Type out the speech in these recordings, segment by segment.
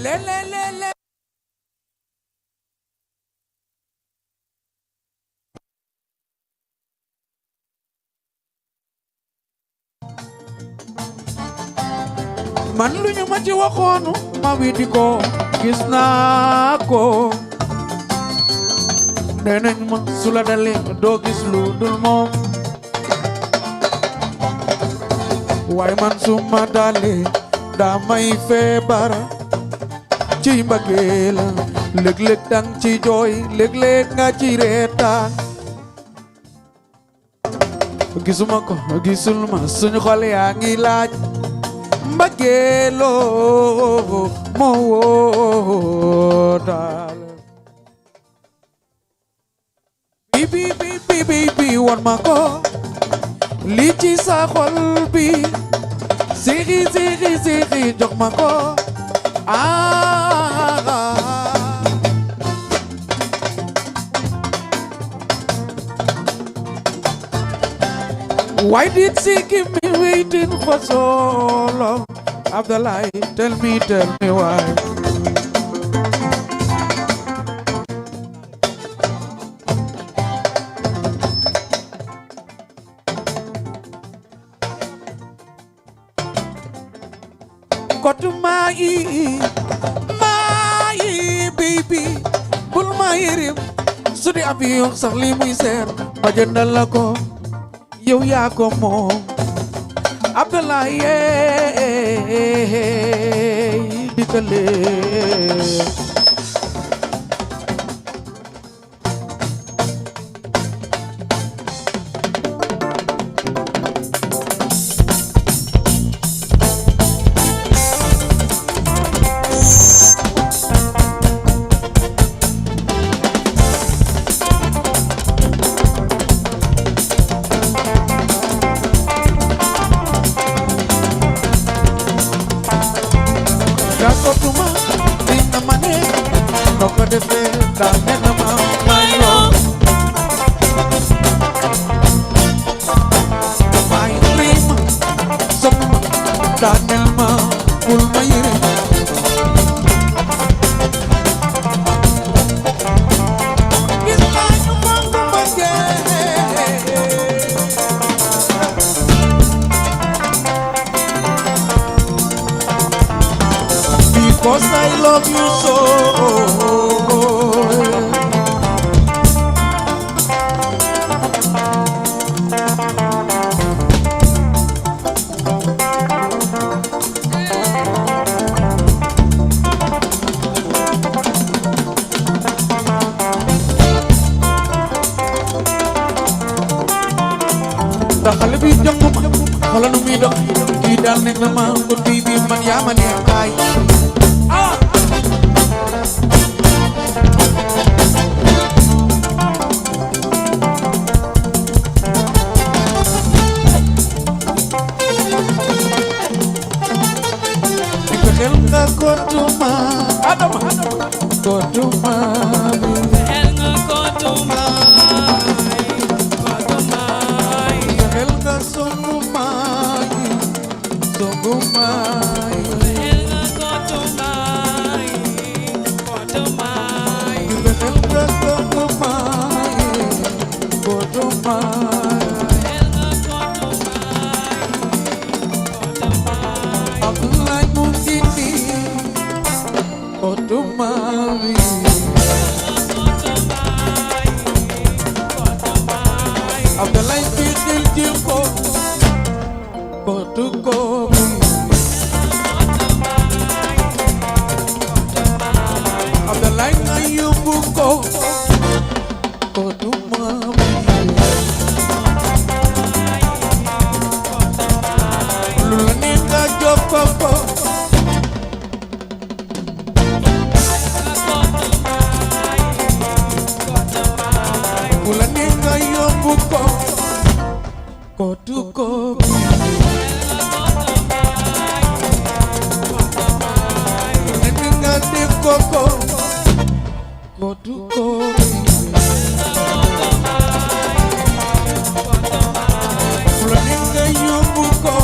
Le. Man lu ñu ma ci waxoon ma widi ko gis naa ko nee nañ ma su la dalee doo gis lu dul moom waaye man su ma dalee daa may feebar ci mbëggeel léeg-léeg dang ci jooy léeg-léeg nga ci reetaan gisuma ko gisul ma suñu xol yaa ngi laaj mbëggeeloo moo wóotal bi won ma ko li ci sa xol bi sixi jox ma ko Why did she keep me waiting for so long? Abdullah, tell me why. Got to my baby, pull my ear. So the avion sax li muy seer ma jëndal la ko. Yow yaa ko moom Abdullah dikale Because I love you so. Da xale bi jox ma xoolal nu muy dox kii daal nekk na ma ko bii bi man yaa ma neex ay Kotuma, Adama, Kotuma, Helga Kotuma, Kotuma, Helga Songuma, Songuma, Helga Kotuma, Kotuma, Helga Kotuma, Kotuma. Abdullah fikir jilko kotuko Abdullah ngayubuko kotuma lulani ka jokoko Kotuko Nenga de koko Kotuko Nenga yubuko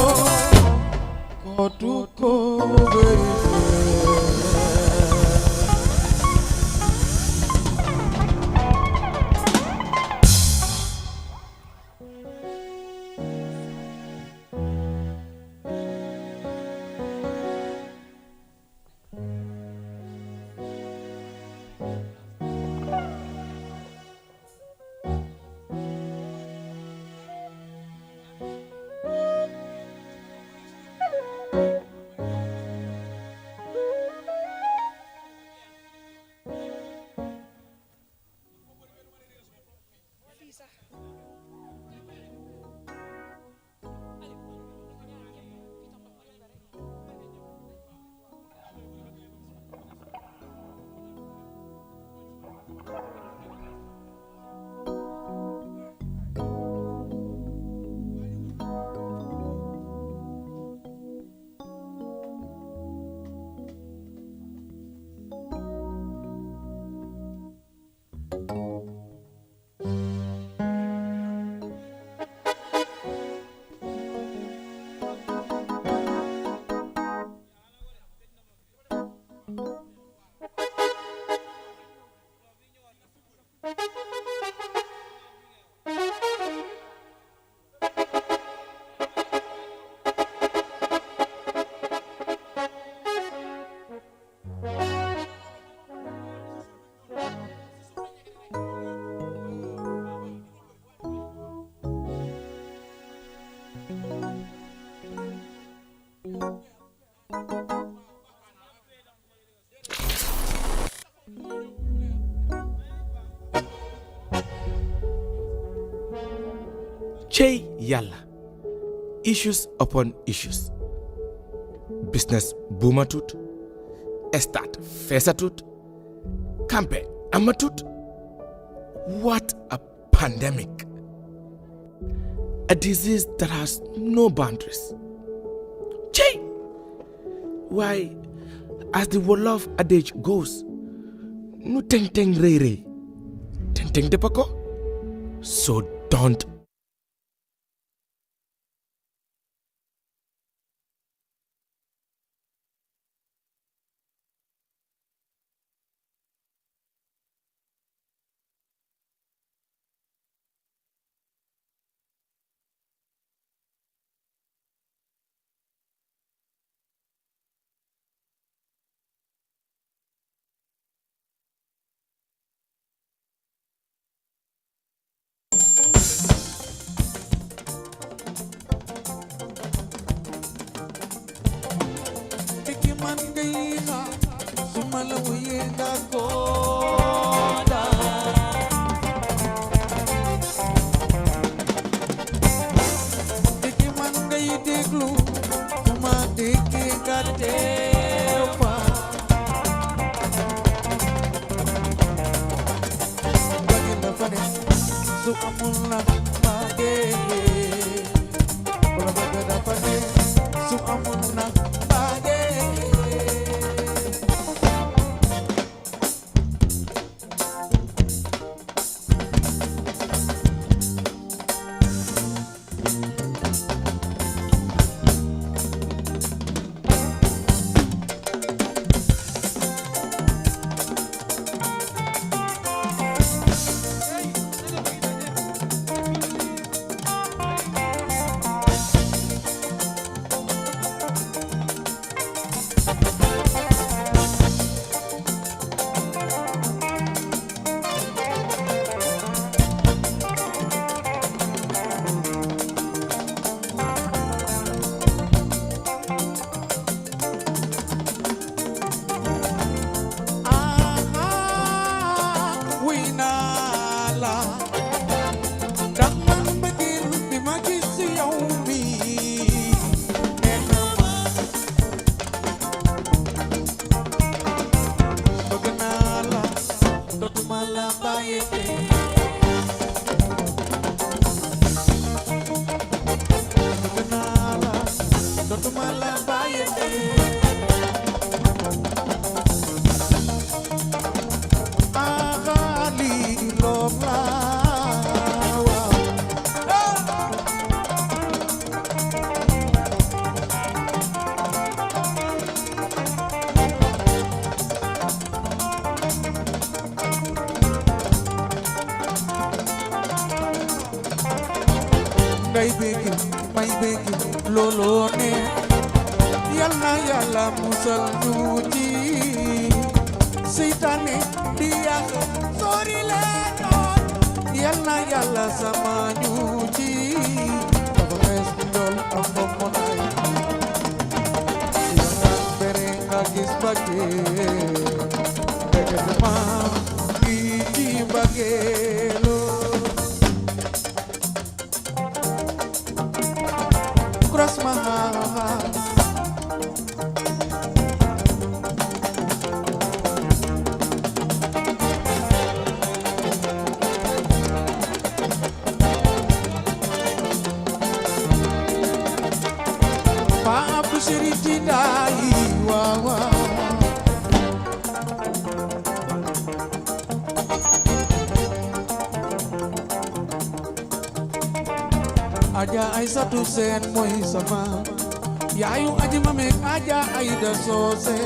cey yàlla issues upon issues business boomatut estate feesatut campagne amatut. What a pandemic. A disease that has no boundaries. Chay! Why, as the Wolof adage goes, nu teng teng rey rey, teng teng depako. So don't. Aja Aisatu sen moy sama yaayu aji mame aja Aida Sose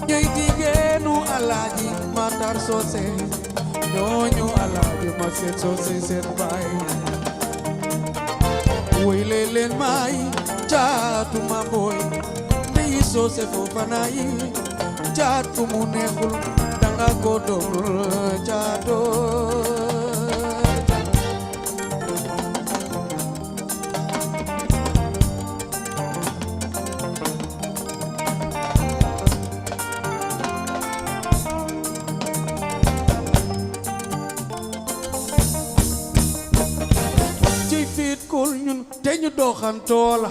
ñoy jigéenu Alaaji Matar Sose ñooñu Alaaji Maset Sose sen baay woy leen may caatu ma boy ndey Sose Fofanaay caatu mu neexul danga ko doonul caato te ñu doxantoo la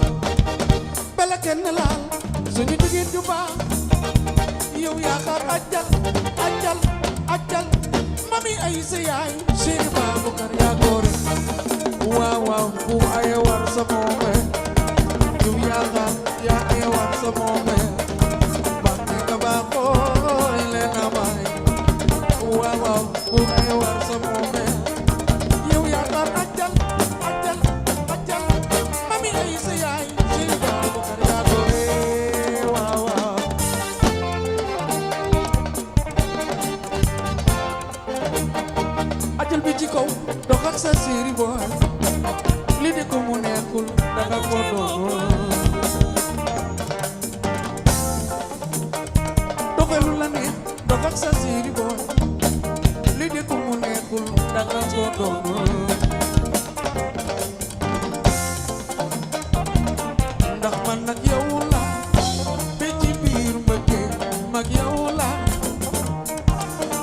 bala kenn laal suñu jigéen ju baax yow yaakaar ajjal mami ay sa yaay Cheikh Baboucar yaa góore waaw waaw bu aye war sa moome yow yaakaar yaa aye war sa moome baax ni ka baaxoo leen a baay waaw waaw bu aye war sa moome yow yaakaar ajjal mami ay sa yaay Cheikh Baboucar yaa góore waaw waaw ajal bi ci kaw dox ak sa séeri boy li de ko mu nekkul danga ko doon doxelu la neex dox ak sa séeri boy li de ko mu nekkul danga ko doon ndax man nag yow la be ci biir mbëggeel mag yow la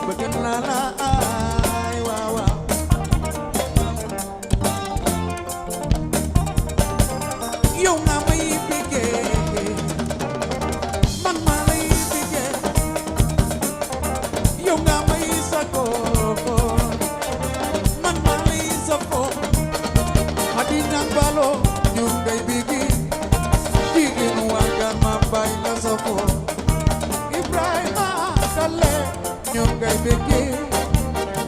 bëgg naa la ay waaw waaw yow nga may bëggee man maa lay bëggee yow nga may sagoo man maa lay sagoo adina baloo ñu ngay bëggee jigéen waaga ma bay la sagoo Ibrahima Kale ñu ngay bëggee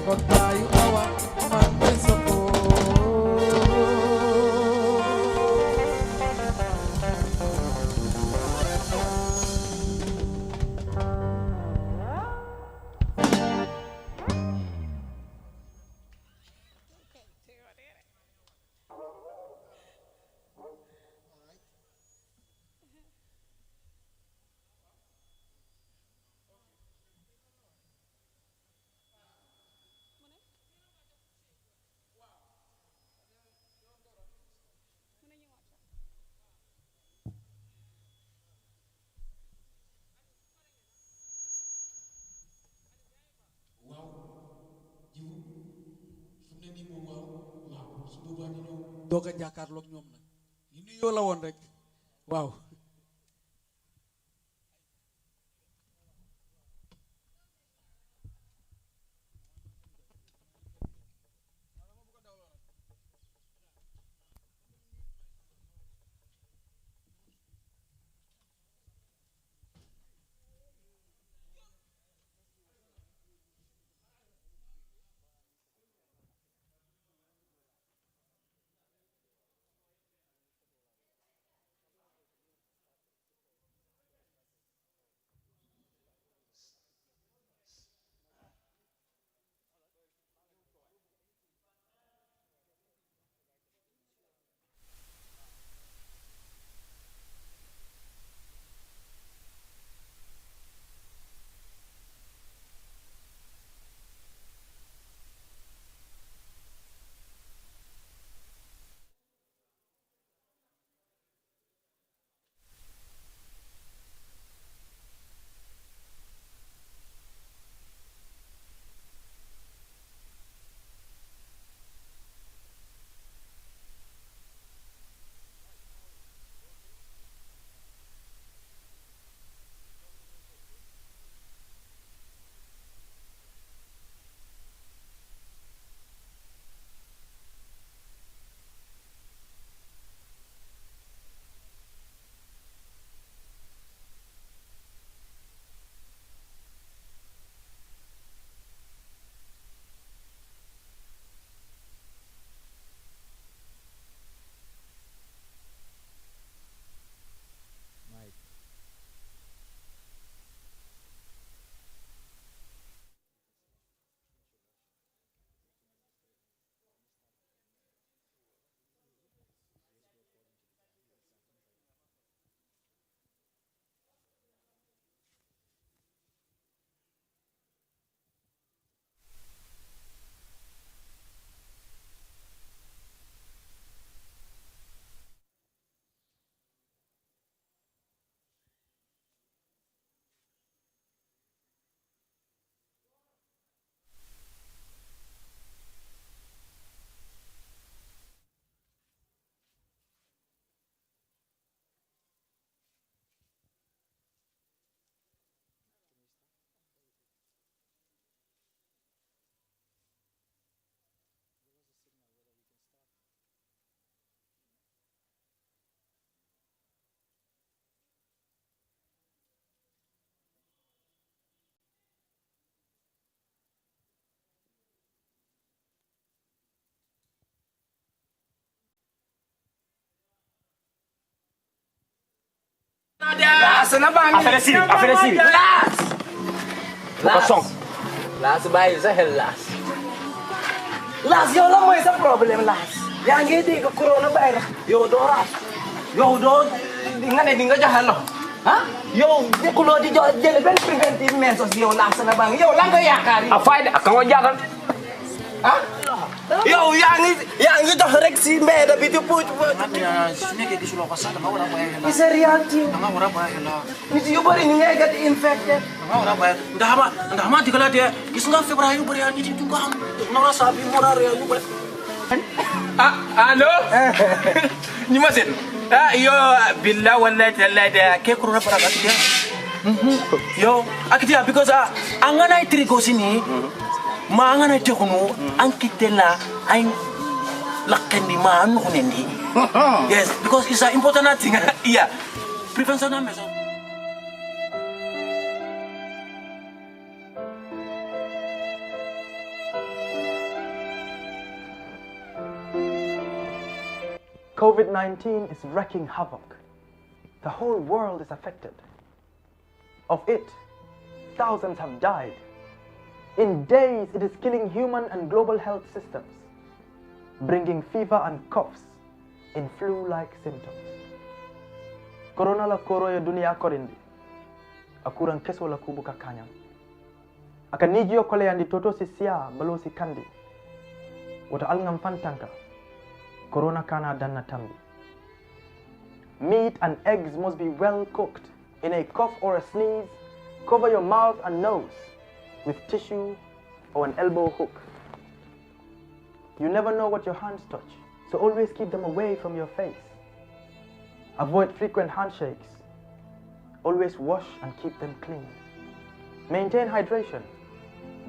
kon baayu awa man ngay sagoo doog a jàkkaarloog ñoom nag li nuyoo la woon rek waaw Las na bang. Affaire siri. Las. Kosong. Las bayi sa hell las. Las yow la mooy sa problème las. Yaa ngi dégg coronavirus. Yow doo raas. Yow doo nga ne di nga joxe loxo. Ah? Yow nekkuloo di jox jël benn preventive measures yow las na bang. Yow la nga yaakaar A fayda ak nga jaatal. ah yow yaa ngi dox rek si mbedd bi di puuj su nekkee gisuloo ko sax danga war a bàyyi xel. it's a reality danga war a bàyyi xel. nit yu bëri ñu ngay get infected danga war a bàyyi ndax ma digalaatee gis nga feebar yu bëri nit yi du ko xam nara saabi moral yu bëri. Allo? Ni ma sen. Yo billah wallahi tallahi da ke corona para ka. Yo akitia because angana itrigo sini ma angana tekunu ankitela ay lakandi ma anu nendi. Yes, because it's an important thing. Yeah. Prevention measure. COVID-19 is wreaking havoc. The whole world is affected. Of it, thousands have died. In days, it is killing human and global health systems, bringing fever and coughs in flu-like symptoms. Corona la koro ya dunia korindi. Akuran keso la kubuka kanyam. Akanijio kole yandi toto sisia balosi kandi. Wata alngam fantanka. Corona kana danna tambi. Meat and eggs must be well cooked. In a cough or a sneeze, cover your mouth and nose with tissue or an elbow hook. You never know what your hands touch, so always keep them away from your face. Avoid frequent handshakes. Always wash and keep them clean. Maintain hydration.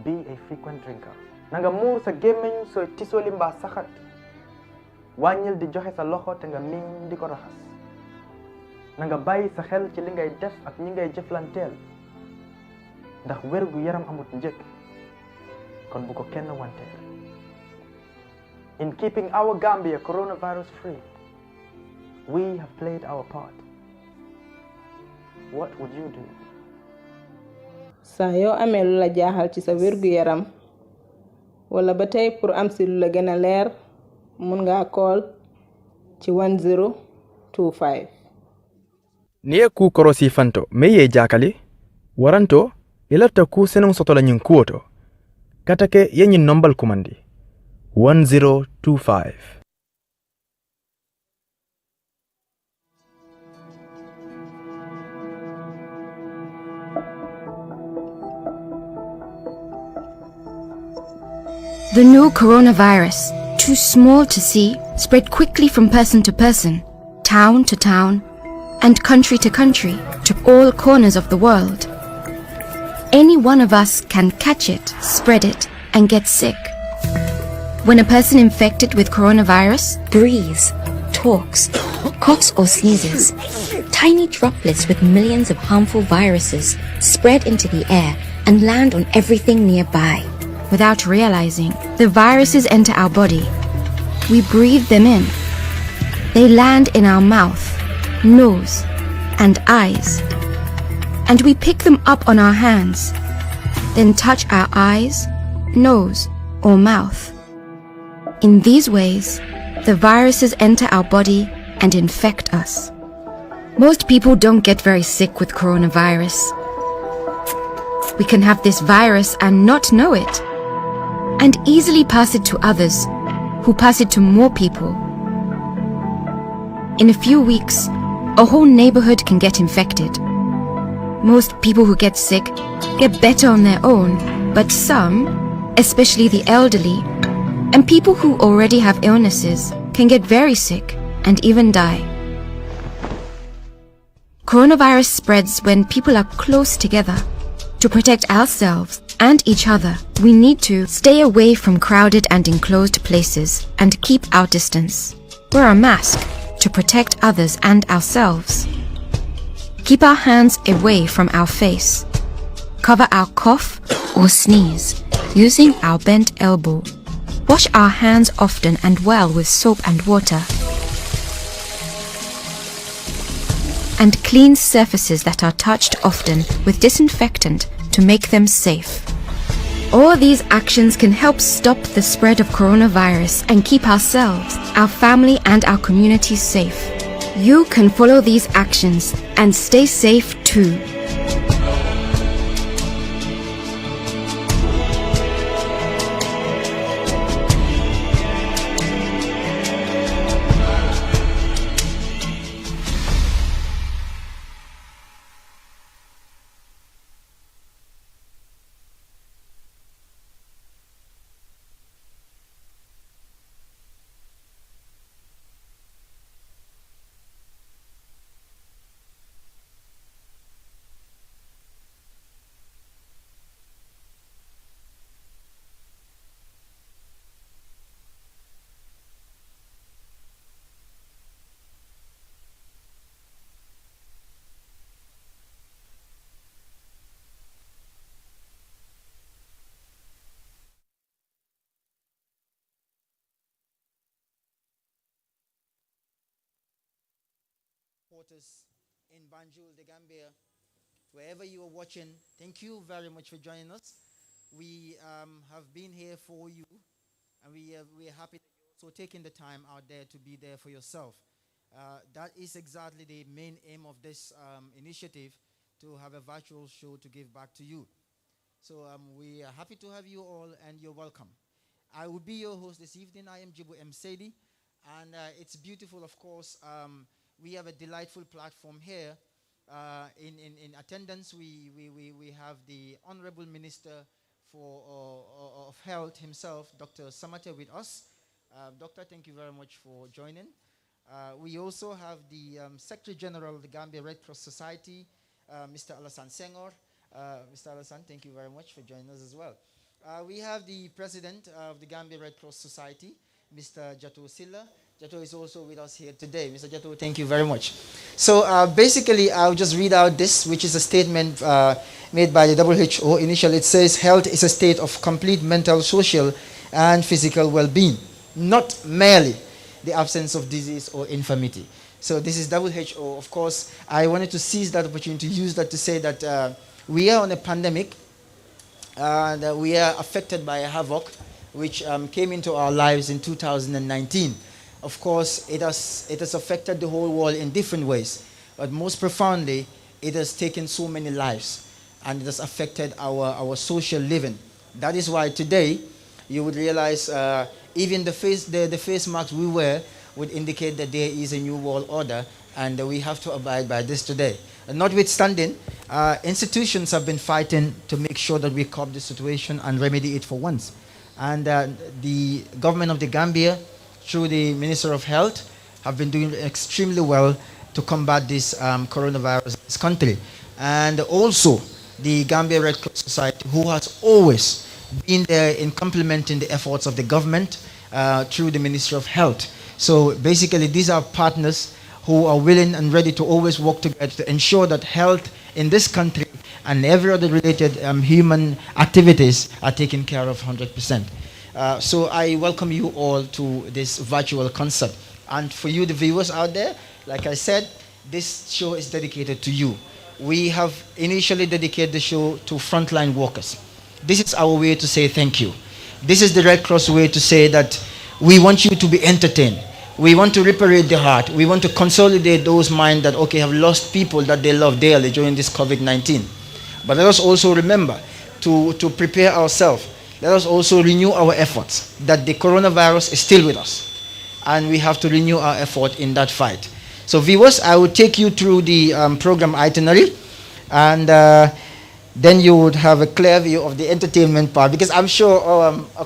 Be a frequent drinker. Nangamur sa gemeñ so tiso limba saxat. Wàññil di joxe sa loxo te nga miin di ko raxas. Na nga bàyyi sa xel ci li ngay def ak ñi ngay jëflanteel. Ndax wér gu yaram amut njëkk. Kon bu ko kenn wanteer. In keeping our Gambia coronavirus free, we have played our part. What would you do? Saa yoo amee lu la jaaxal ci sa wér gu yaram wala ba tey pour am si lu la gën a leer mun ngaa call ci 1025. Niye ku korosi fanto meye jakali waranto ilata ku senung sotola nyin kuoto katake yenyin nombal kumandi 1025. The new coronavirus, too small to see, spread quickly from person to person, town to town, and country to country, to all corners of the world. Any one of us can catch it, spread it, and get sick. When a person infected with coronavirus breathes, talks, coughs or sneezes, tiny droplets with millions of harmful viruses spread into the air and land on everything nearby. Without realizing, the viruses enter our body. We breathe them in. They land in our mouth, nose, and eyes. And we pick them up on our hands, then touch our eyes, nose, or mouth. In these ways, the viruses enter our body and infect us. Most people don't get very sick with coronavirus. We can have this virus and not know it, and easily pass it to others, who pass it to more people. In a few weeks, a whole neighborhood can get infected. Most people who get sick get better on their own, but some, especially the elderly, and people who already have illnesses, can get very sick and even die. Coronavirus spreads when people are close together. To protect ourselves and each other, we need to stay away from crowded and enclosed places and keep our distance. Wear a mask to protect others and ourselves. Keep our hands away from our face. Cover our cough or sneeze using our bent elbow. Wash our hands often and well with soap and water. and cleans surfaces that are touched often with disinfectant to make them safe. All these actions can help stop the spread of coronavirus and keep ourselves, our family, and our communities safe. You can follow these actions and stay safe too. Supporters in Banjul, the Gambia, wherever you are watching, thank you very much for joining us. We have been here for you, and we are happy that you're also taking the time out there to be there for yourself. That is exactly the main aim of this initiative, to have a virtual show to give back to you. So we are happy to have you all, and you're welcome. I will be your host this evening. I am Jibu M. Sadi, and it's beautiful, of course. We have a delightful platform here. In attendance, we have the Honorable Minister of Health himself, Dr. Samate, with us. Doctor, thank you very much for joining. We also have the Secretary General of the Gambia Red Cross Society, Mr. Alassane Senghor. Mr. Alassane, thank you very much for joining us as well. We have the President of the Gambia Red Cross Society, Mr. Jato Silla. Jato is also with us here today. Mr. Jato, thank you very much. So basically, I'll just read out this, which is a statement made by the WHO. Initially, it says, health is a state of complete mental, social, and physical well-being, not merely the absence of disease or infirmity. So this is WHO. Of course, I wanted to seize that opportunity to use that to say that we are on a pandemic, that we are affected by a havoc which came into our lives in 2019. Of course, it has affected the whole world in different ways, but most profoundly, it has taken so many lives, and it has affected our social living. That is why today, you would realize even the face masks we wear would indicate that there is a new world order, and we have to abide by this today. And notwithstanding, institutions have been fighting to make sure that we curb the situation and remedy it for once. And the government of the Gambia, through the Minister of Health, have been doing extremely well to combat this coronavirus in this country. And also the Gambia Red Cross Society, who has always been there in complementing the efforts of the government through the Ministry of Health. So basically, these are partners who are willing and ready to always work together to ensure that health in this country and every other related human activities are taken care of 100%. So I welcome you all to this virtual concert. And for you, the viewers out there, like I said, this show is dedicated to you. We have initially dedicated the show to frontline workers. This is our way to say thank you. This is the Red Cross way to say that we want you to be entertained. We want to reparate the heart. We want to consolidate those minds that, okay, have lost people that they love dearly during this COVID-19. But let us also remember to prepare ourselves. Let us also renew our efforts, that the coronavirus is still with us, and we have to renew our effort in that fight. So viewers, I will take you through the program itinerary, and then you would have a clear view of the entertainment part, because I'm sure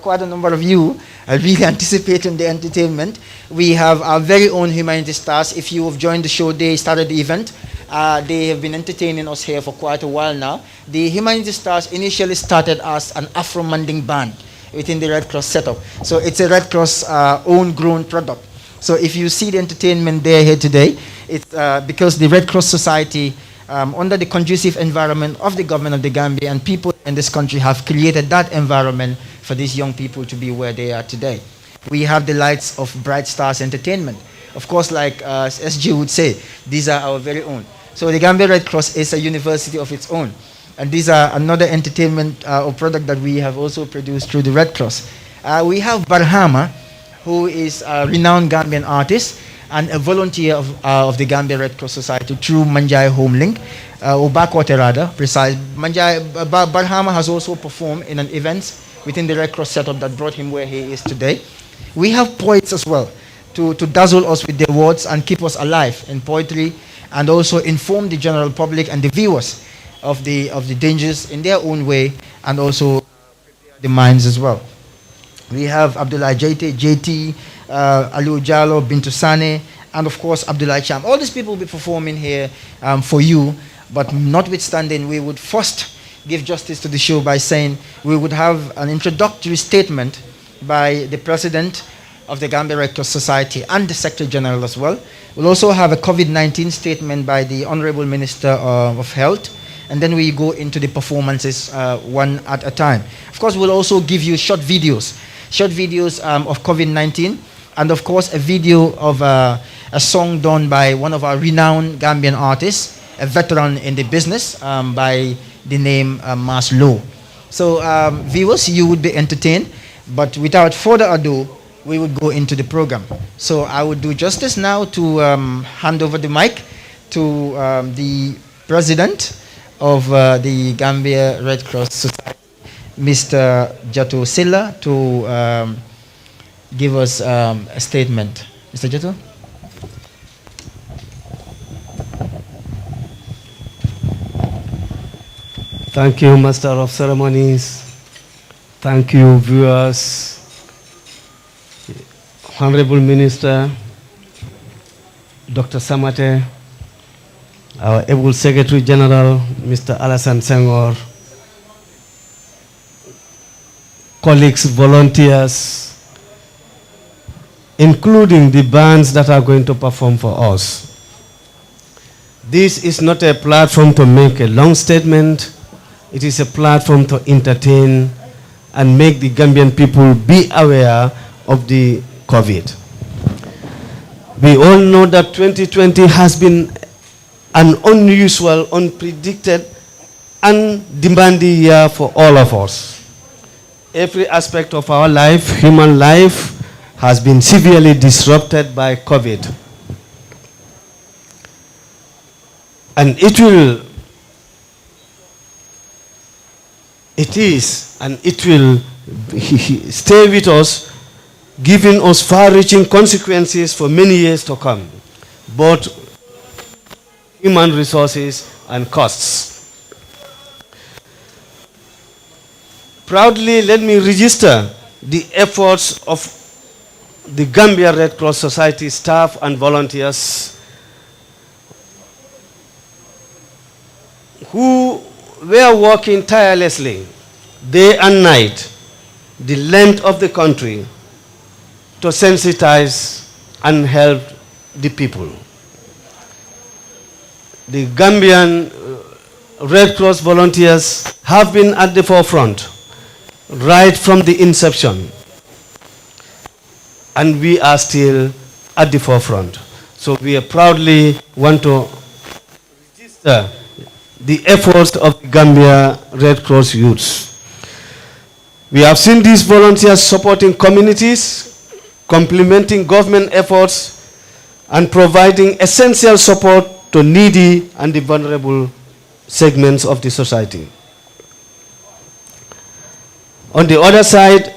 quite a number of you are really anticipating the entertainment. We have our very own Humanity Stars. If you have joined the show, they started the event. They have been entertaining us here for quite a while now. The Humanity Stars initially started as an Afro-Manding band within the Red Cross setup. So it's a Red Cross own grown product. So if you see the entertainment there here today, it's because the Red Cross Society, under the conducive environment of the government of the Gambia, and people in this country have created that environment for these young people to be where they are today. We have the lights of Bright Stars Entertainment. Of course, like SG would say, these are our very own. So the Gambia Red Cross is a university of its own. And these are another entertainment or product that we have also produced through the Red Cross. We have Bahama, who is a renowned Gambian artist and a volunteer of the Gambia Red Cross Society through Manjai Homelink, or Backwater rather, precise. Bahama has also performed in an event within the Red Cross setup that brought him where he is today. We have poets as well to dazzle us with their words and keep us alive in poetry, and also inform the general public and the viewers of the dangers in their own way, and also prepare the minds as well. We have Abdullah JT, Alu Jalo, Bintu Sane, and of course Abdullah Cham. All these people will be performing here for you, but notwithstanding, we would first give justice to the show by saying we would have an introductory statement by the President of the Gambia Red Cross Society and the Secretary General as well. We'll also have a COVID-19 statement by the Honorable Minister of Health, and then we go into the performances one at a time. Of course, we'll also give you short videos of COVID-19, and of course a video of a song done by one of our renowned Gambian artists, a veteran in the business, by the name Maslow. So viewers, you would be entertained, but without further ado, we would go into the program. So I would do justice now to hand over the mic to the President of the Gambia Red Cross Society, Mr. Jato Silla, to give us a statement. Mr. Jato? Thank you, Master of Ceremonies. Thank you, viewers. Honorable Minister, Dr. Samate, our able Secretary General, Mr. Alassane Senghor, colleagues, volunteers, including the bands that are going to perform for us. This is not a platform to make a long statement. It is a platform to entertain and make the Gambian people be aware of the COVID. We all know that 2020 has been an unusual, unpredicted, and demanding year for all of us. Every aspect of our life, human life, has been severely disrupted by COVID. And it will stay with us, giving us far-reaching consequences for many years to come, both human resources and costs. Proudly, let me register the efforts of the Gambia Red Cross Society staff and volunteers who were working tirelessly day and night, the length of the country, to sensitize and help the people. The Gambian Red Cross volunteers have been at the forefront right from the inception, and we are still at the forefront. So we proudly want to register the efforts of the Gambia Red Cross youths. We have seen these volunteers supporting communities, complementing government efforts, and providing essential support to needy and the vulnerable segments of the society. On the other side,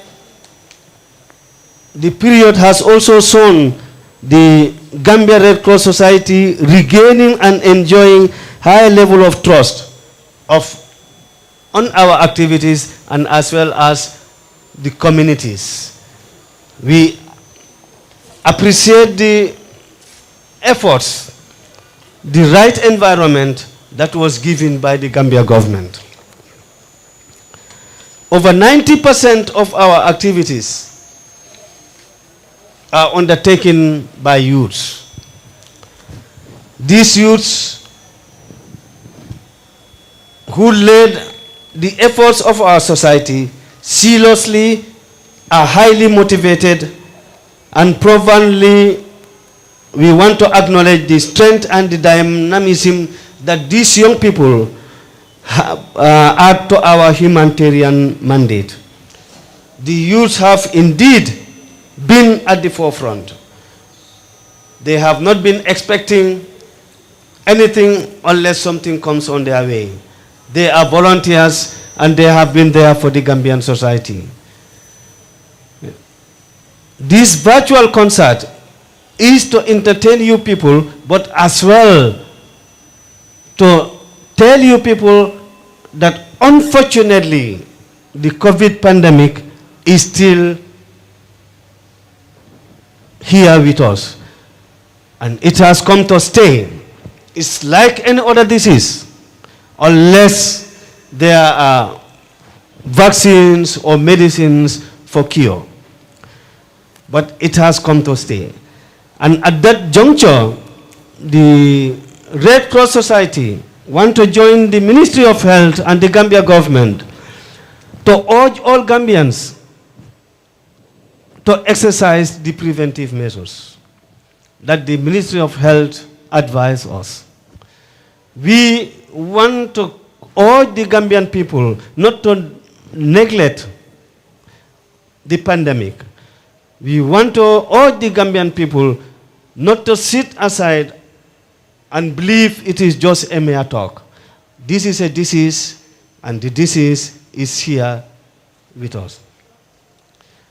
the period has also shown the Gambia Red Cross Society regaining and enjoying high level of trust on our activities and as well as the communities. We appreciate the efforts, the right environment that was given by the Gambia government. Over 90% of our activities are undertaken by youths. These youths who led the efforts of our society seriously are highly motivated, and provenly we want to acknowledge the strength and the dynamism that these young people add to our humanitarian mandate. The youth have indeed been at the forefront. They have not been expecting anything unless something comes on their way. They are volunteers and they have been there for the Gambian society. This virtual concert is to entertain you people, but as well to tell you people that unfortunately the COVID pandemic is still here with us. And it has come to stay. It's like any other disease, unless there are vaccines or medicines for cure. But it has come to stay. And at that juncture, the Red Cross Society want to join the Ministry of Health and the Gambia government to urge all Gambians to exercise the preventive measures that the Ministry of Health advised us. We want to urge the Gambian people not to neglect the pandemic. We want to urge the Gambian people not to sit aside and believe it is just a mere talk. This is a disease, and the disease is here with us.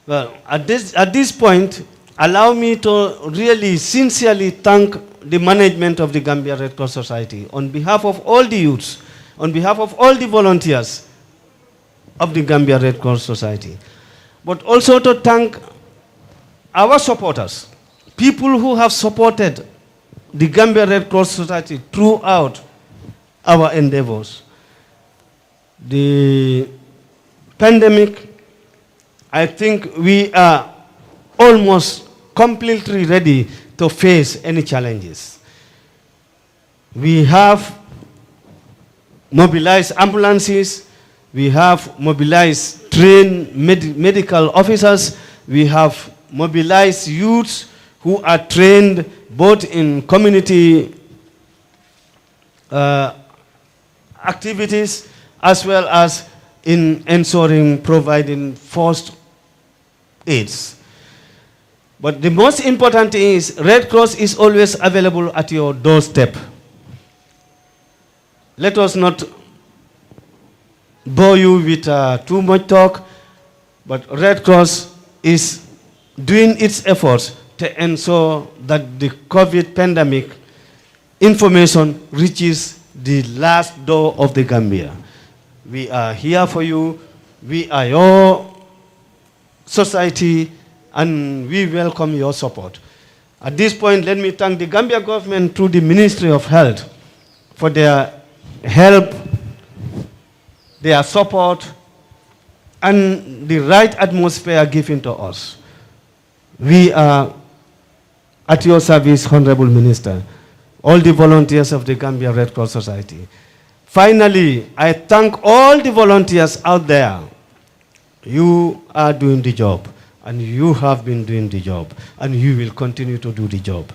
Well, at this point, allow me to really sincerely thank the management of the Gambia Red Cross Society on behalf of all the youths, on behalf of all the volunteers of the Gambia Red Cross Society, but also to thank our supporters, people who have supported the Gambia Red Cross Society throughout our endeavors. The pandemic, I think we are almost completely ready to face any challenges. We have mobilized ambulances, we have mobilized trained medical officers, we have mobilized youths who are trained both in community activities as well as in ensuring providing first aids. But the most important thing is Red Cross is always available at your doorstep. Let us not bore you with too much talk, but Red Cross is doing its efforts to ensure that the COVID pandemic information reaches the last door of the Gambia. We are here for you. We are your society, and we welcome your support. At this point, let me thank the Gambia government through the Ministry of Health for their help, their support, and the right atmosphere given to us. We are at your service, Honorable Minister, all the volunteers of the Gambia Red Cross Society. Finally, I thank all the volunteers out there. You are doing the job, and you have been doing the job, and you will continue to do the job.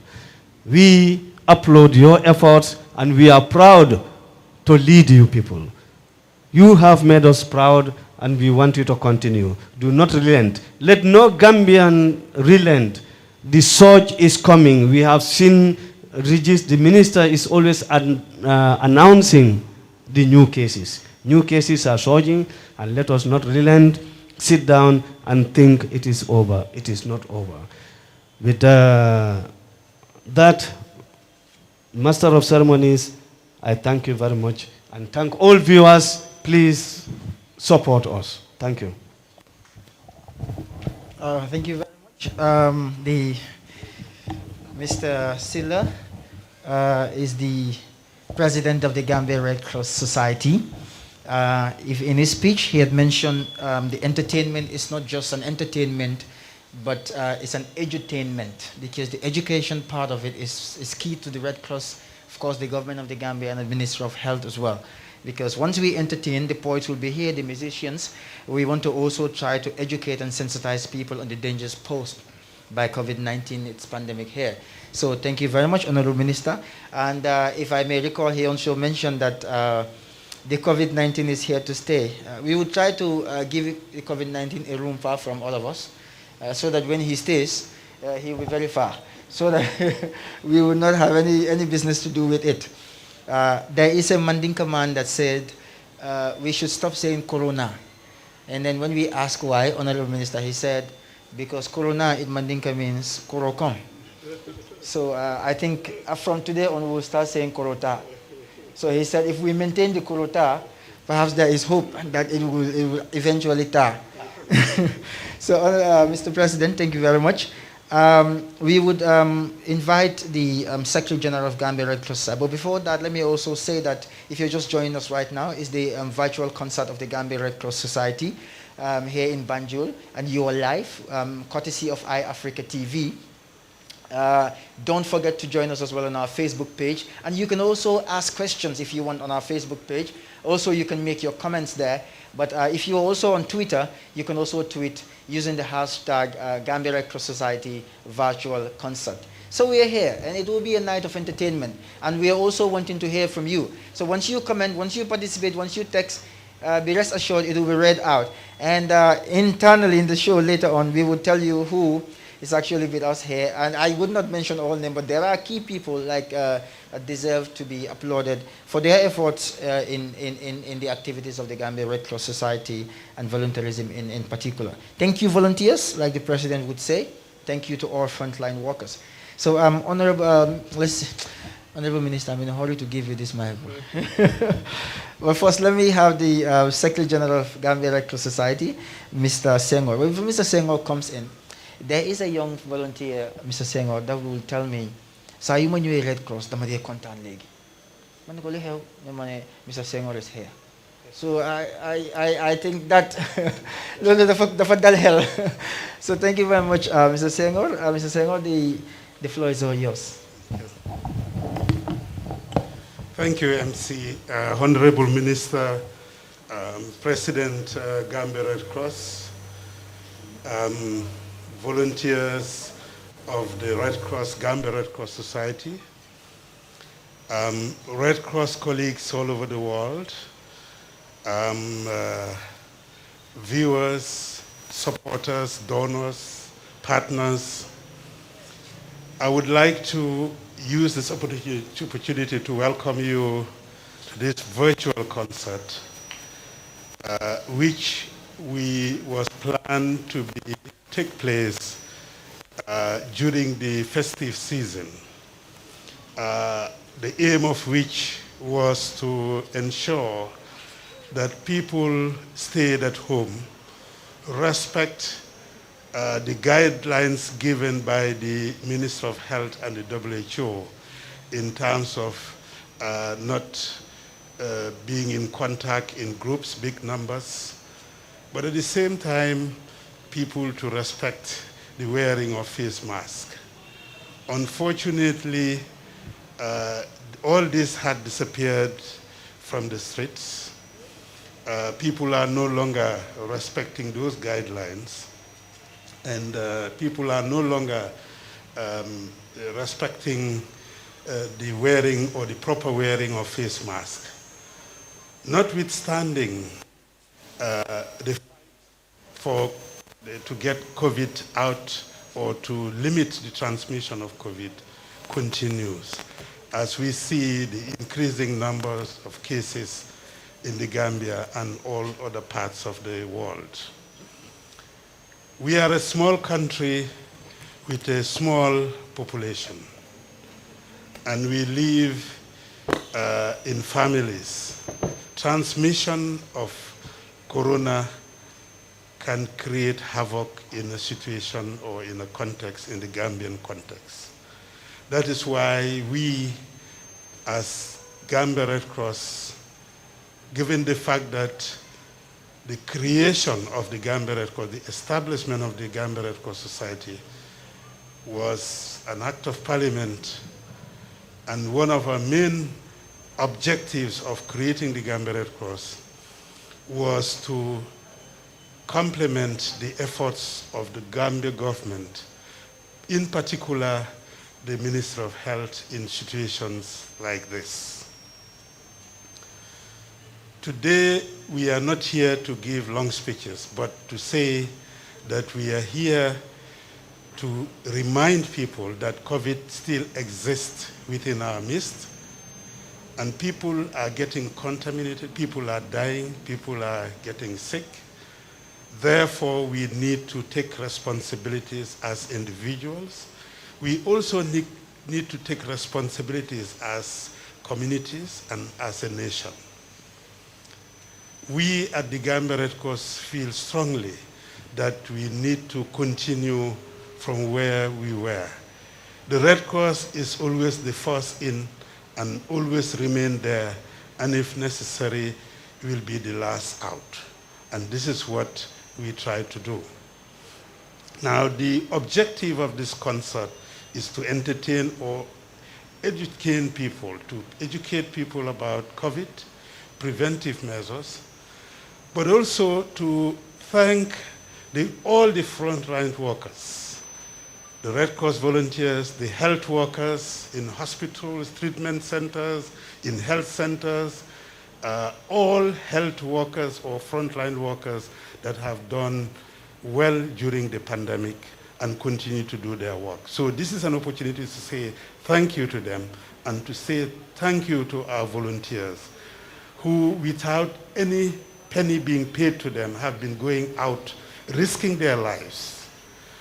We applaud your efforts, and we are proud to lead you people. You have made us proud, and we want you to continue. Do not relent. Let no Gambian relent. The surge is coming. We have seen the minister is always announcing the new cases. New cases are surging, and let us not relent, sit down and think it is over. It is not over. With that, Master of Ceremonies, I thank you very much, and thank all viewers. Please support us. Thank you. Thank you very much. Mr. Silla is the president of the Gambia Red Cross Society. If in his speech he had mentioned the entertainment is not just an entertainment, but it's an edutainment, because the education part of it is key to the Red Cross, of course the government of the Gambia and the Ministry of Health as well. Because once we entertain, the poets will be here, the musicians. We want to also try to educate and sensitize people on the dangers posed by COVID-19, its pandemic here. So thank you very much, Honorable Minister. And if I may recall, he also mentioned that the COVID-19 is here to stay. We would try to give the COVID-19 a room far from all of us, so that when he stays, he will be very far, so that we will not have any business to do with it. There is a Mandinka man that said we should stop saying Corona. And then when we ask why, Honorable Minister, he said, because Corona in Mandinka means Korokon. So I think from today on we'll start saying Korota. So he said if we maintain the Korota, perhaps there is hope that it will eventually tar. So Mr. President, thank you very much. We would invite the Secretary General of Gambia Red Cross. But before that, let me also say that if you're just joining us right now, it's the virtual concert of the Gambia Red Cross Society here in Banjul, and you are live, courtesy of iAfrica TV. Don't forget to join us as well on our Facebook page, and you can also ask questions if you want on our Facebook page. Also, you can make your comments there. But if you're also on Twitter, you can also tweet using the hashtag Gambia Red Cross Society Virtual Concert. So we are here, and it will be a night of entertainment. And we are also wanting to hear from you. So once you comment, once you participate, once you text, be rest assured it will be read out. And internally in the show later on, we will tell you who is actually with us here. And I would not mention all names, but there are key people like deserve to be applauded for their efforts in the activities of the Gambia Red Cross Society and volunteerism in particular. Thank you, volunteers, like the President would say. Thank you to all frontline workers. So, Honorable Minister, I'm in a hurry to give you this mic. Well, first, let me have the Secretary General of Gambia Red Cross Society, Mr. Senghor. When Mr. Senghor comes in, there is a young volunteer, Mr. Senghor, that will tell me, "Sa yu ma ñëwee Red Cross dama dee kontaan léegi." Man ko li xew ne ma ne Mr. Senghor is here. So I think that loolu dafa dal xel. So thank you very much, Mr. Senghor. Mr. Senghor, the floor is all yours. Thank you, MC. Honorable Minister, President Gambia Red Cross, volunteers of the Red Cross, Gambia Red Cross Society, Red Cross colleagues all over the world, viewers, supporters, donors, partners. I would like to use this opportunity to welcome you to this virtual concert, which was planned to take place during the festive season, the aim of which was to ensure that people stayed at home, respect the guidelines given by the Minister of Health and the WHO in terms of not being in contact in groups, big numbers, but at the same time, people to respect the wearing of face masks. Unfortunately, all this had disappeared from the streets. People are no longer respecting those guidelines, and people are no longer respecting the wearing or the proper wearing of face masks. Notwithstanding to get COVID out or to limit the transmission of COVID continues, as we see the increasing numbers of cases in the Gambia and all other parts of the world. We are a small country with a small population, and we live in families. Transmission of corona can create havoc in a situation or in a context, in the Gambian context. That is why we, as Gambia Red Cross, given the fact that the creation of the Gambia Red Cross, the establishment of the Gambia Red Cross Society was an act of parliament, and one of our main objectives of creating the Gambia Red Cross was to complement the efforts of the Gambia government in particular the Minister of Health in situations like this. Today, we are not here to give long speeches, but to say that we are here to remind people that COVID still exists within our midst, and people are getting contaminated, people are dying, people are getting sick. Therefore, we need to take responsibilities as individuals. We also need to take responsibilities as communities and as a nation. We at the Gambia Red Cross feel strongly that we need to continue from where we were. The Red Cross is always the first in and always remain there, and if necessary, will be the last out. And this is what we try to do. Now, the objective of this concert is to entertain or educate people about COVID, preventive measures, but also to thank all the frontline workers, the Red Cross volunteers, the health workers in hospitals, treatment centers, in health centers, all health workers or frontline workers that have done well during the pandemic and continue to do their work. So this is an opportunity to say thank you to them and to say thank you to our volunteers who, without any penny being paid to them, have been going out, risking their lives.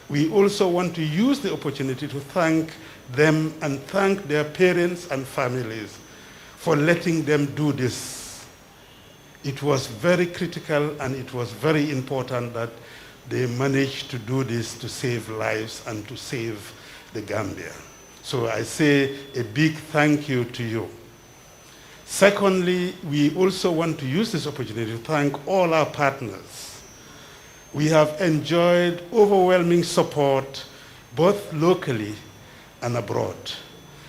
We also want to use the opportunity to thank them and thank their parents and families for letting them do this. It was very critical and it was very important that they managed to do this to save lives and to save the Gambia. So I say a big thank you to you. Secondly, we also want to use this opportunity to thank all our partners. We have enjoyed overwhelming support both locally and abroad,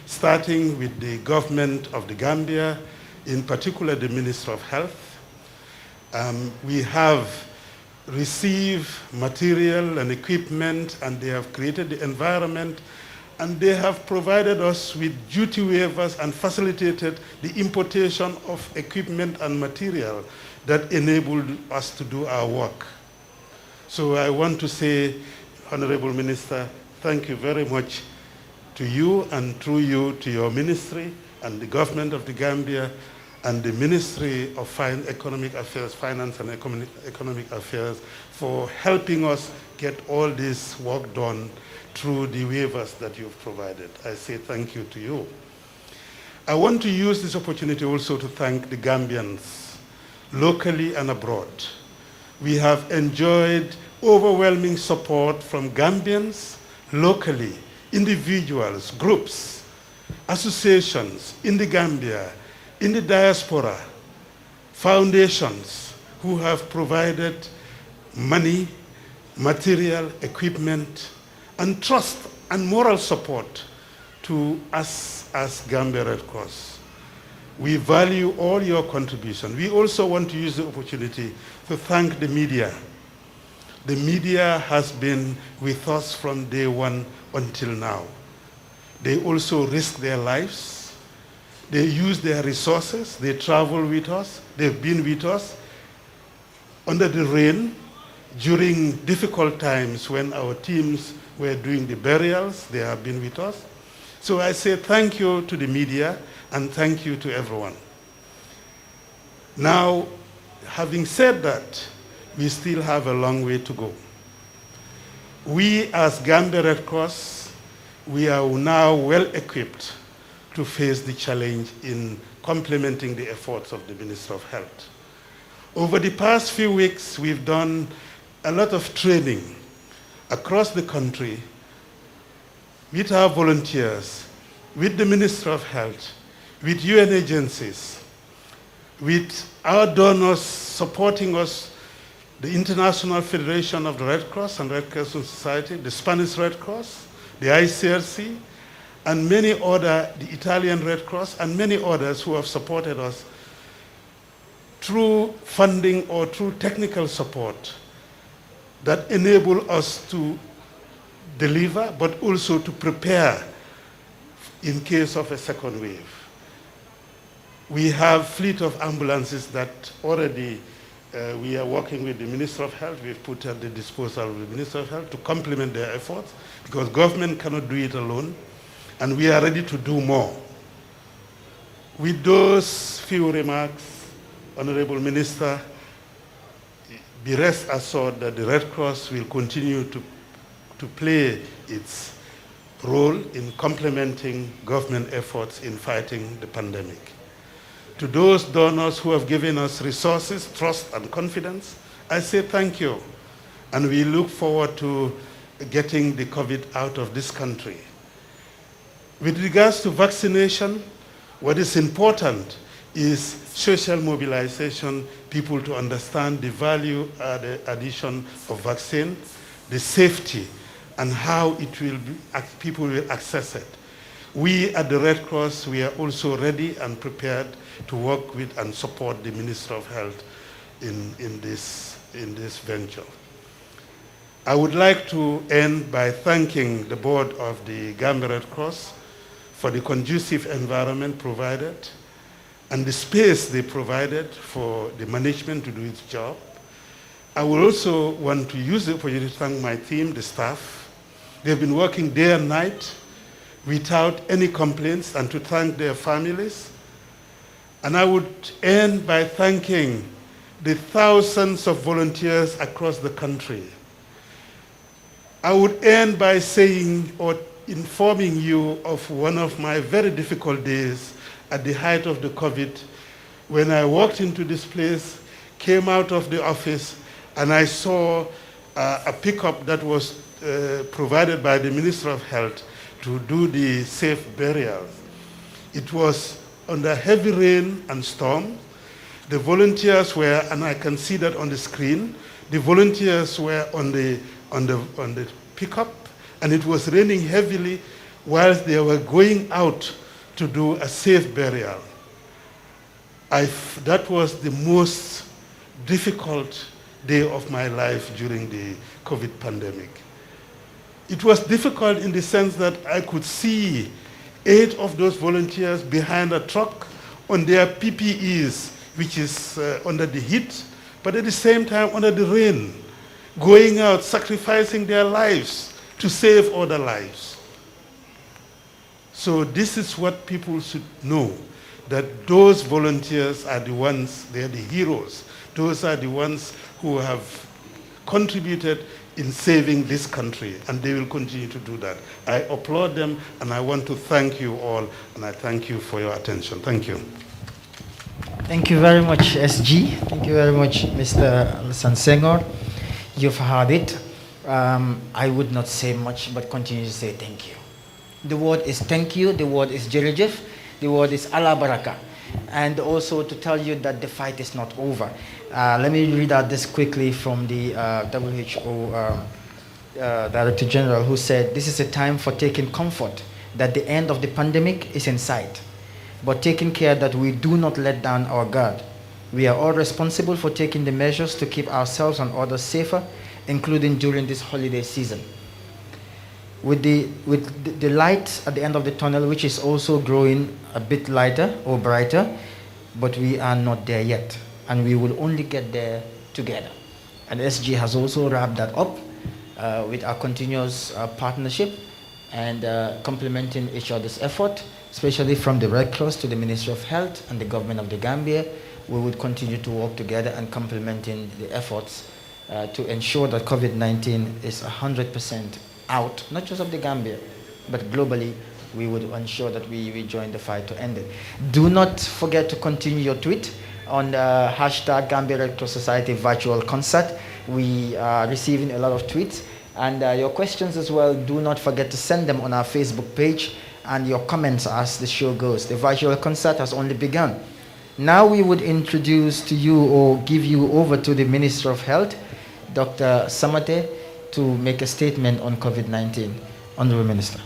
starting with the government of the Gambia, in particular the Minister of Health. We have received material and equipment, and they have created the environment, and they have provided us with duty waivers and facilitated the importation of equipment and material that enabled us to do our work. So I want to say, Honorable Minister, thank you very much to you and through you to your ministry and the government of the Gambia and the Ministry of Economic Affairs, Finance and Economic Affairs for helping us get all this work done through the waivers that you've provided. I say thank you to you. I want to use this opportunity also to thank the Gambians, locally and abroad. We have enjoyed overwhelming support from Gambians, locally, individuals, groups, associations in the Gambia, in the diaspora, foundations who have provided money, material, equipment, and trust and moral support to us as Gambia Red Cross. We value all your contribution. We also want to use the opportunity to thank the media. The media has been with us from day one until now. They also risk their lives. They use their resources. They travel with us. They've been with us under the rain during difficult times when our teams were doing the burials. They have been with us. So I say thank you to the media and thank you to everyone. Now, having said that, we still have a long way to go. We as Gambia Red Cross, we are now well equipped to face the challenge in complementing the efforts of the Minister of Health. Over the past few weeks, we've done a lot of training across the country with our volunteers, with the Minister of Health, with UN agencies, with our donors supporting us, the International Federation of the Red Cross and Red Crescent Society, the Spanish Red Cross, the ICRC, and many other, the Italian Red Cross, and many others who have supported us through funding or through technical support that enable us to deliver, but also to prepare in case of a second wave. We have fleet of ambulances that already we are working with the Minister of Health. We've put at the disposal of the Minister of Health to complement their efforts, because government cannot do it alone, and we are ready to do more. With those few remarks, Honorable Minister, be rest assured that the Red Cross will continue to play its role in complementing government efforts in fighting the pandemic. To those donors who have given us resources, trust, and confidence, I say thank you. And we look forward to getting the COVID out of this country. With regards to vaccination, what is important is social mobilization, people to understand the value, the addition of vaccine, the safety, and how it will be, people will access it. We at the Red Cross, we are also ready and prepared to work with and support the Minister of Health in this venture. I would like to end by thanking the board of the Gambia Red Cross for the conducive environment provided and the space they provided for the management to do its job. I would also want to use the opportunity to thank my team, the staff. They've been working day and night without any complaints, and to thank their families. And I would end by thanking the thousands of volunteers across the country. I would end by saying or informing you of one of my very difficult days at the height of the COVID, when I walked into this place, came out of the office, and I saw a pickup that was provided by the Minister of Health to do the safe burial. It was under heavy rain and storm. The volunteers were, and I can see that on the screen, the volunteers were on the pickup, and it was raining heavily whilst they were going out to do a safe burial. That was the most difficult day of my life during the COVID pandemic. It was difficult in the sense that I could see 8 of those volunteers behind a truck on their PPEs, which is under the heat, but at the same time under the rain, going out, sacrificing their lives to save other lives. So this is what people should know, that those volunteers are the ones, they are the heroes. Those are the ones who have contributed in saving this country, and they will continue to do that. I applaud them, and I want to thank you all, and I thank you for your attention. Thank you. Thank you very much, SG. Thank you very much, Mr. Sansengor. You've heard it. I would not say much, but continue to say thank you. The word is thank you, the word is jerejef, the word is ala baraka. And also to tell you that the fight is not over. Let me read out this quickly from the WHO Director General, who said, "This is a time for taking comfort that the end of the pandemic is in sight, but taking care that we do not let down our guard. We are all responsible for taking the measures to keep ourselves and others safer, including during this holiday season. With the light at the end of the tunnel, which is also growing a bit lighter or brighter, but we are not there yet, and we will only get there together." And SG has also wrapped that up with our continuous partnership and complementing each other's effort, especially from the Red Cross to the Ministry of Health and the government of the Gambia. We would continue to work together and complementing the efforts to ensure that COVID-19 is 100% out, not just of the Gambia, but globally. We would ensure that we join the fight to end it. Do not forget to continue your tweet on the hashtag Gambia Red Cross Society Virtual Concert. We are receiving a lot of tweets, and your questions as well. Do not forget to send them on our Facebook page, and your comments as the show goes. The virtual concert has only begun. Now we would introduce to you or give you over to the Minister of Health, Dr. Samate, to make a statement on COVID-19. Honorable Minister.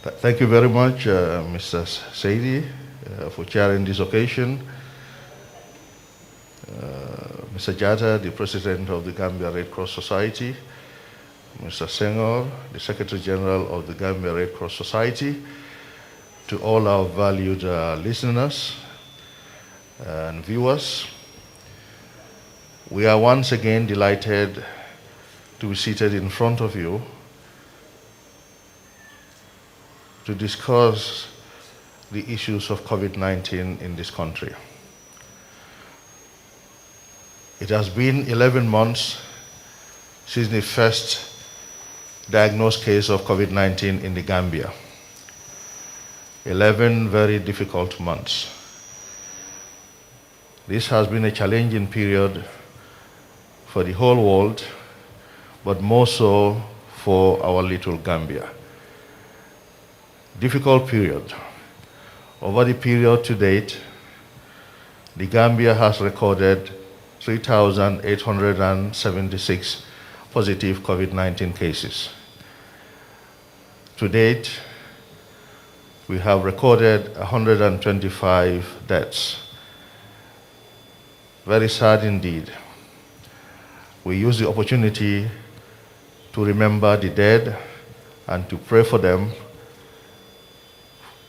Thank you very much, Mr. Saidi, for chairing this occasion. Mr. Jata, the President of the Gambia Red Cross Society, Mr. Senghor, the Secretary General of the Gambia Red Cross Society, to all our valued listeners and viewers. We are once again delighted to be seated in front of you to discuss the issues of COVID-19 in this country. It has been 11 months since the first diagnosed case of COVID-19 in the Gambia. 11 very difficult months. This has been a challenging period for the whole world, but more so for our little Gambia. Difficult period. Over the period to date, the Gambia has recorded 3,876 positive COVID-19 cases. To date, we have recorded 125 deaths. Very sad indeed. We use the opportunity to remember the dead and to pray for them,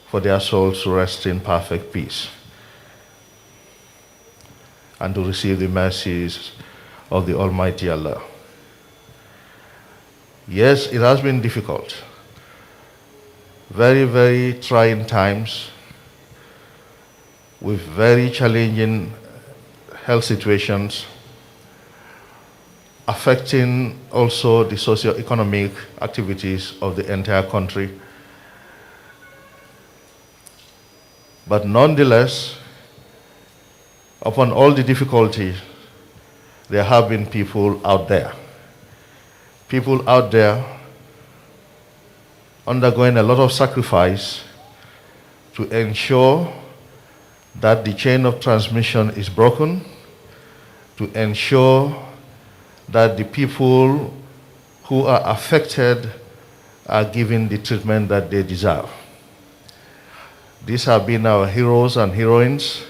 for their souls to rest in perfect peace and to receive the mercies of the Almighty Allah. Yes, it has been difficult. Very, very trying times with very challenging health situations affecting also the socio-economic activities of the entire country. But nonetheless, upon all the difficulties, there have been people out there undergoing a lot of sacrifice to ensure that the chain of transmission is broken, to ensure that the people who are affected are given the treatment that they deserve. These have been our heroes and heroines,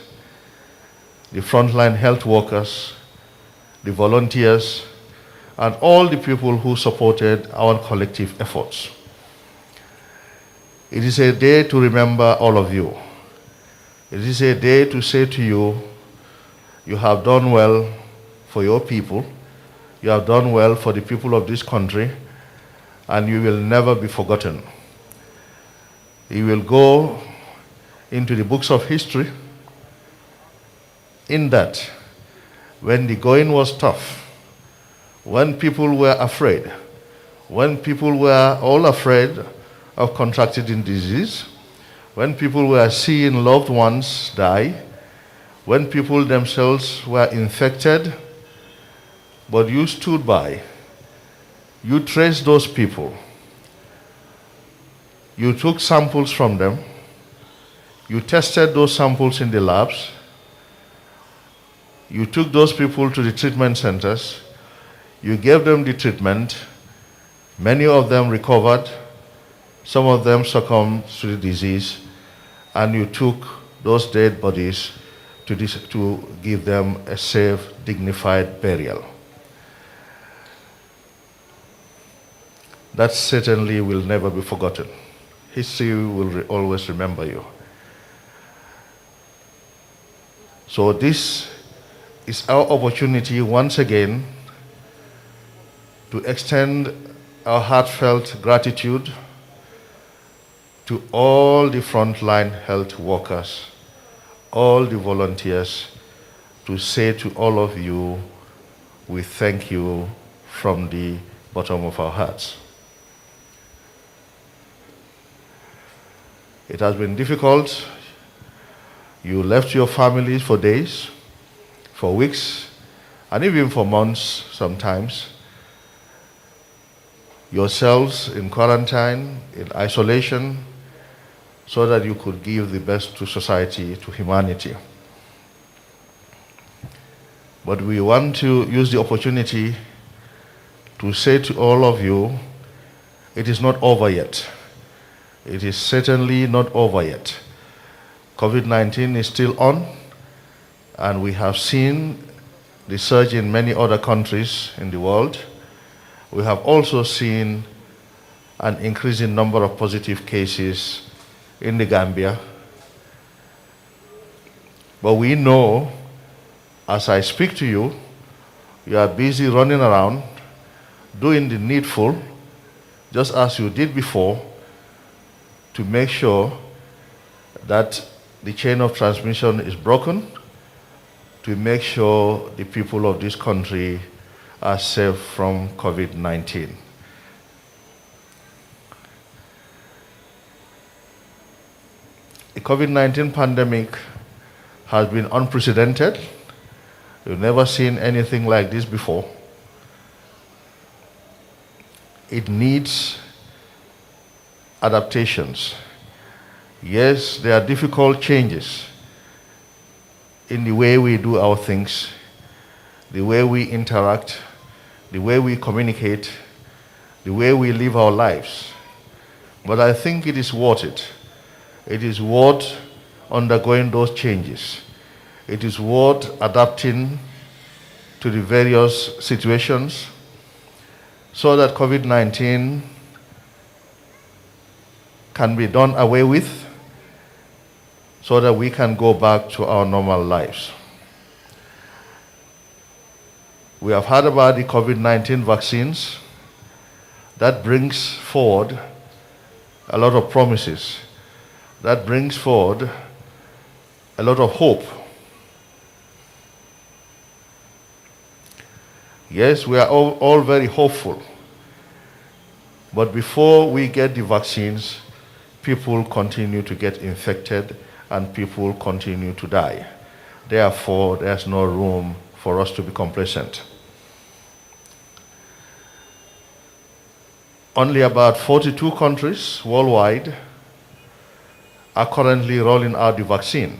the frontline health workers, the volunteers, and all the people who supported our collective efforts. It is a day to remember all of you. It is a day to say to you, you have done well for your people, you have done well for the people of this country, and you will never be forgotten. You will go into the books of history in that when the going was tough, when people were afraid, when people were all afraid of contracting disease, when people were seeing loved ones die, when people themselves were infected, but you stood by, you traced those people, you took samples from them, you tested those samples in the labs, you took those people to the treatment centers, you gave them the treatment, many of them recovered, some of them succumbed to the disease, and you took those dead bodies to give them a safe, dignified burial. That certainly will never be forgotten. History will always remember you. So this is our opportunity once again to extend our heartfelt gratitude to all the frontline health workers, all the volunteers, to say to all of you, we thank you from the bottom of our hearts. It has been difficult. You left your families for days, for weeks, and even for months sometimes. Yourselves in quarantine, in isolation, so that you could give the best to society, to humanity. But we want to use the opportunity to say to all of you, it is not over yet. It is certainly not over yet. COVID-19 is still on, and we have seen the surge in many other countries in the world. We have also seen an increasing number of positive cases in the Gambia. But we know, as I speak to you, you are busy running around, doing the needful, just as you did before, to make sure that the chain of transmission is broken, to make sure the people of this country are safe from COVID-19. The COVID-19 pandemic has been unprecedented. We've never seen anything like this before. It needs adaptations. Yes, there are difficult changes in the way we do our things, the way we interact, the way we communicate, the way we live our lives. But I think it is worth it. It is worth undergoing those changes. It is worth adapting to the various situations so that COVID-19 can be done away with, so that we can go back to our normal lives. We have heard about the COVID-19 vaccines. That brings forward a lot of promises. That brings forward a lot of hope. Yes, we are all very hopeful. But before we get the vaccines, people continue to get infected and people continue to die. Therefore, there's no room for us to be complacent. Only about 42 countries worldwide are currently rolling out the vaccine.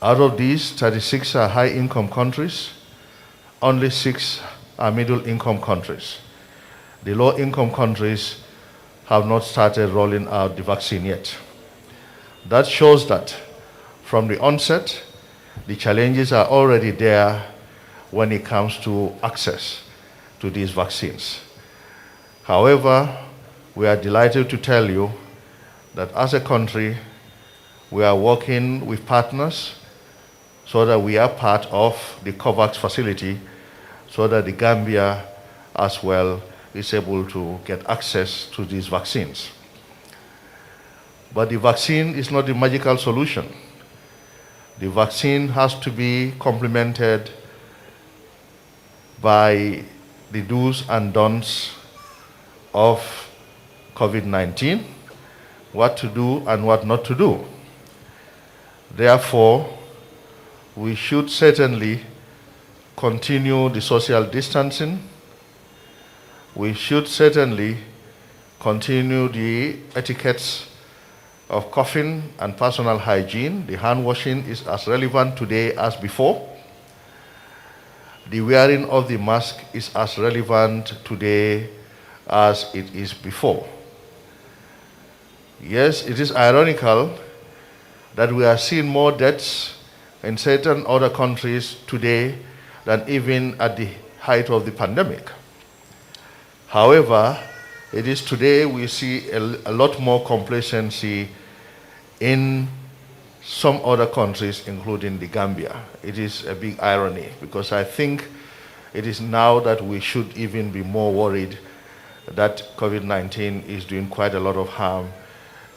Out of these, 36 are high-income countries, only 6 are middle-income countries. The low-income countries have not started rolling out the vaccine yet. That shows that from the onset, the challenges are already there when it comes to access to these vaccines. However, we are delighted to tell you that as a country, we are working with partners so that we are part of the COVAX facility, so that the Gambia as well is able to get access to these vaccines. But the vaccine is not the magical solution. The vaccine has to be complemented by the do's and don'ts of COVID-19, what to do and what not to do. Therefore, we should certainly continue the social distancing. We should certainly continue the etiquettes of coughing and personal hygiene. The hand washing is as relevant today as before. The wearing of the mask is as relevant today as it is before. Yes, it is ironical that we are seeing more deaths in certain other countries today than even at the height of the pandemic. However, it is today we see a lot more complacency in some other countries, including the Gambia. It is a big irony, because I think it is now that we should even be more worried that COVID-19 is doing quite a lot of harm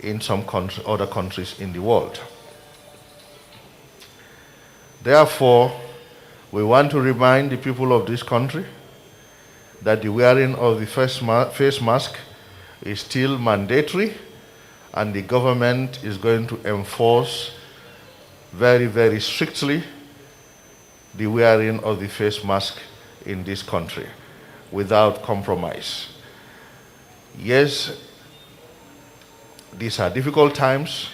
in some other countries in the world. Therefore, we want to remind the people of this country that the wearing of the face mask is still mandatory, and the government is going to enforce very, very strictly the wearing of the face mask in this country without compromise. Yes, these are difficult times,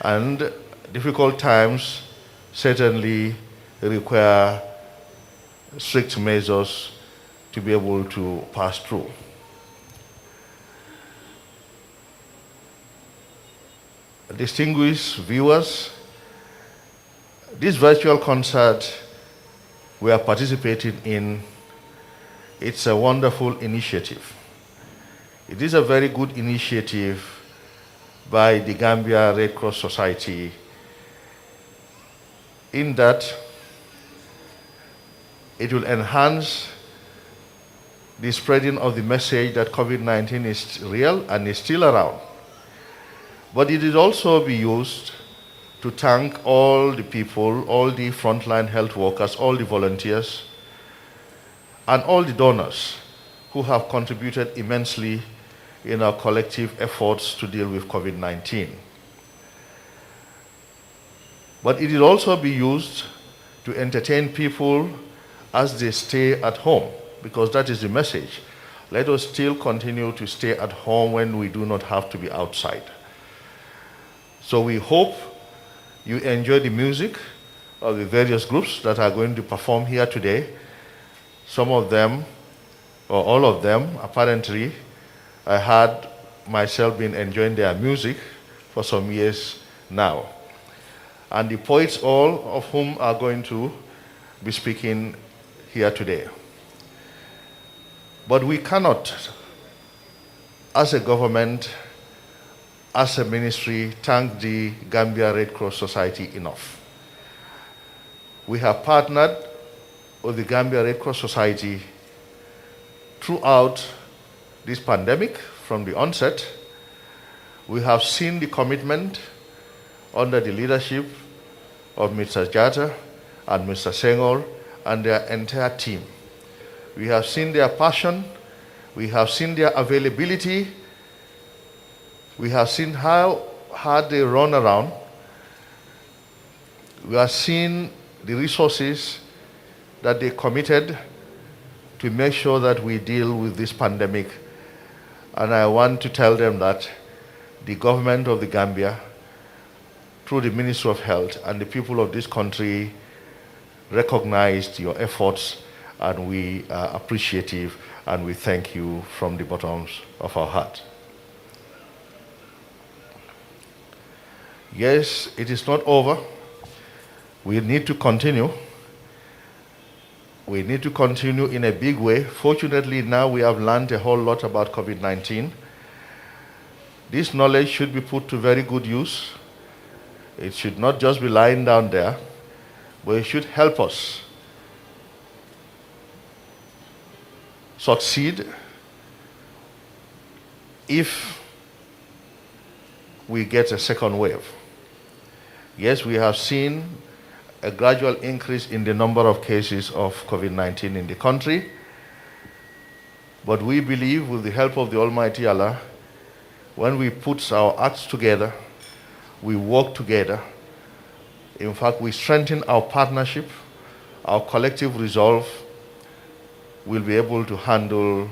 and difficult times certainly require strict measures to be able to pass through. distinguished viewers, this virtual concert we are participating in, it's a wonderful initiative. It is a very good initiative by the Gambia Red Cross Society in that it will enhance the spreading of the message that COVID-19 is real and is still around. But it will also be used to thank all the people, all the frontline health workers, all the volunteers, and all the donors who have contributed immensely in our collective efforts to deal with COVID-19. But it will also be used to entertain people as they stay at home, because that is the message. Let us still continue to stay at home when we do not have to be outside. So we hope you enjoy the music of the various groups that are going to perform here today. Some of them, or all of them, apparently, I had myself been enjoying their music for some years now. And the poets, all of whom are going to be speaking here today. But we cannot, as a government, as a ministry, thank the Gambia Red Cross Society enough. We have partnered with the Gambia Red Cross Society throughout this pandemic from the onset. We have seen the commitment under the leadership of Mr. Jata and Mr. Senghor and their entire team. We have seen their passion, we have seen their availability, we have seen how hard they run around, we have seen the resources that they committed to make sure that we deal with this pandemic. And I want to tell them that the government of the Gambia, through the Ministry of Health and the people of this country, recognized your efforts, and we are appreciative, and we thank you from the bottoms of our heart. Yes, it is not over. We need to continue. We need to continue in a big way. Fortunately, now we have learned a whole lot about COVID-19. This knowledge should be put to very good use. It should not just be lying down there, but it should help us succeed if we get a second wave. Yes, we have seen a gradual increase in the number of cases of COVID-19 in the country, but we believe with the help of the Almighty Allah, when we put our acts together, we work together, in fact, we strengthen our partnership, our collective resolve, we'll be able to handle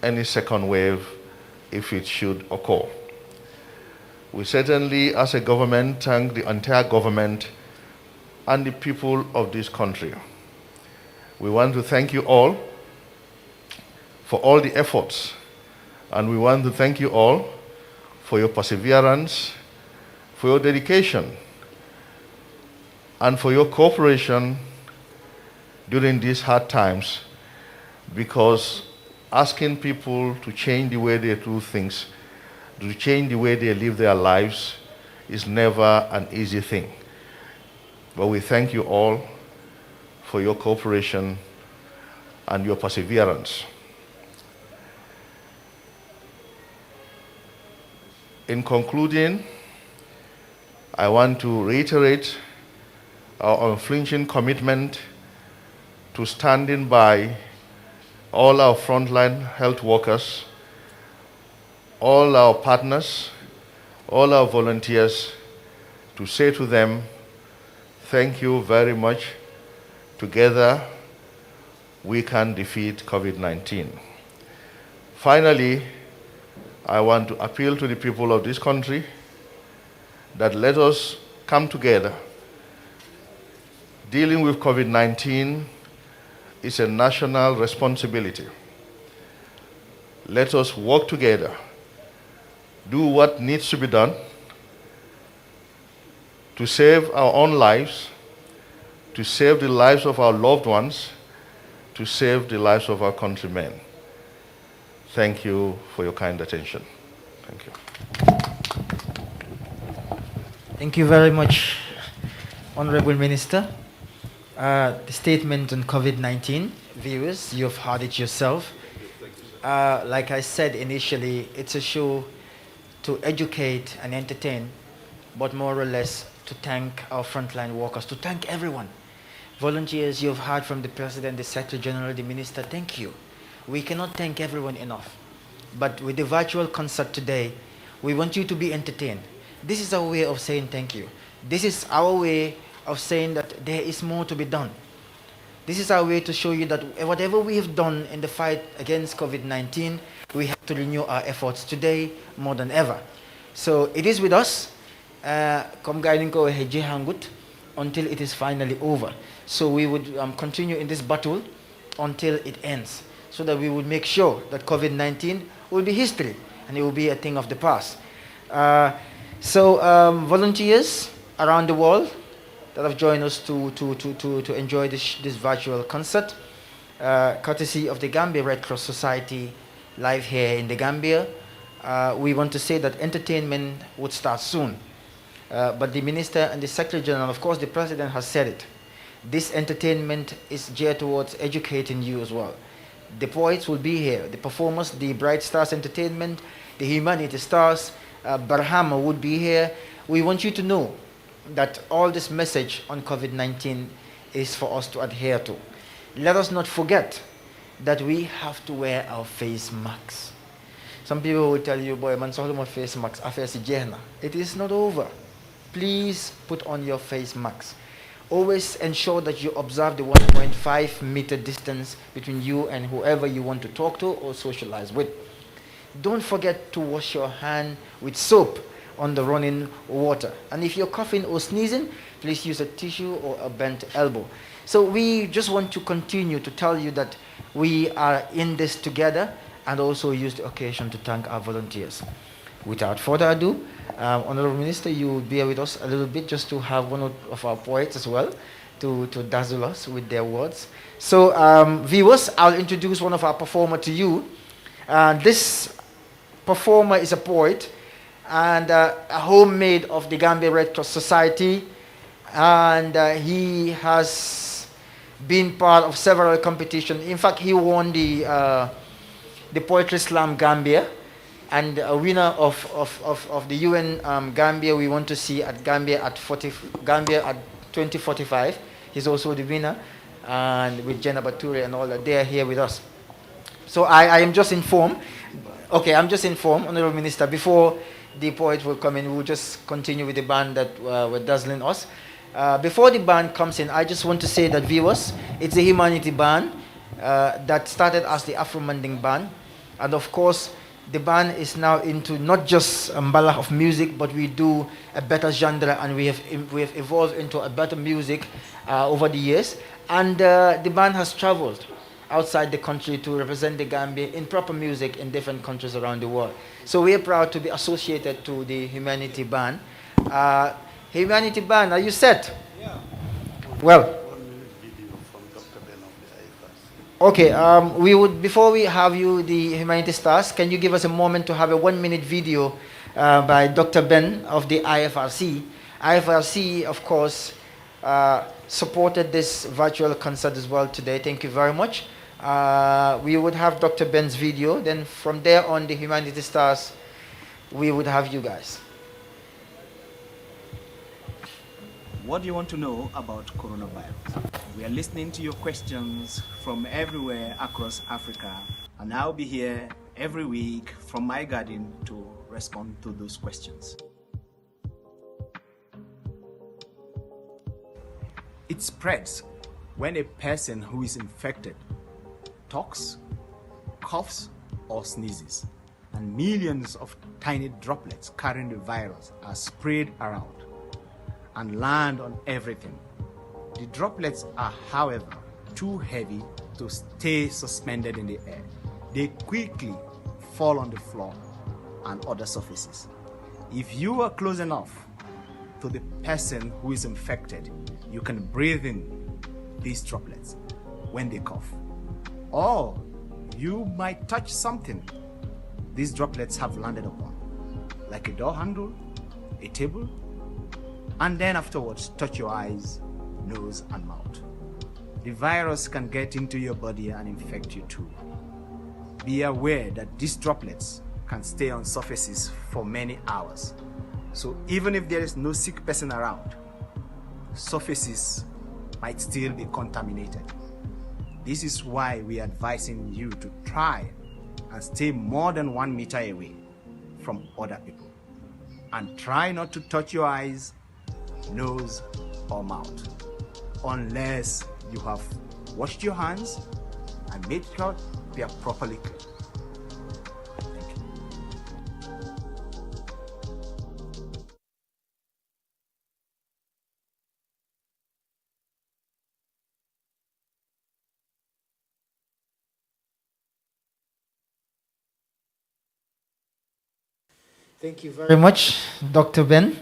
any second wave if it should occur. We certainly, as a government, thank the entire government and the people of this country. We want to thank you all for all the efforts, and we want to thank you all for your perseverance, for your dedication, and for your cooperation during these hard times, because asking people to change the way they do things, to change the way they live their lives, is never an easy thing. But we thank you all for your cooperation and your perseverance. In concluding, I want to reiterate our unflinching commitment to standing by all our frontline health workers, all our partners, all our volunteers, to say to them, thank you very much. Together, we can defeat COVID-19. Finally, I want to appeal to the people of this country that let us come together. Dealing with COVID-19 is a national responsibility. Let us work together, do what needs to be done, to save our own lives, to save the lives of our loved ones, to save the lives of our countrymen. Thank you for your kind attention. Thank you. Thank you very much, Honorable Minister. The statement on COVID-19, viewers, you've heard it yourself. Like I said initially, it's a show to educate and entertain, but more or less to thank our frontline workers, to thank everyone. Volunteers, you've heard from the President, the Secretary General, the Minister, thank you. We cannot thank everyone enough. But with the virtual concert today, we want you to be entertained. This is our way of saying thank you. This is our way of saying that there is more to be done. This is our way to show you that whatever we have done in the fight against COVID-19, we have to renew our efforts today more than ever. So it is with us, until it is finally over. So we would continue in this battle until it ends, so that we would make sure that COVID-19 will be history and it will be a thing of the past. Volunteers around the world that have joined us to enjoy this virtual concert, courtesy of the Gambia Red Cross Society, live here in the Gambia. We want to say that entertainment would start soon. But the Minister and the Secretary General, of course the President has said it. This entertainment is geared towards educating you as well. The poets will be here, the performers, the Bright Stars Entertainment, the Humanity Stars, Bahama would be here. We want you to know that all this message on COVID-19 is for us to adhere to. Let us not forget that we have to wear our face masks. Some people will tell you, boy, man, my face mask, it is not over. Please put on your face mask. Always ensure that you observe the 1.5 meter distance between you and whoever you want to talk to or socialize with. Don't forget to wash your hand with soap on the running water. And if you're coughing or sneezing, please use a tissue or a bent elbow. So we just want to continue to tell you that we are in this together, and also use the occasion to thank our volunteers. Without further ado, Honorable Minister, you will bear with us a little bit just to have one of our poets as well to dazzle us with their words. So viewers, I'll introduce one of our performers to you. This performer is a poet and a homemade of the Gambia Red Cross Society, and he has been part of several competitions. In fact, he won the Poetry Slam Gambia, and a winner of the UN Gambia we want to see at Gambia at 2045. He's also the winner, and with Jenna Bature and all that, they are here with us. So I am just informed. Okay, I'm just informed, Honorable Minister, before the poet will come in, we'll just continue with the band that were dazzling us. Before the band comes in, I just want to say that viewers, it's a humanity band that started as the Afro-Manding band. And of course, the band is now into not just mbala of music, but we do a better genre, and we have evolved into a better music over the years. And the band has traveled outside the country to represent the Gambia in proper music in different countries around the world. So we are proud to be associated to the Humanity Band. Humanity Band, are you set? Yeah. Well, okay, we would, before we have you, the Humanity Stars, can you give us a moment to have a 1-minute video by Dr. Ben of the IFRC? IFRC, of course, supported this virtual concert as well today. Thank you very much. We would have Dr. Ben's video. Then from there on, the Humanity Stars, we would have you guys. What do you want to know about coronavirus? We are listening to your questions from everywhere across Africa, and I'll be here every week from my garden to respond to those questions. It spreads when a person who is infected talks, coughs, or sneezes, and millions of tiny droplets carrying the virus are sprayed around and land on everything. The droplets are, however, too heavy to stay suspended in the air. They quickly fall on the floor and other surfaces. If you are close enough to the person who is infected, you can breathe in these droplets when they cough. Or you might touch something these droplets have landed upon, like a door handle, a table, and then afterwards touch your eyes, nose, and mouth. The virus can get into your body and infect you too. Be aware that these droplets can stay on surfaces for many hours. So even if there is no sick person around, surfaces might still be contaminated. This is why we are advising you to try and stay more than 1 meter away from other people. And try not to touch your eyes, nose, or mouth, unless you have washed your hands and made sure they are properly clean. Thank you very much, Dr. Ben.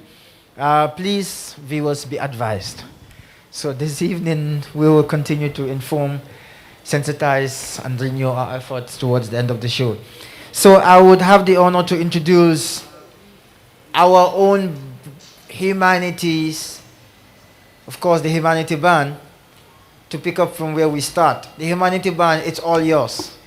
Please, viewers, be advised. So this evening, we will continue to inform, sensitize, and renew our efforts towards the end of the show. So I would have the honor to introduce our own humanities, of course, the Humanity Band, to pick up from where we start. The Humanity Band, it's all yours.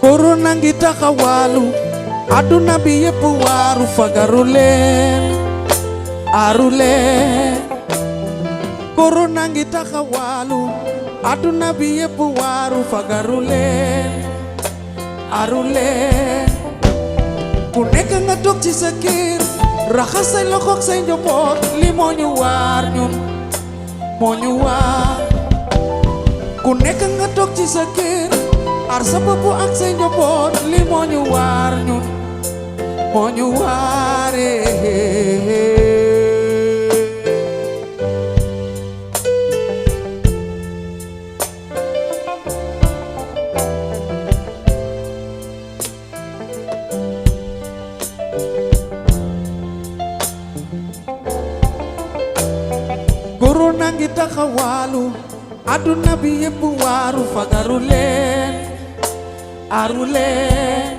Corona ngi taxawalu aduna bi yépp waaru fagaru leen aaru leen Corona ngi taxawalu aduna bi yépp waaru fagaru leen aaru leen ku nekk nga toog ci sa kër raxas say loxo ak say njaboot li moo ñu waar ñun moo ñu waar ku nekk nga toog ci sa kër ar sa bopp ak say njaboot li moo ñu waar ñun moo ñu waare Corona ngi taxawalu aduna bi yépp waaru fagaru leen aaru leen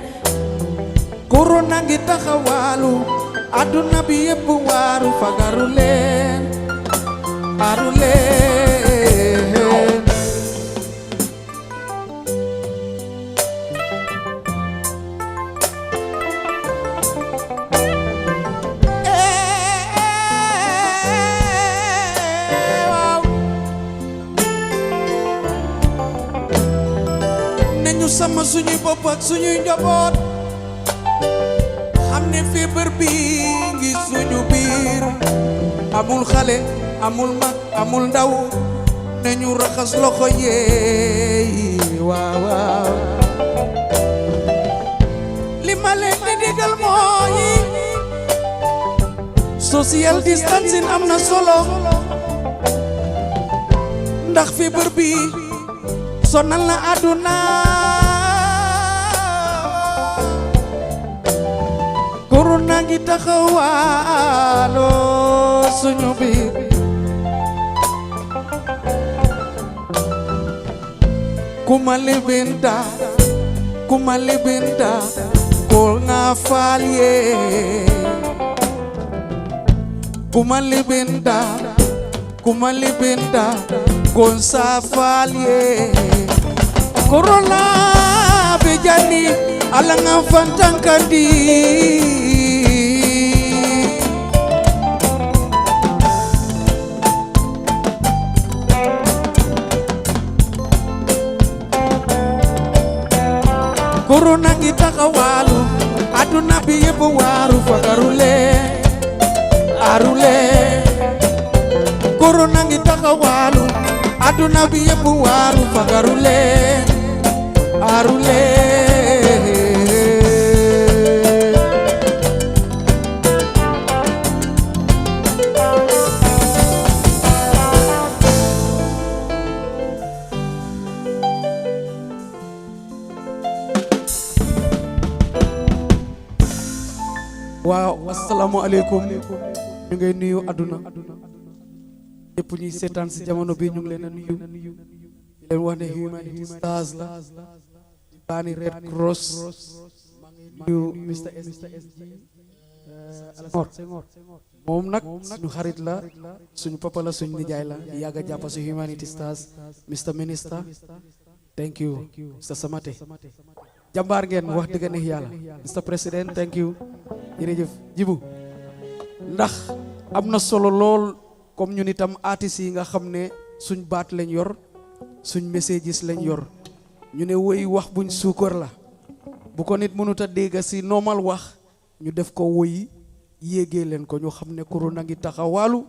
Corona ngi taxawalu aduna bi yépp waaru fagaru leen aaru leen sama suñuy bopp ak suñuy njaboot xam ne feebar bi ngi suñu biir amul xale amul mag amul ndaw nañu raxas loxo yeey waaw waaw li ma leen di digal mooy social distancing am na solo ndax feebar bi sonal na àdduna Corona ngi taxawalo suñu biir kuma lebenda kol nga falye kumalibinda gonsa falye Corona bejani alanga fantankandi Corona ngitaka walu aduna biye bo waru fagarule arule Corona ngitaka walu aduna biye bo waru fagarule arule waaw asalaamaaleykum ñu ngay nuyu aduna ñëpp ñuy seetaan si jamono bi ñu ngi leen a nuyu di leen wax ne humanity stars la di baani Red Cross maa ngi nuyu Mr SG Senghor moom nag suñu xarit la suñu papa la suñu nijaay la yàgg a jàpp si humanity stars Mr Minister thank you Mr Samate jàmbaar ngeen wax dëgg neex yàlla Mr President thank you jërëjëf Jibu ndax am na solo lool comme ñun itam artistes yi nga xam ne suñ baat lañ yor suñ messages lañ yor ñu ne woy wax buñ suukar la bu ko nit mënut a dégg si normal wax ñu def ko woy yéegee leen ko ñu xam ne corona ngi taxawaalu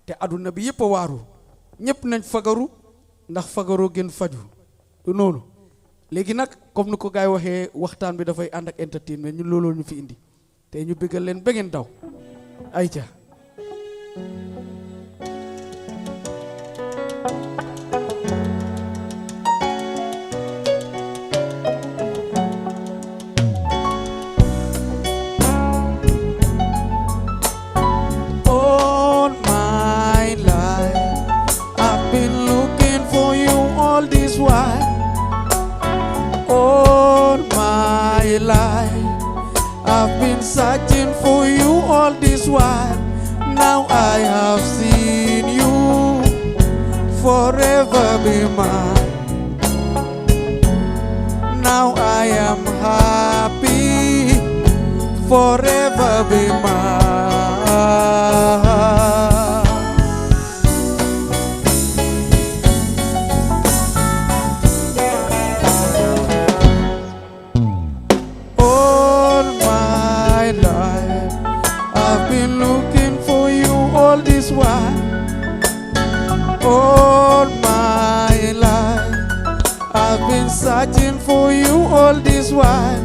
te aduna bi yëpp a waaru ñëpp nañ fagaru ndax fagaroo gën faju du noonu léegi nag comme ni ko gaay waxee waxtaan bi dafay ànd ak entertainment ñun looloo ñu fi indi te ñu bëggal leen ba ngeen daw ayca all my life I've been looking for you all this while all my life I've been searching for you all this while. Now I have seen you. Forever be mine. Now I am happy. Forever be mine. All this while, all my life, I've been searching for you all this while.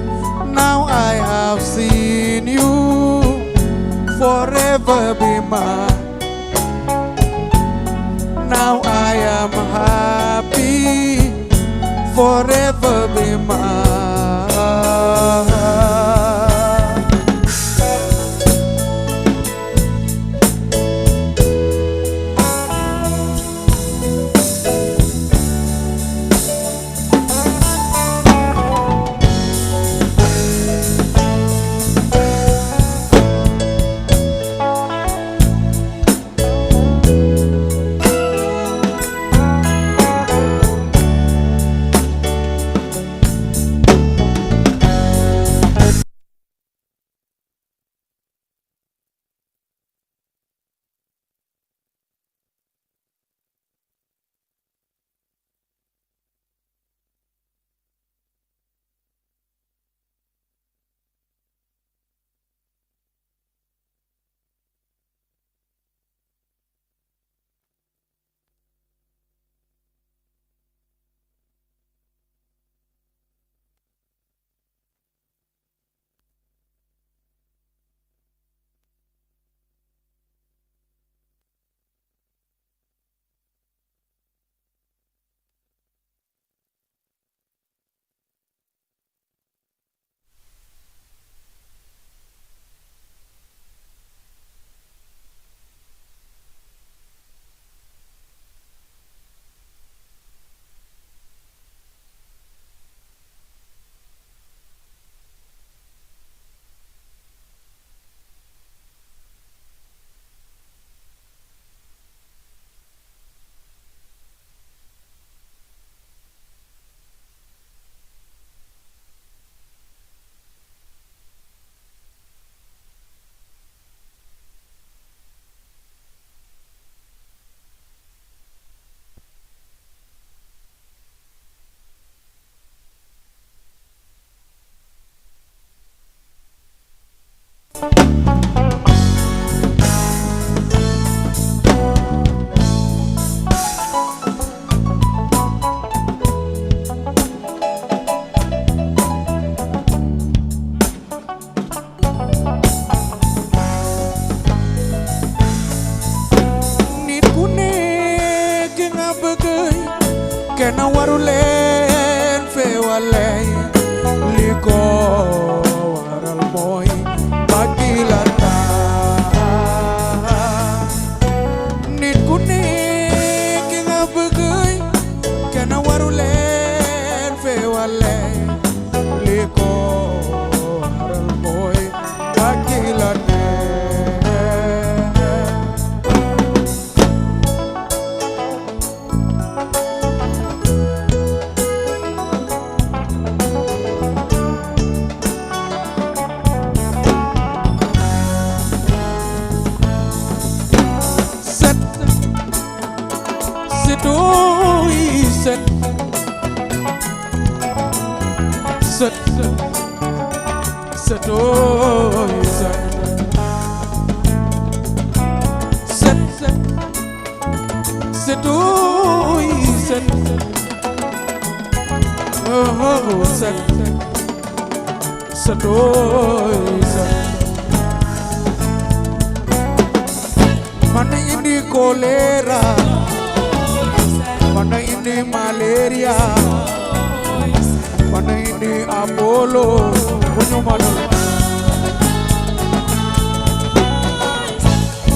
Now I have seen you. Forever be mine. Now I am happy. Forever be mine. set set set oh set set set set oh set oh set set oh set mana indi kolera mana indi malaria mana indi apollo bunyu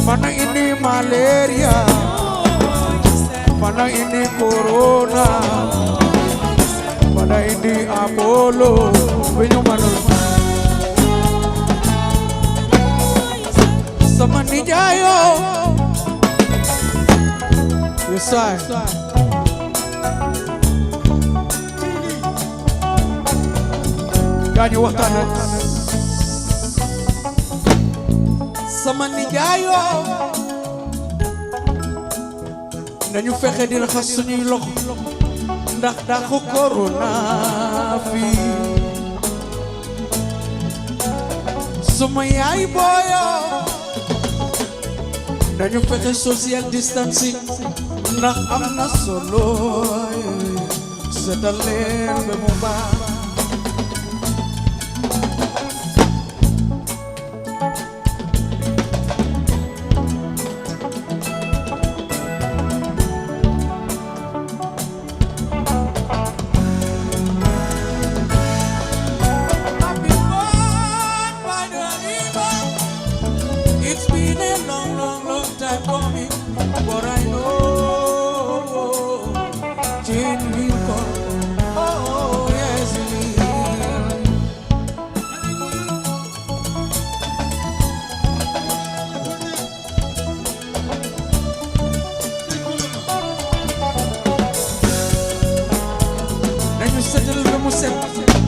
mana indi malaria mana indi corona mana indi apollo bunyu sama nijayo yes I ganyo waxtaan sama nijayo nañu fexe di raxas suñuy loxo ndax dàqu corona fi sama yaay booyo nañu fexe social distancing ndax am na solo seetal leen ba mu baax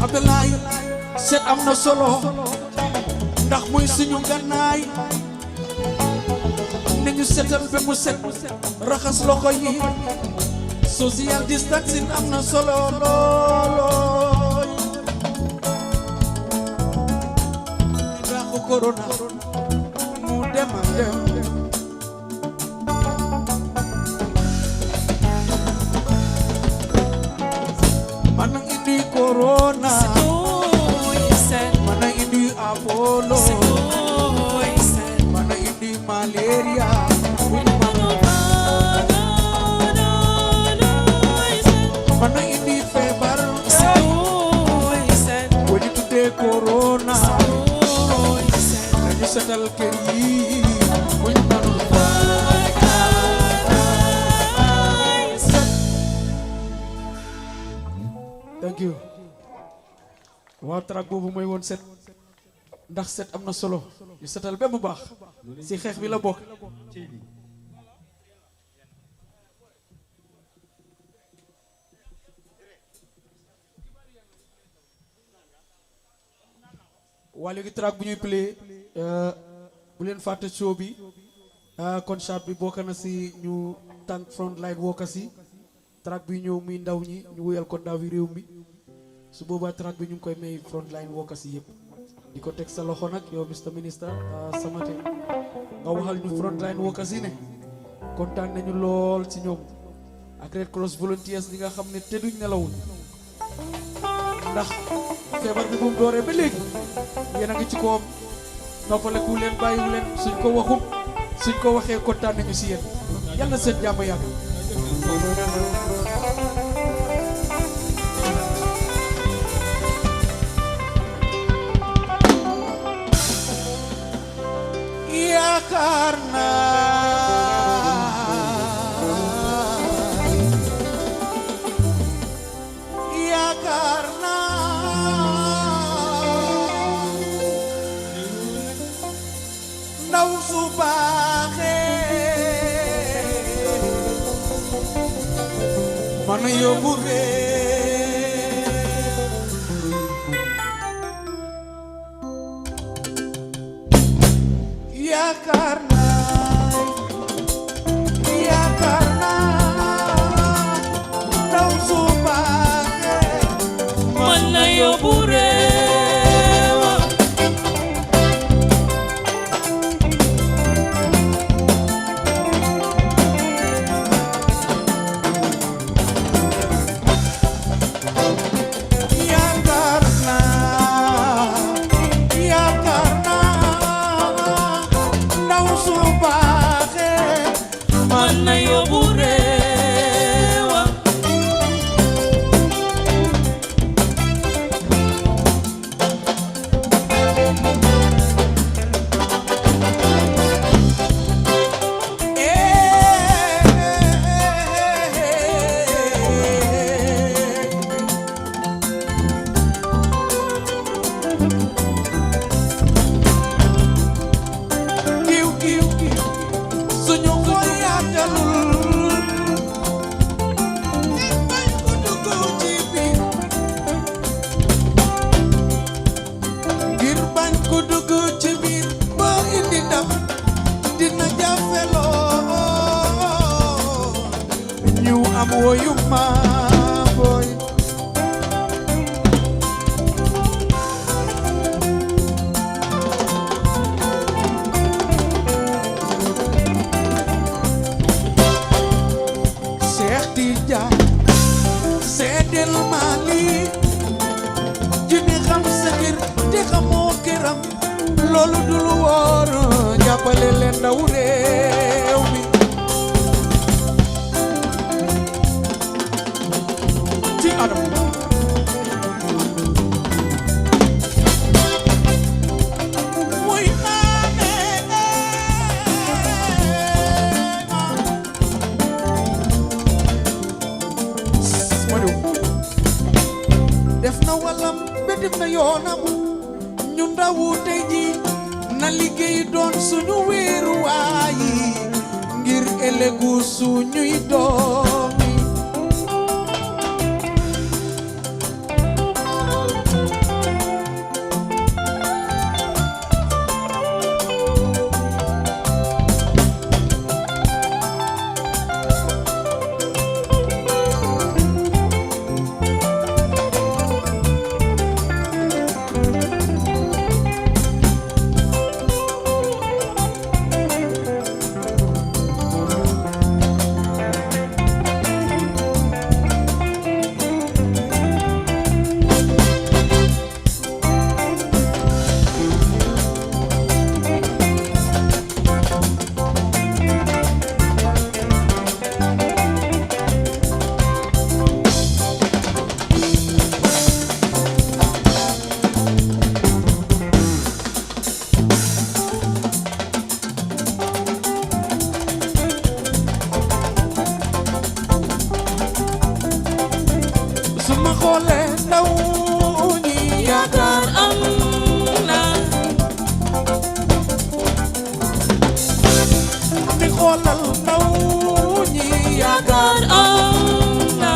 Abdullah set am na solo ndax muy suñu gannaay nañu setal ba mu set raxas loxo yi social distancing am na solo lool ndax corona mu dem mana indi corona mana indi apollo mana indi malaria mana indi feebar woni tudde corona nañu setal kër yi buñu manul thank you waa track boobu mooy woon set ndax set am na solo yu setal ba mu baax si xeex bi la bokk waa léegi track bu ñuy play bu leen fàtte show bi concert bi bokk na si ñu tànk frontline workers yi track bi ñëw muy ndaw ñi ñu wuyal ko ndaw yi réew mi su boobaa track bi ñu ngi koy may frontline workers yi yëpp di ko teg sa loxo nag yow Mr Minister Samate nga waxal ñu frontline workers yi ne kontaan nañu lool ci ñoom ak Red Cross volunteers ñi nga xam ne te duñ nelawuñ ndax feebar bi bu mu dooree ba léegi yéen a ngi ci koom noppaleku leen bàyyiwu leen suñ ko waxum suñ ko waxee kontaan nañu si yéen yàlla seen jàmm yàgg yaakaar ndaw su baaxee man yóbbu yaakaar naa ndaw giw giw giw suñu xol yaatalul ngir bañ ko dugg ci biir ngir bañ ko dugg ci biir ba indi ndam dina jafe lool ñu am woyu ma boy Cheikh Tidiane seedel Mali junni xam sa kër te xamoo këram loolu du lu wóor jàppale leen ndaw réew mi ci adam muy naane def na walam be def na yoonam ñu ndawu tey ji na liggéey doon suñu wéeruwaay ngir ëllëgu suñuy doom yi suma xoolee ndaw ñi yaakaar am na ni xoolal ndaw ñi yaakaar am na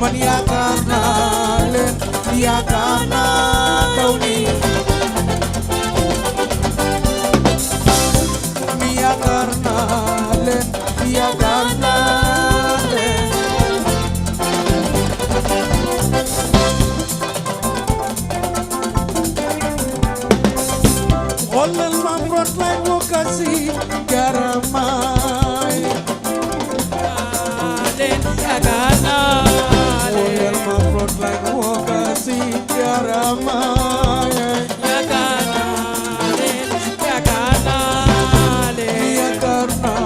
man yaakaar naa leen yaakaar naa ndaw ñi mi yaakaar naa leen yaakaar naa leen xoolal ma frontline workers yi garamaay yaakaar naa leen xoolal ma frontline workers yi garamaay yaakaar naa leen yaakaar naa leen yaakaar naa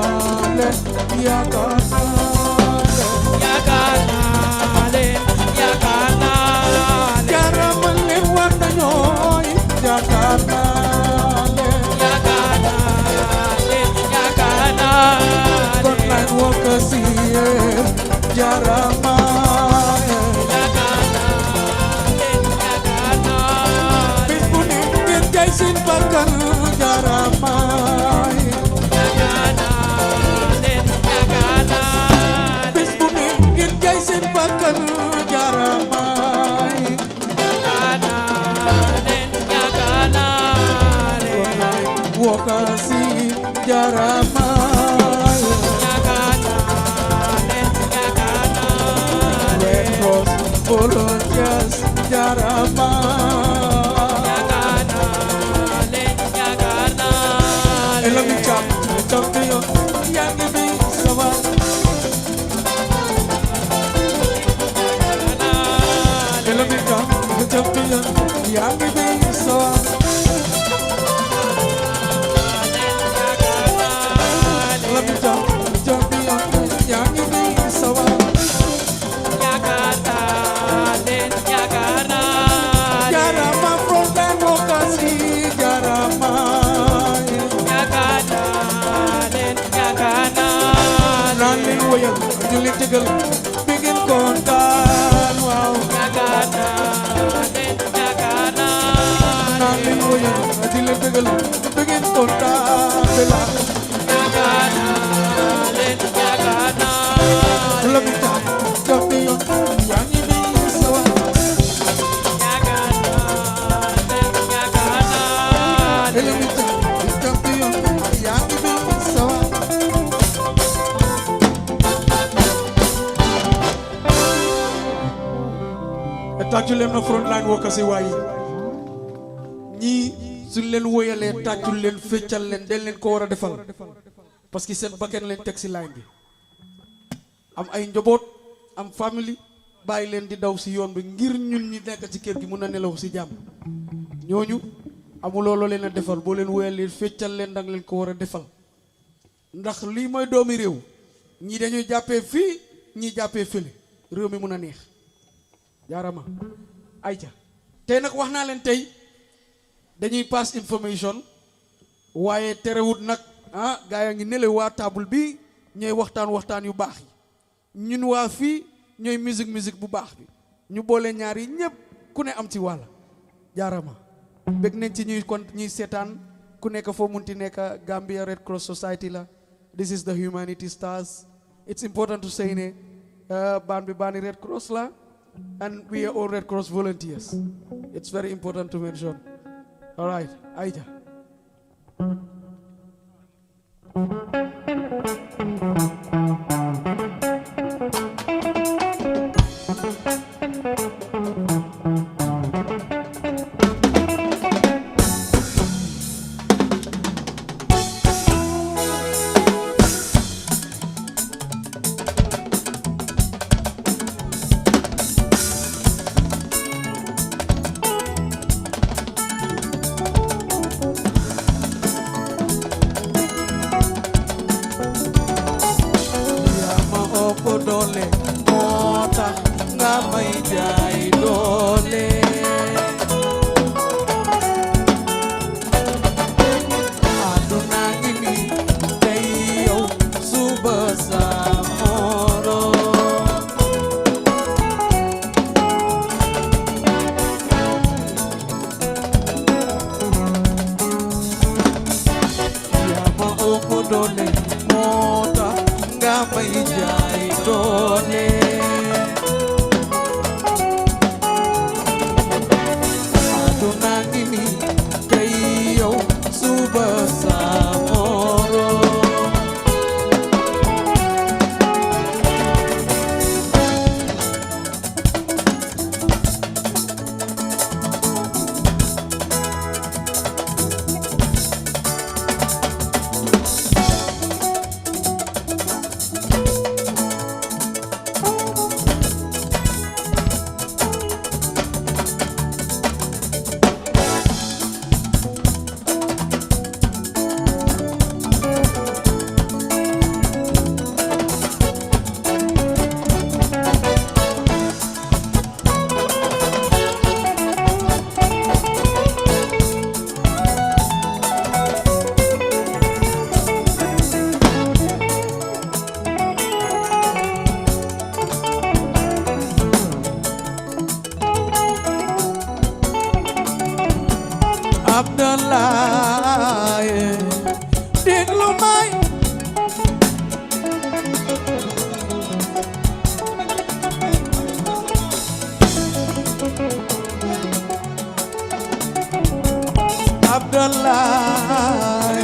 leen yaakaar naa leen yaakaar naa leen jaaraama leen war nañoo yaakaar naa leen yaakaar naa leen yaakaar naa leen frontline workers yi jaaraama yaakaar naa leen yaakaar naa leen bis bu ne ngeen jaay seen bakkan jaaraama seen bakkan jaaramaay yaakaar naa leen yaakaar naa leen wokasi jaaramaay yaakaar naa leen yaakaar naa leen Cross volunteers jaaramaay yaakaar naa leen yaakaar naa leen elami champion yaa ngi bi sawar champion, young baby, so let me champion, young baby, so Yakarta, Yakarta, Yarama from democracy, Yarama, Yakarta, Yakarta, running away, you little begin contact. bela begin konta bela lamita champion yangi bi sawa lamita champion yangi bi sawa tàccu leen na frontline workers yi waaye ñii suñ leen woyalee tàccul leen feccal leen den leen ko war a defal parce que seen bakkan leen teg si line bi am ay njaboot am family bàyyi leen di daw si yoon bi ngir ñun ñi nekk ci kër gi mun a nelaw si jàmm ñooñu amuloo loo leen a defal boo leen woyalee feccal leen danga leen ko war a defal ndax lii mooy doomi réew ñii dañuy jàppee fii ñii jàppee fële réew mi mun a neex jaarama ayca tey nag wax naa leen tey dañuy pass information waaye terewut nag gaa yaa ngi nele waa table bi ñooy waxtaan yu baax yi ñun waa fii ñooy musique bu baax bi ñu boole ñaar yi ñëpp ku ne am ci wàlla jaarama bëgg nañ ci ñuy seetaan ku nekk foo munti nekk Gambia Red Cross Society la this is the Humanity Stars it's important to say ne baan bi baani Red Cross la and we are all Red Cross volunteers. It's very important to mention. All right, Aida. Abdullah, déglu may Abdullah,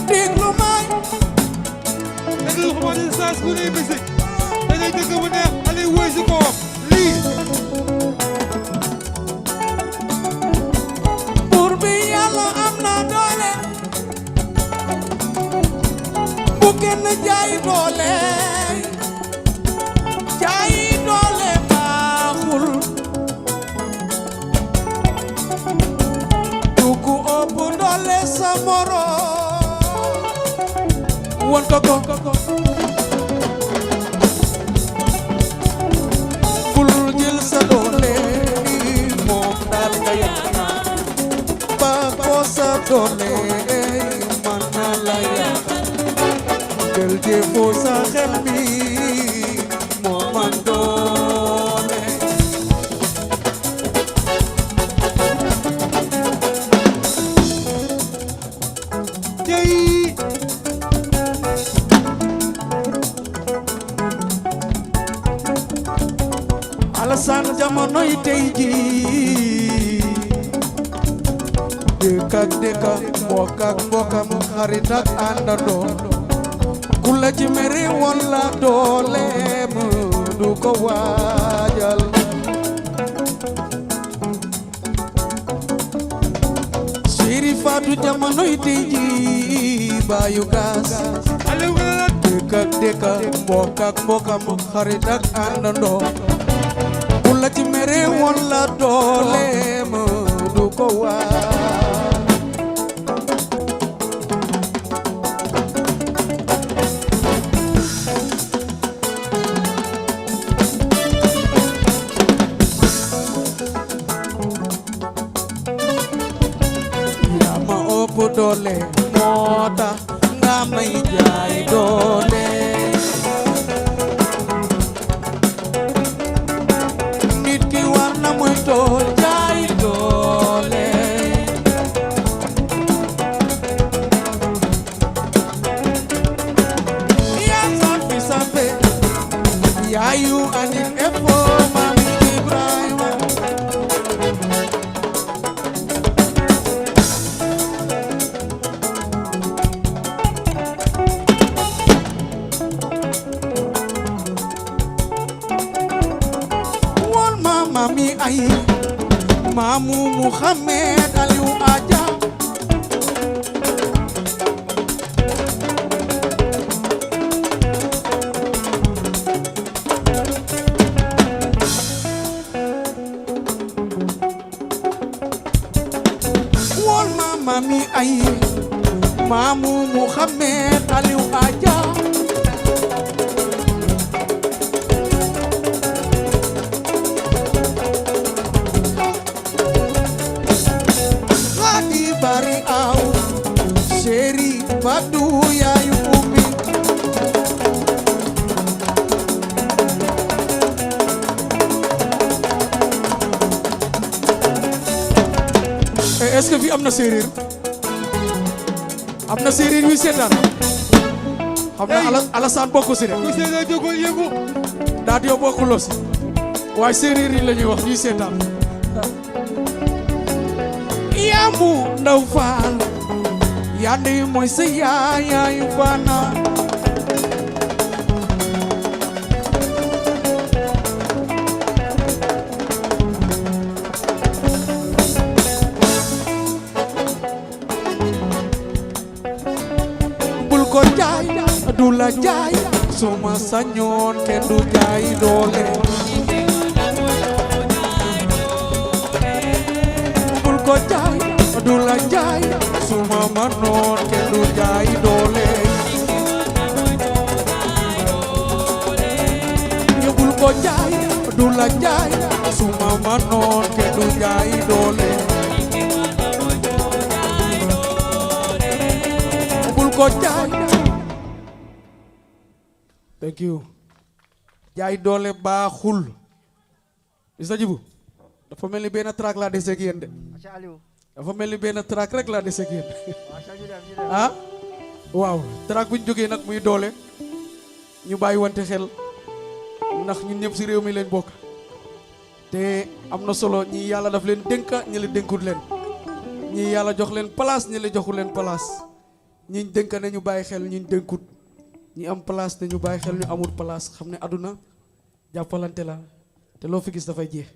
déglu may déglu ko wone sas bu ne musique dañuy dégg bu neex ali woy ci ko lii bu kenn jaay doole baaxul du ku ëpp doole sa moroom won ko bul jël sa doole ni moom daal nga yaana ba ko sa doole man na la yaana del jëfoo sa xel mi moo man doole Alasan jamonoy tey ji dëkk ak dëkk mbokk ak mbokkam xarit ak àndandoo ku la ci mere woon la dooleem du ko waajal Siri Faatu jamonoy tey ji baayu gaas dëkk ak dëkk mbokk ak mbokkam xarit ak àndandoo ku la ci mere woon la dooleem du ko waajal doole moo tax nga may jaay doole nit ki war na muy tool jaay doole yaa sampi sampe yaayu ani efo mami Ibrahima mami ay mamu Muhammad Aliou Aja wol mami ay mamu Muhammad Aliou Aja bari aw Seri Badu yaayu ummi est-ce que fi am na séeréer yu seetaan xam na Alassane bokku si de ku séeréer jógul yëgu daat yow bokkuloo si waaye séeréer yi la ñuy wax ñuy seetaan yaamu ndaw faal yandi mooy sa yaayu bana bul ko jaay du la jaay suma sañoon kenn du jaay doole bul ko jaay du la jaay suma manoon kenn du jaay doole bul ko jaay du la jaay suma manoon kenn du jaay doole bul ko jaay thank you jaay doole baaxul Mr. Jibu dafa mel ni benn track laa dese ak yéen de dafa mel ni benn track rek laa dese ak yéen ah waaw track bu ñu jógee nag muy doole ñu bàyyi wante xel ndax ñun ñëpp si réew mi leen bokk te am na solo ñi yàlla daf leen dénka ñi la dénkut leen ñi yàlla jox leen place ñi la joxul leen place ñiñ dénka ne ñu bàyyi xel ñiñ dénkut ñi am place ne ñu bàyyi xel ñu amul place xam ne aduna jàppalante la te loo fi gis dafay jeex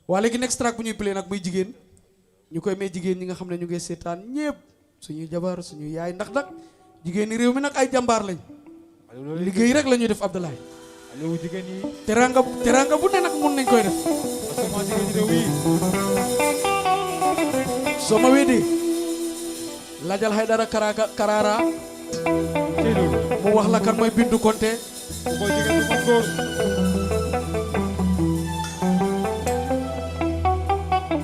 waa léegi next track bu ñuy play nag muy jigéen ñu koy may jigéen ñi nga xam ne ñu ngi seetaan ñëpp suñuy jabar suñuy yaay ndax nag jigéen ñi réew mi nag ay jàmbaar lañ liggéey rek la ñuy def Abdullah teranga bu ne nag mun nañ koy def soo ma weedee lajal Haydara Karara mu wax la kan mooy Bintu Konte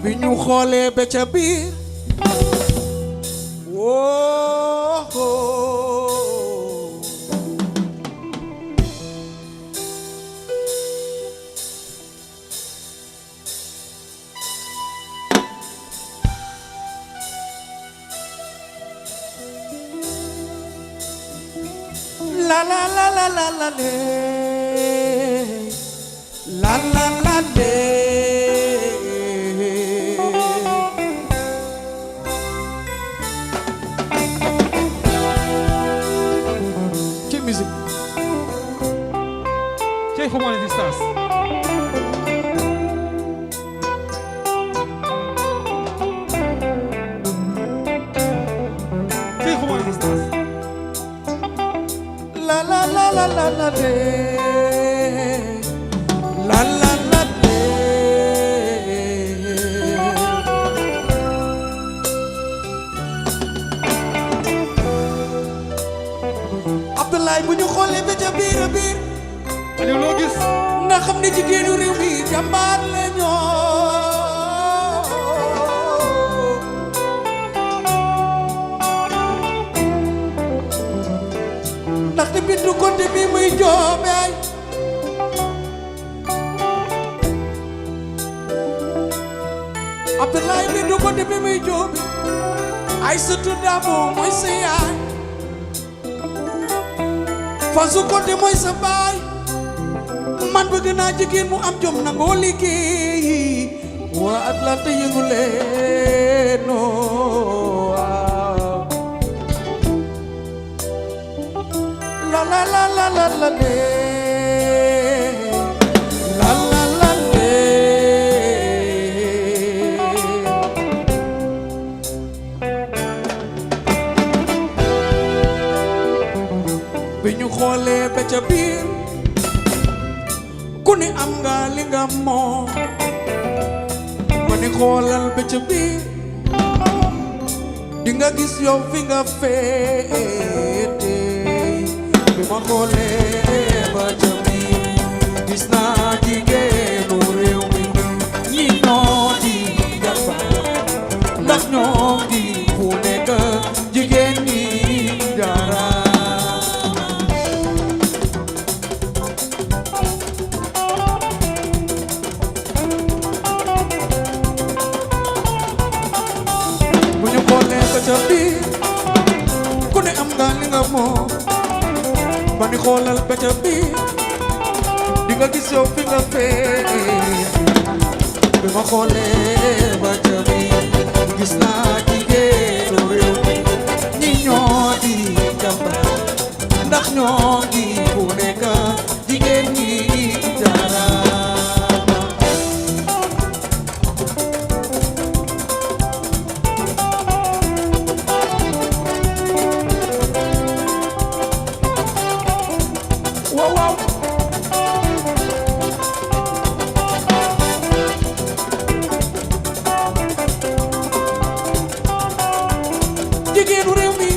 bi ñu xoolee ba ca biir woo la la la la la la la la la de ci musique ci xumone distance la la la la la la de la la la de Abdullah bu ñu xoolee ba ca biir a biir Aliou loo gis nga xam ne jigéenu réew mi jàmbaar la ñoo ndaxte bindu konte bi muy joobe ay Abdoulaye bindu konte bi muy joobe ay sëtu Dabo mooy sa yaay Fasu konte mooy sa baay man bëgg naa jigéen mu am jom nangoo liggéey waa Atlanta yëngu leen la la la la la la de la la la de bi ñu xoolee ba ca biir ku ne am nga li nga moom ma ne xoolal ba ca biir di nga gis yow fi nga féete bi ma xoolee ba ca biir gis naa jigéenu réew mi ñi ñoo di jàmbaar ndax ñoo di fu nekk jigéen ñi dara bu ñu xoolee ba ca biir ku ne am nga li nga moom ma ni xoolal ba ca biir di nga gis yow fi nga fee bi ma xoolee ba ca biir gis naa jigéenu réew mi ñi ñoo di jàmbaar ndax ñoo di ku nekk jigéen ñi dara wow wow jigéenu réew mi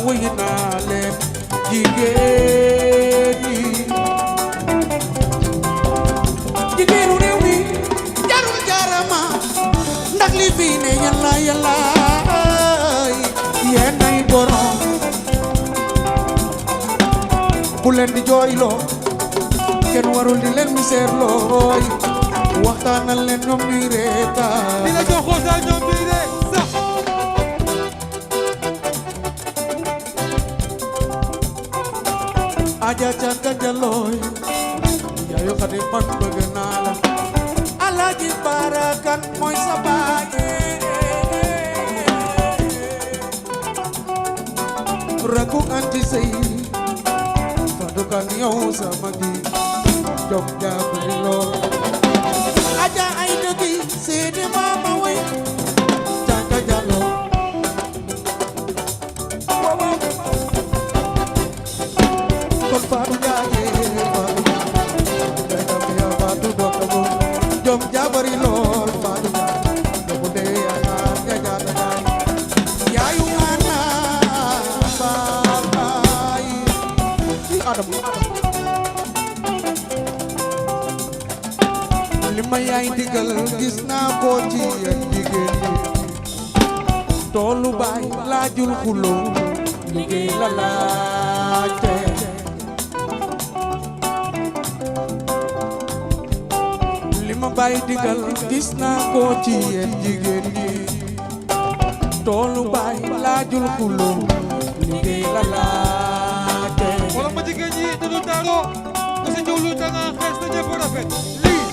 wuy naa leen jigéen ñi jigéenu réew mi jarul jarama ndax li fi ne yàlla yàlla yéenay borom bu leen di jooyloo kenn warul di leen miseerlooy waxtaanal leen ñoom ñuy reetaan di nga jox xoosaa ñoom ñuy ree sax aja caka jalooy yaayu xadi man bëgg naa la alaaji barakan mooy sa baaye raku anti sey fadu kan yow sama gi jom jaabali lool aja ay dëggi seede maama way caka jaloo kon faatu jaaye faatu dokabo jom jaabari lool faatu dobu de yaakaar ya jaata jaay yaayu ana baay adam li ma yaay digal gis naa ko ci yéen jigéen ñi toolu baay laajul xuloo liggéey la laajte li ma bàyyi digal gis naa ko ci yéen jigéen ñi toolu baay laajul xuloo liggéey la laate wala ma jigéen ñi dañu taaroo ku sa ñëw lu da nga xees na ñëpp rafet lii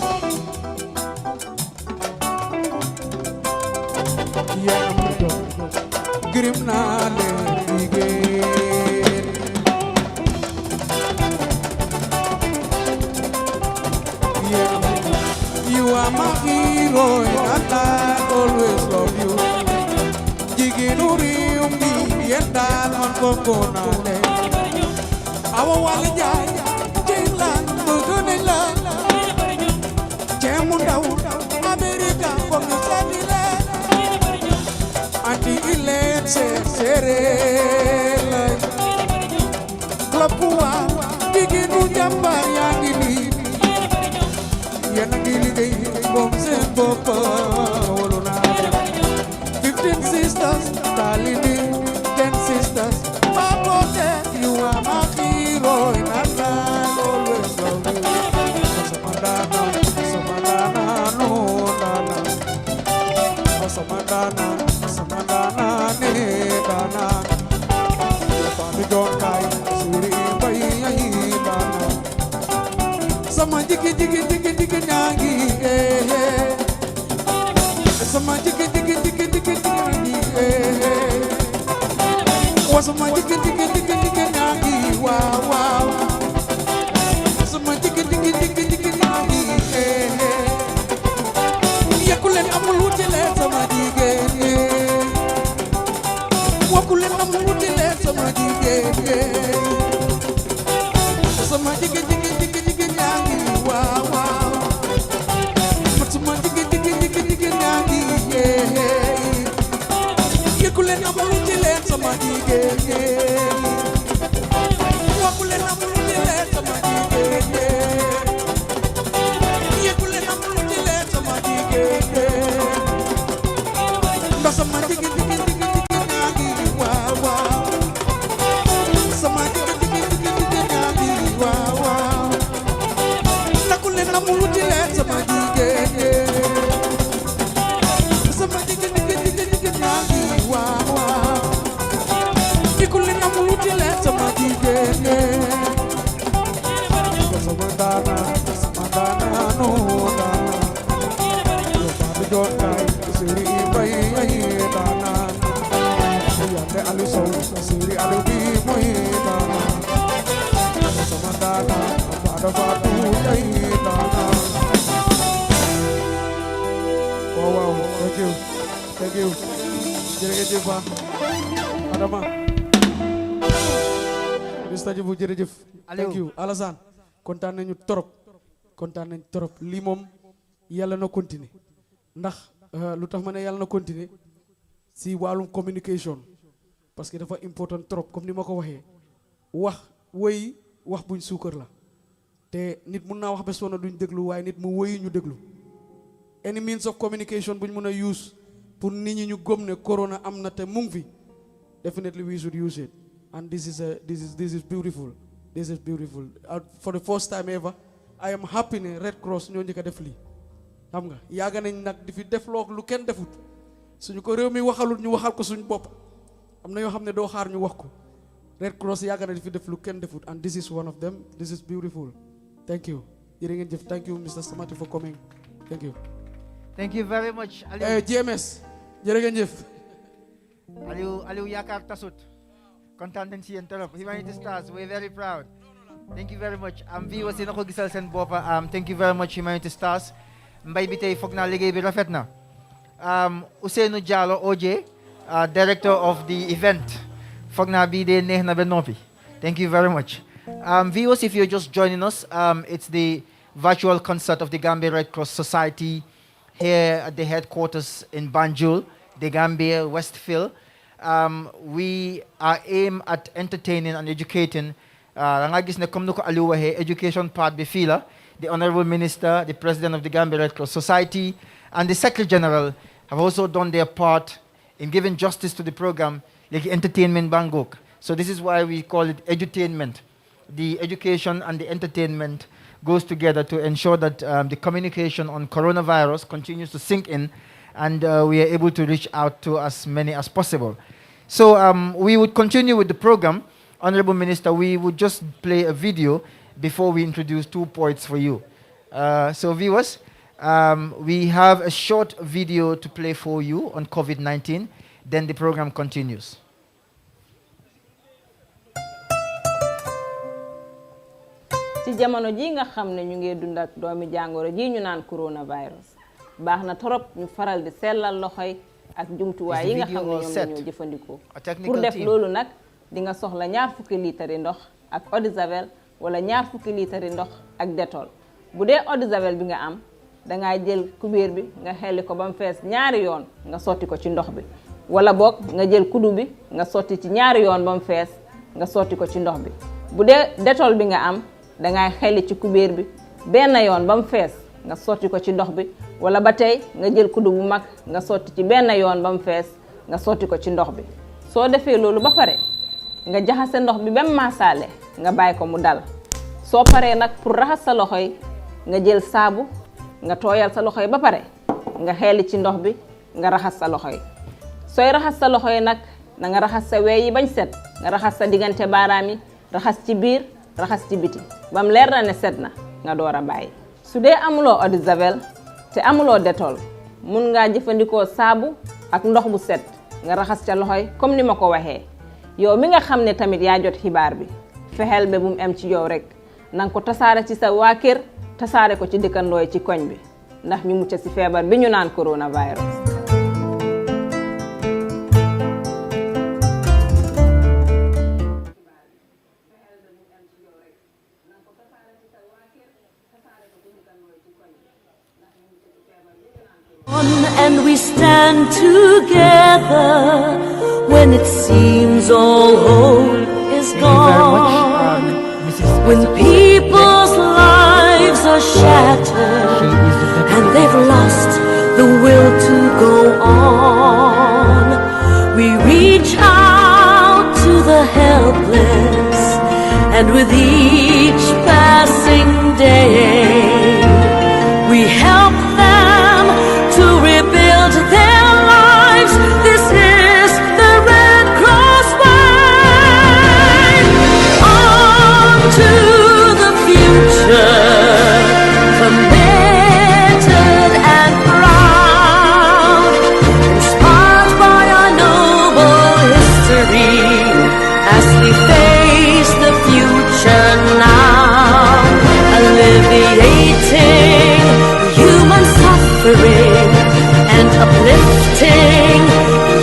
yaa am doom gërëm naa leen jigéen yaa am you are my hero and I always love you jigéenu réew mi yéen daal man fonko naa leen awa wàll jaay jëy laan bëgg nañ la ceemu ndaw Amerika foog ñu seeti leen anti ileen séeréer lañ club waa jigéenu jàmbaar yaa ngi nii yéen a ngi liggéey moom seen bopp wóolu naa leen 15 sisters Talini 10 sisters Babote you are my hero and I always love you Samadana no dana Samadana ne dana Pami jonkai suri bayi dana Sama jiki nyangi Sama jiki nyangi Sama jiki nyangi wow Sama jiki nyangi Yakulen amul wutile sama jigéen Wakulen amul wutile sama jigéen Sama jiki nyangi wow Sama jiki nyangi Yakulen amul wutile sama jigéen Wakulen amul wutile sama jigéen Yakulen amul wutile sama jigéen Ndax sama jigéen nyangi wow Sama jigéen nyangi wow Nakulen amul wutile sama jigéen Sama jigéen nyangi wow Nakulen amul wutile sama jigéen Samadana no dana Babi jonkai siri bayi dana Yande aliso siri alibi moi dana Samadana pada batu dai dana Wow thank you jërëjëf ba Adama Mr. Jibu jërëjëf thank you Alassane kontaan nañu trop lii moom yàlla na continuer ndax lu tax ma ne yàlla na continuer si wàllum communication parce que dafa important trop comme ni ma ko waxee wax buñ suukar la te nit mun naa wax ba sonn duñ déglu waaye nit mu woyi ñu déglu any means of communication buñ mun a use pour nit ñi ñu gëm ne corona am na te mu ngi fi definitely we should use it and this is beautiful. This is beautiful. For the first time ever, I am happy ne Red Cross ñoo njëkk a def lii xam nga yàgg nañ nag di fi def loo lu kenn defut suñu ko réew mi waxalul ñu waxal ko suñu bopp am na yoo xam ne doo xaar ñu wax ko Red Cross yàgg na di fi def lu kenn defut and this is one of them. This is beautiful. Thank you. Jërë ngeen jëf. Thank you Mr. Samati for coming. Thank you. Thank you very much Aliou. GMS jërë ngeen jëf. Aliou yaakaar tasut. Kontaan nañ ci yéen trop Humanity Stars we're very proud. Thank you very much. Viewers yi na ko gisal seen boppa thank you very much Humanity Stars. Mbay bi tey foog naa liggéey bi rafet na. Ousseynou Diallo OJ director of the event. Foog naa bii dee neex na ba noppi. Thank you very much. Viewers, if you're just joining us, it's the virtual concert of the Gambia Red Cross Society here at the headquarters in Banjul, the Gambia Westfield. We are aimed at entertaining and educating. Education part bi fii la. The Honorable Minister, the President of the Gambia Red Cross Society, and the Secretary General have also done their part in giving justice to the program, like entertainment bangok. So this is why we call it edutainment. The education and the entertainment goes together to ensure that the communication on coronavirus continues to sink in, and we are able to reach out to as many as possible. So we would continue with the program. Honorable Minister, we would just play a video before we introduce 2 points for you. So viewers, we have a short video to play for you on COVID-19, then the program continues. ci jamono ji nga xam ne ñu ngi dund ak doomi jàngoro ji ñu naan coronavirus baax na torop ñu faral di sellal loxoy ak jumtuwaay yi nga xam ne ñoom ñoo jëfandikoo pour def loolu nag di nga soxla 20 litre ndox ak eau de javel wala 20 litre ndox ak détol bu dee eau de javel bi nga am da ngay jël kubéer bi nga xelli ko ba mu fees ñaari yoon nga sotti ko ci ndox bi wala boog nga jël kudu bi nga sotti ci ñaari yoon ba mu fees nga sotti ko ci ndox bi bu dee détol bi nga am da ngay xelli ci kubéer bi benn yoon ba mu fees nga sotti ko ci ndox bi wala ba tey nga jël kudu bu mag nga sotti ci benn yoon ba mu fees nga sotti ko ci ndox bi soo defee loolu ba pare nga jaxase ndox bi ba mu maasaale nga bàyyi ko mu dal soo paree nag pour raxas sa loxo yi nga jël saabu nga tooyal sa loxo yi ba pare nga xelli ci ndox bi nga raxas sa loxo yi sooy raxas sa loxo yi nag na nga raxas sa wey yi bañ set nga raxas sa diggante baaraam yi raxas ci biir raxas ci biti bam leer na ne set na nga door a bàyyi su dee amuloo eau de javel te amuloo détol mun ngaa jëfandikoo saabu ak ndox bu set nga raxas ca loxo yi comme ni ma ko waxee yow mi nga xam ne tamit yaa jot xibaar bi fexeel ba bu mu am ci yow rek na nga ko tasaare ci sa waa kër tasaare ko ci dëkkandoo yi ci koñ bi ndax ñu mucc ci feebar bi ñu naan coronavirus. And we stand together when it seems all hope is gone. When people's lives are shattered and they've lost the will to go on, we reach out to the helpless, and with each passing day we help them to rebuild their lives. This is the Red Cross way. On to the future, committed and proud, inspired by our noble history as we face the future now, alleviating human suffering and uplifting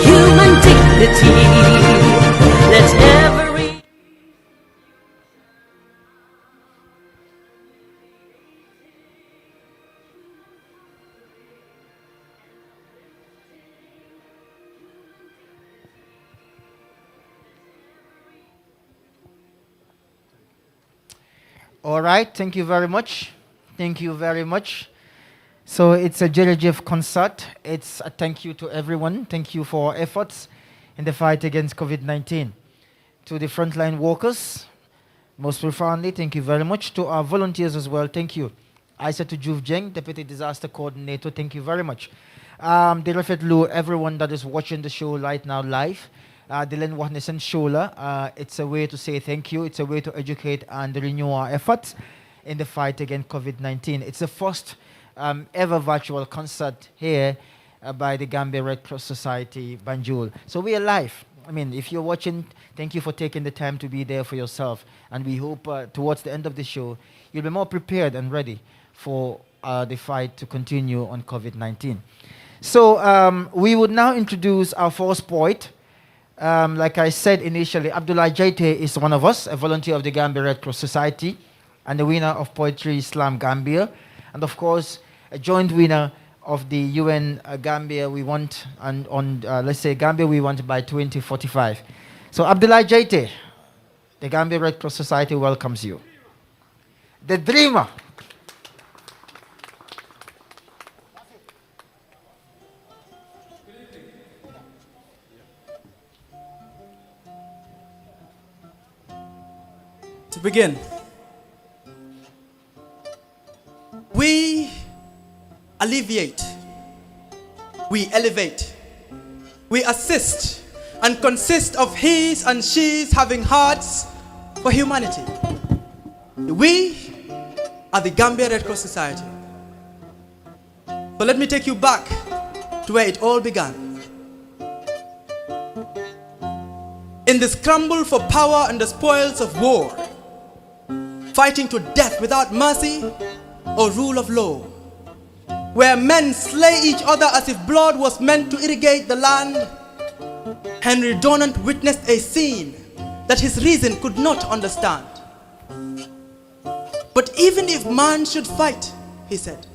human dignity. Let every All right, thank you very much. Thank you very much. So it's a Jerejef concert. It's a thank you to everyone. Thank you for your efforts in the fight against COVID-19. To the frontline workers, most profoundly, thank you very much. To our volunteers as well, thank you. Aissatou Diouf Jeng, Deputy Disaster Coordinator, thank you very much. Direfet Lu, everyone that is watching the show right now live. Dylan Wahnesen Shola, it's a way to say thank you. It's a way to educate and renew our efforts in the fight against COVID-19. It's the first ever virtual concert here by the Gambia Red Cross Society, Banjul. So we are live. I mean, if you're watching, thank you for taking the time to be there for yourself. And we hope towards the end of the show, you'll be more prepared and ready for the fight to continue on COVID-19. So we would now introduce our first poet. Like I said initially, Abdullah Jaite is one of us, a volunteer of the Gambia Red Cross Society and the winner of Poetry Slam Gambia. And of course, a joint winner of the UN Gambia We Want, and on, let's say, Gambia We Want by 2045. So Abdullah Jaite, the Gambia Red Cross Society welcomes you. The Dreamer. To begin, alleviate, we elevate, we assist, and consist of he's and she's having hearts for humanity. We are the Gambia Red Cross Society. So let me take you back to where it all began. In the scramble for power and the spoils of war, fighting to death without mercy or rule of law, where men slay each other as if blood was meant to irrigate the land, Henry Donant witnessed a scene that his reason could not understand. But even if man should fight, he said,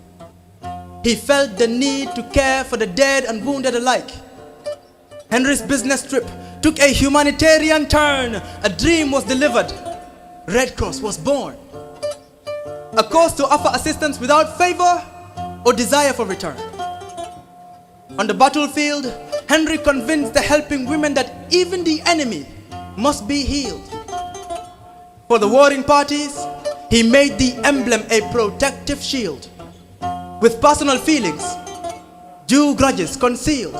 he felt the need to care for the dead and wounded alike. Henry's business trip took a humanitarian turn. A dream was delivered. Red Cross was born. A cause to offer assistance without favor or desire for return. On the battlefield, Henry convinced the helping women that even the enemy must be healed. For the warring parties, he made the emblem a protective shield. With personal feelings, due grudges concealed.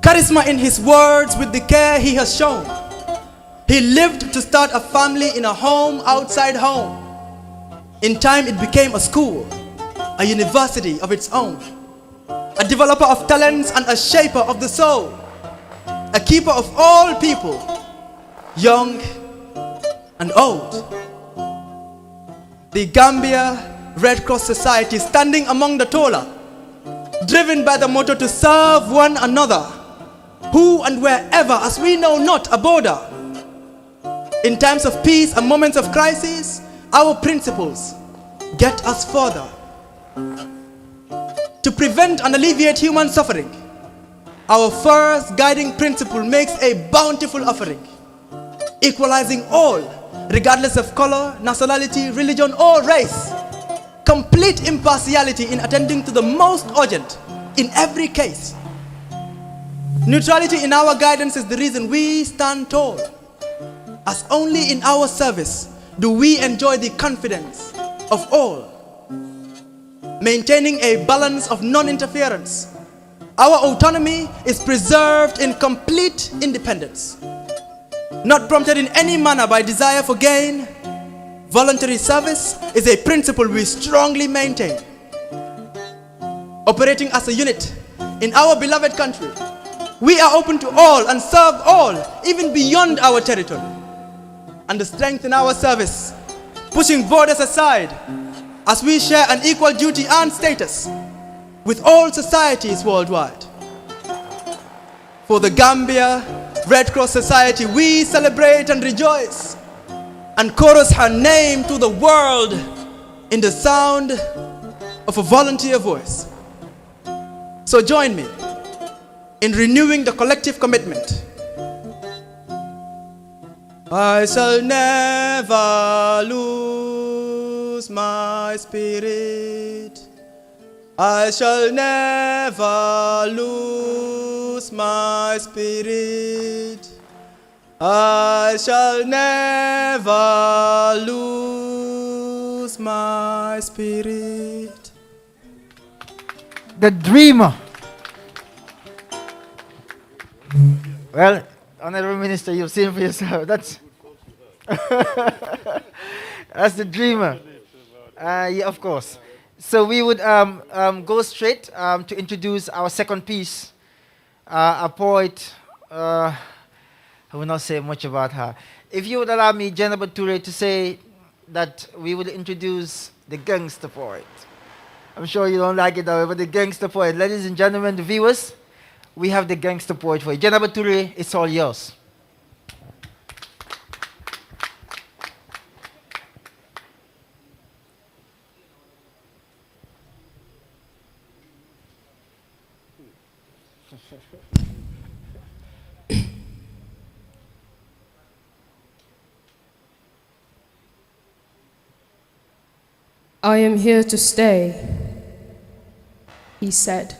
Charisma in his words with the care he has shown. He lived to start a family in a home outside home. In time it became a school, a university of its own. A developer of talents and a shaper of the soul. A keeper of all people, young and old. The Gambia Red Cross Society standing among the taller, driven by the motto to serve one another, who and wherever, as we know not a border. In times of peace and moments of crisis, our principles get us further. To prevent and alleviate human suffering, our first guiding principle makes a bountiful offering, equalizing all, regardless of color, nationality, religion, or race. Complete impartiality in attending to the most urgent in every case. Neutrality in our guidance is the reason we stand tall, as only in our service do we enjoy the confidence of all. Maintaining a balance of non-interference, our autonomy is preserved in complete independence, not prompted in any manner by desire for gain. Voluntary service is a principle we strongly maintain. Operating as a unit in our beloved country, we are open to all and serve all, even beyond our territory. And the strength in our service, pushing borders aside, as we share an equal duty and status with all societies worldwide. For the Gambia Red Cross Society, we celebrate and rejoice and chorus her name to the world in the sound of a volunteer voice. So join me in renewing the collective commitment. I shall never lose my spirit. I shall never lose my spirit. I shall never lose my spirit. The dreamer. Well, Honorable Minister, you've seen for yourself. That's that's the dreamer. Yeah, of course. So we would go straight to introduce our second piece, a poet. I will not say much about her. If you would allow me, Jennifer Toure, to say that we will introduce the gangster poet. I'm sure you don't like it, however, the gangster poet. Ladies and gentlemen, the viewers, we have the gangster poet for you. Jennifer Toure, it's all yours. I am here to stay, he said.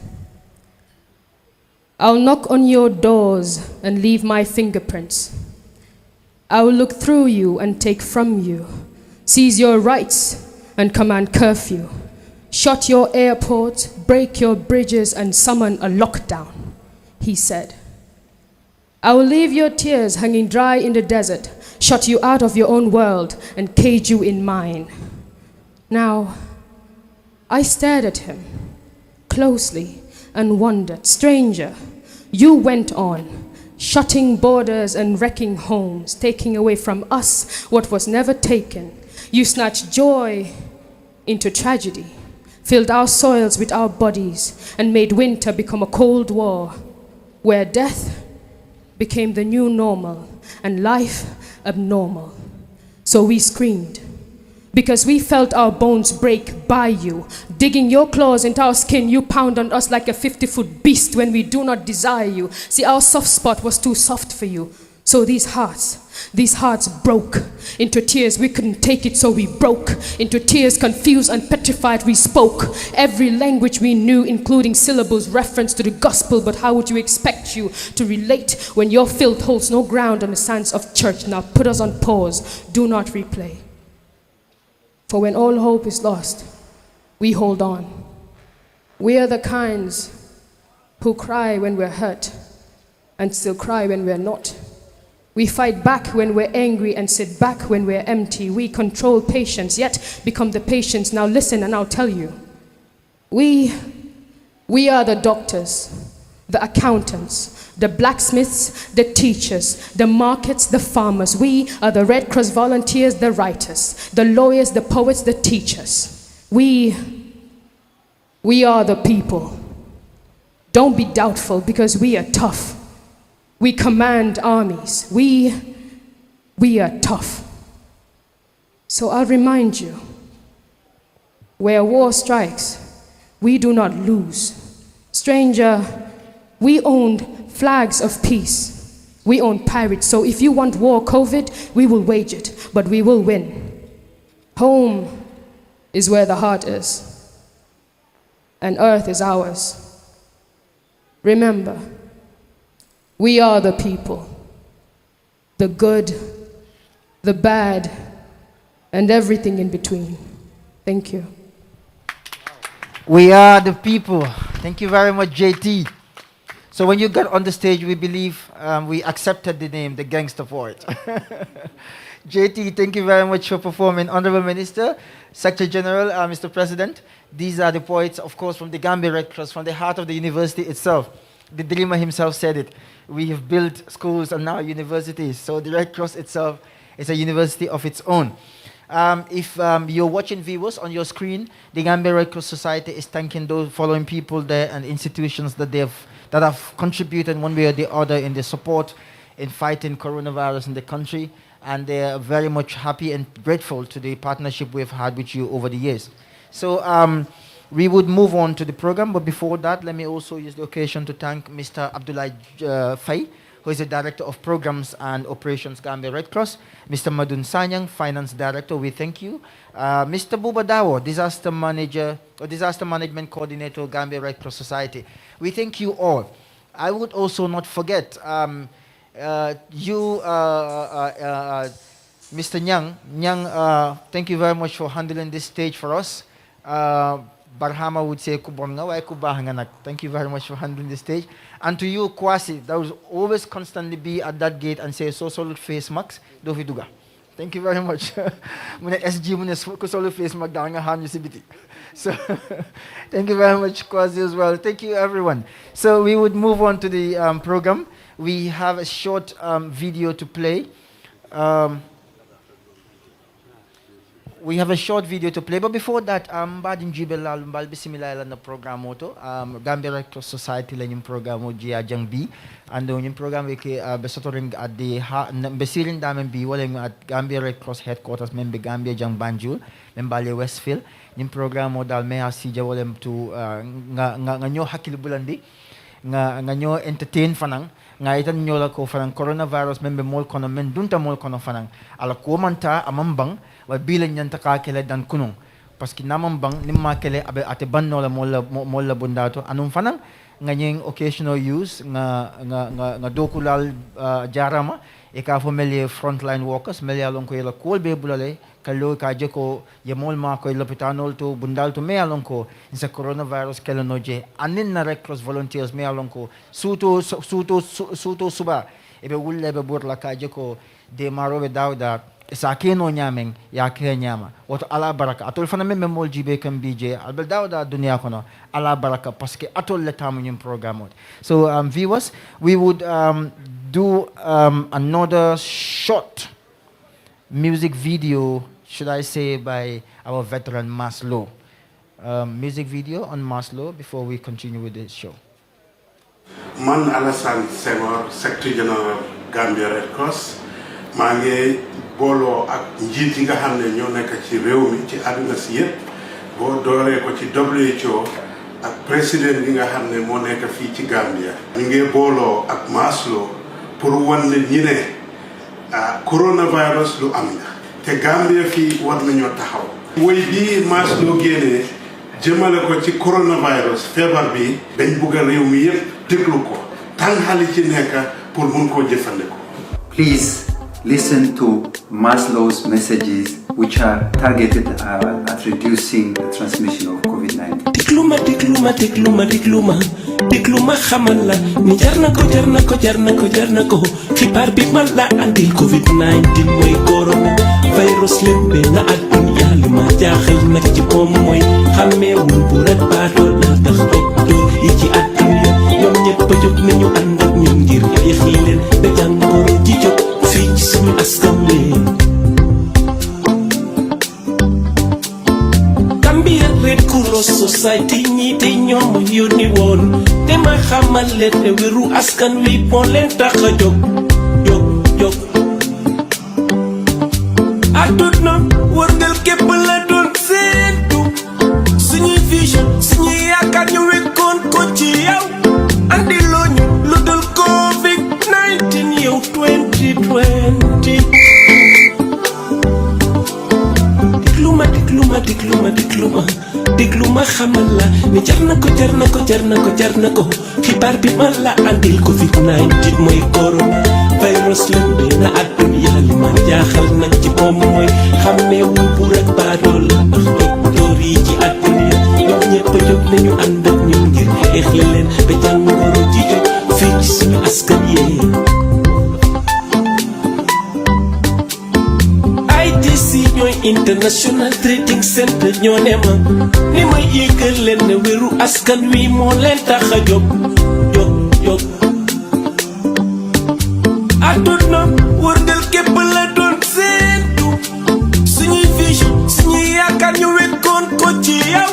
I'll knock on your doors and leave my fingerprints. I will look through you and take from you, seize your rights and command curfew, shut your airports, break your bridges, and summon a lockdown, he said. I will leave your tears hanging dry in the desert, shut you out of your own world, and cage you in mine. Now, I stared at him closely and wondered, stranger, you went on, shutting borders and wrecking homes, taking away from us what was never taken. You snatched joy into tragedy, filled our soils with our bodies, and made winter become a cold war, where death became the new normal and life abnormal. So we screamed, because we felt our bones break by you. Digging your claws into our skin, you pound on us like a 50-foot beast when we do not desire you. See, our soft spot was too soft for you. So these hearts broke into tears. We couldn't take it, so we broke into tears. Confused and petrified, we spoke every language we knew, including syllables reference to the gospel. But how would you expect you to relate when your filth holds no ground on the sands of church? Now put us on pause, do not replay. For when all hope is lost, we hold on. We are the kinds who cry when we're hurt and still cry when we're not. We fight back when we're angry and sit back when we're empty. We control patience, yet become the patients. Now listen and I'll tell you. We are the doctors, the accountants, the blacksmiths, the teachers, the markets, the farmers. We are the Red Cross volunteers, the writers, the lawyers, the poets, the teachers. We are the people. Don't be doubtful, because we are tough. We command armies. We are tough. So I'll remind you, where war strikes, we do not lose. Stranger, we owned flags of peace. We own pirates. So if you want war, COVID, we will wage it, but we will win. Home is where the heart is, and earth is ours. Remember, we are the people, the good, the bad, and everything in between. Thank you. We are the people. Thank you very much, JT. So when you got on the stage, we believe we accepted the name, the Gangster Poet. JT, thank you very much for performing. Honorable Minister, Secretary General, Mr. President, these are the poets, of course, from the Gambia Red Cross, from the heart of the university itself. The dreamer himself said it. We have built schools and now universities. So the Red Cross itself is a university of its own. If you're watching viewers on your screen, the Gambia Red Cross Society is thanking those following people there and institutions that have contributed one way or the other in the support in fighting coronavirus in the country. And they are very much happy and grateful to the partnership we've had with you over the years. So we would move on to the program, but before that, let me also use the occasion to thank Mr. Abdullah Fay, who is the Director of Programs and Operations, Gambia Red Cross. Mr. Madun Sanyang, Finance Director, we thank you. Mr. Buba Dawo, Disaster Manager, or Disaster Management Coordinator, Gambia Red Cross Society. We thank you all. I would also not forget Mr. Nyang, thank you very much for handling this stage for us. Bahama would say, thank you very much for handling the stage. And to you, Kwasi, that will always constantly be at that gate and say, solid face max, doviduga. Thank you very much. So, thank you very much, Kwasi, as well. Thank you, everyone. So, we would move on to the program. We have a short video to play. We have a short video to play, but before that, badin jibelal mbal bisimila na program moto Gambia Red Cross Society la yung program mo Gia Jang B ando yung program ke besotoring at the besirin damen B wala yung at Gambia Red Cross headquarters membe Gambia Jang Banjul membali Westfield yung program mo dal may asija wala to nga nyo hakilbulandi nga nyo entertain fanang nga itan nyo la ko fanang coronavirus membe mol kono men dunta mol kono fanang ala ko manta amambang wa bilan yan takakele dan kunong paski namambang nimma kele abe ate banno la molla bundato anong fanang nganyeng occasional use nga dokulal jarama e ka familiar frontline workers meli along ko yela kolbe bulale kalo ka jeko yemol ma ko lopitanol to bundal to me alonko insa coronavirus kala noje anin na Red Cross volunteers me alonko suto suba ebe wulle be burla ka jeko de marobe dawda sa keno nyameng ya ke nyama wato ala baraka atol fana me memol jibe kan bije albel dawda dunia kono ala baraka paske atol le tamu nyum programme. So viewers, we would do another short music video, should I say, by our veteran Maslow. Music video on Maslow before we continue with the show. Man Alassane Senghor, Secretary General Gambia Red Cross, maa ngi booloo ak njiit yi nga xam ne ñoo nekk ci réew mi ci àdduna si yëpp boo dooree ko ci WHO ak président yi nga xam ne moo nekk fii ci Gambia. ñu ngi booloo ak Maslow pour wan ne ñi ne coronavirus lu am na te Gambia fii war nañoo taxaw. woy bii Maslow génnee jëmale ko ci coronavirus feebar bi dañ bugg a réew mi yëpp déglu ko tànxali ci nekk pour mun koo jëfandikoo. Please listen to Maslow's messages which are targeted at reducing the transmission of COVID-19. Dikluma xamal la ni jar na ko xibaar bi ma la andil COVID-19 mooy corona virus lembe na àdduna li ma jaaxal nag ci moom mooy xàmmeewul bu ret baatoo la tax docteur yi ci àdduna ñoom ñëpp a jóg nañu ànd ak ñun ngir xeex leen ba jàngoro ji jóg fii ci suñu askan wi. Gambia Red Cross Society ñi te ñoom yónni woon te ma xamal leen ne wéru askan wi moo leen tax a jóg. Àdduna wërngal képp la doon seetu suñuy vision suñuy yaakaar ñu wekkoon ko ci yow andi loo ñu lu dul COVID-19 yow 2020. digluma xamal la ni jar na ko xibaar bi ma la andil COVID-19 mooy corona virus lembe na àdduna li ma jaaxal nag ci moom mooy xàmmeewul bu rek baadoo la ndax docteur yi ci àdduna ñoom ñëpp a jóg nañu ànd ak ñun ngir xeex leen ba jàngoro ji jóg fii ci suñu askan yee. ñooy International Trading Center ñoo ne ma ni may yëgal leen ne wéru askan wi moo leen tax a jóg. Àdduna wërngal képp la doon seetu suñuy vision suñuy yaakaar ñu wekkoon ko ci yow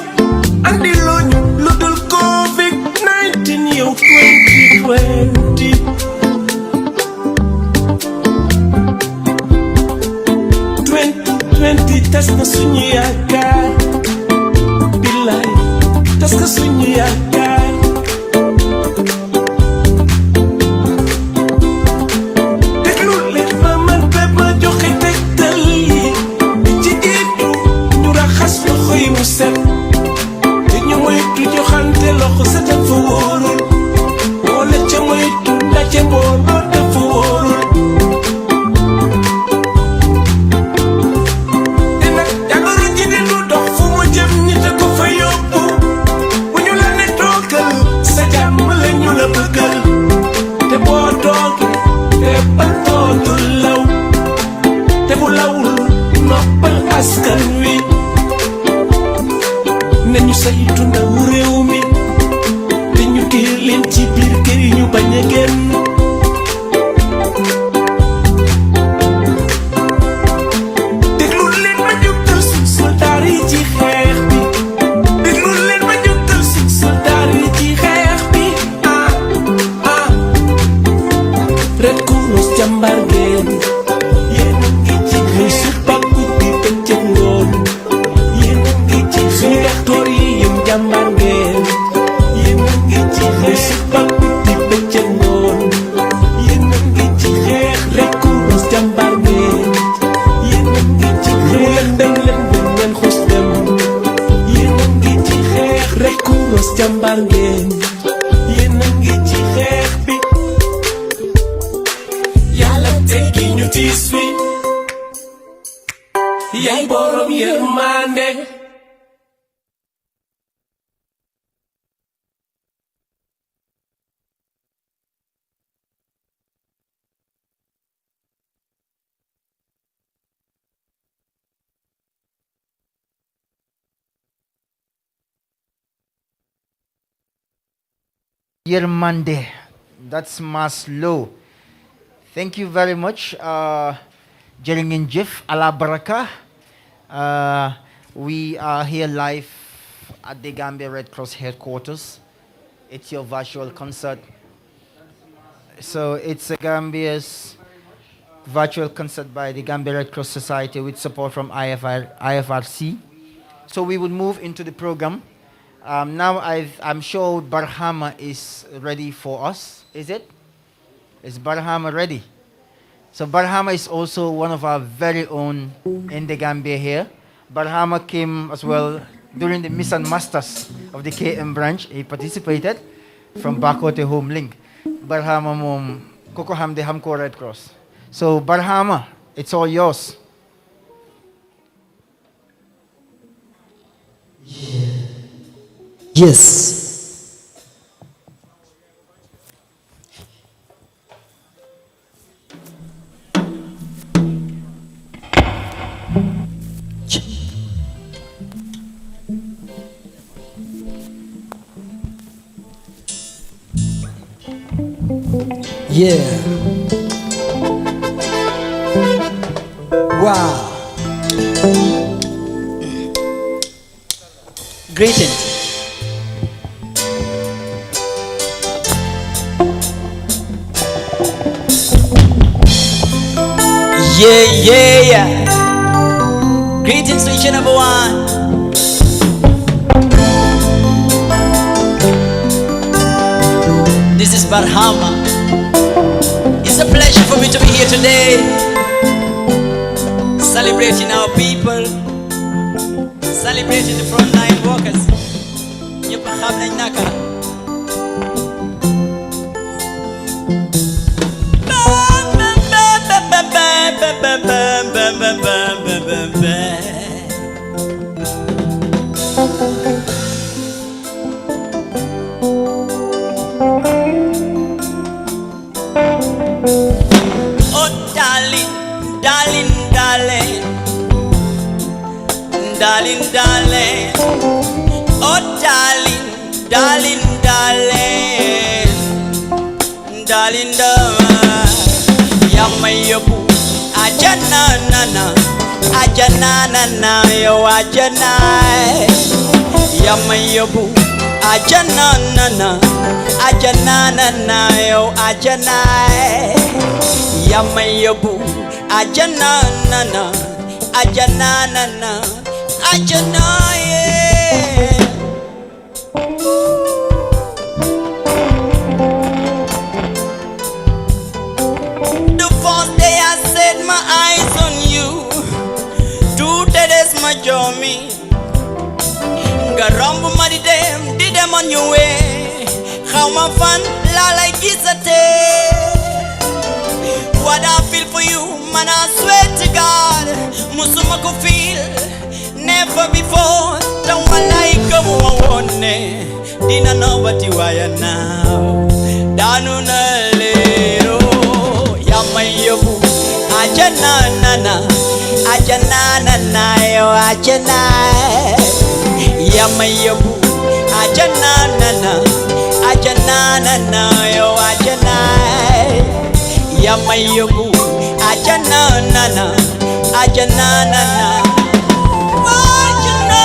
andi loo ñu lu dul COVID-19 yow 2020. Tas na suñu yaakaar billaay tas na suñu yaakaar déglu leen ma man bépp ma joxe tegtal yi ci jiitu ñu raxas loxo yi mu set te ñu moytu joxante loxo setal fa wóorul wala ca moytu ndaje mbooloo dafa wóorul. Askan wi nañu saytu ndaw réew mi te ñu téye leen ci biir kër yi ñu bañ a génn. déglu leen ma jubtal suñ soldaar yi ci xeex bi déglu leen ma jubtal suñ soldaar yi ci xeex bi Red Cross jàmbaar ngeen yéen ngi ci xeex jàmbaar ngeen yéen a ngi ci xeex ba guddi bëccëg ngoon yéen a ngi ci xeex Red Cross jàmbaar ngeen yéen a ngi ci xeex dem ngeen xus dem yéen a ngi ci xeex Red Cross jàmbaar ngeen yéen a ngi ci xeex bi yàlla teggi ñu tiis wi yaay borom yërmande. Yermande. That's Maslow. Thank you very much. Jeringin Jif ala Baraka. We are here live at the Gambia Red Cross headquarters. It's your virtual concert. So it's a Gambia's virtual concert by the Gambia Red Cross Society with support from IFRC. So we will move into the program. Now I'm sure Bahama is ready for us. Is it? Is Bahama ready? So Bahama is also one of our very own in the Gambia here. Bahama came as well during the Mission Masters of the KM branch. He participated from Bakote Home Link. Bahama mom Koko Hamde Hamko Red Cross. So Bahama, it's all yours. Yes. Yeah. Wow. Greetings. Yeah. Greetings to each and every one. This is Bahama. It's a pleasure for me to be here today, celebrating our people, celebrating the frontline workers. Ñëpp xam nañ naka la. Oh darling, darling, darling, darling, darling. Oh darling, darling, darling, darling, darling. Yamayobu, ajana nana, ajana nana, yo ajana. Yamayobu, ajana nana, ajana nana, yo ajana. Yamayobu, ajana nana, ajana nana, ajana. The first day I set my eyes on you, today is my journey. Garambu madi dem, did them on your way. How my fun, la like it's a day. What I feel for you, man, I swear to God, Musuma could feel never before. Don't like a woman, didn't know what you are now. Danuna lero, Yamayobu, Ajana nana, Ajana nana, yo Ajana. Yamayobu, Ajana nana, Ajana nana, yo Ajana. Yamayobu, ajana nana, ajana nana, ajana.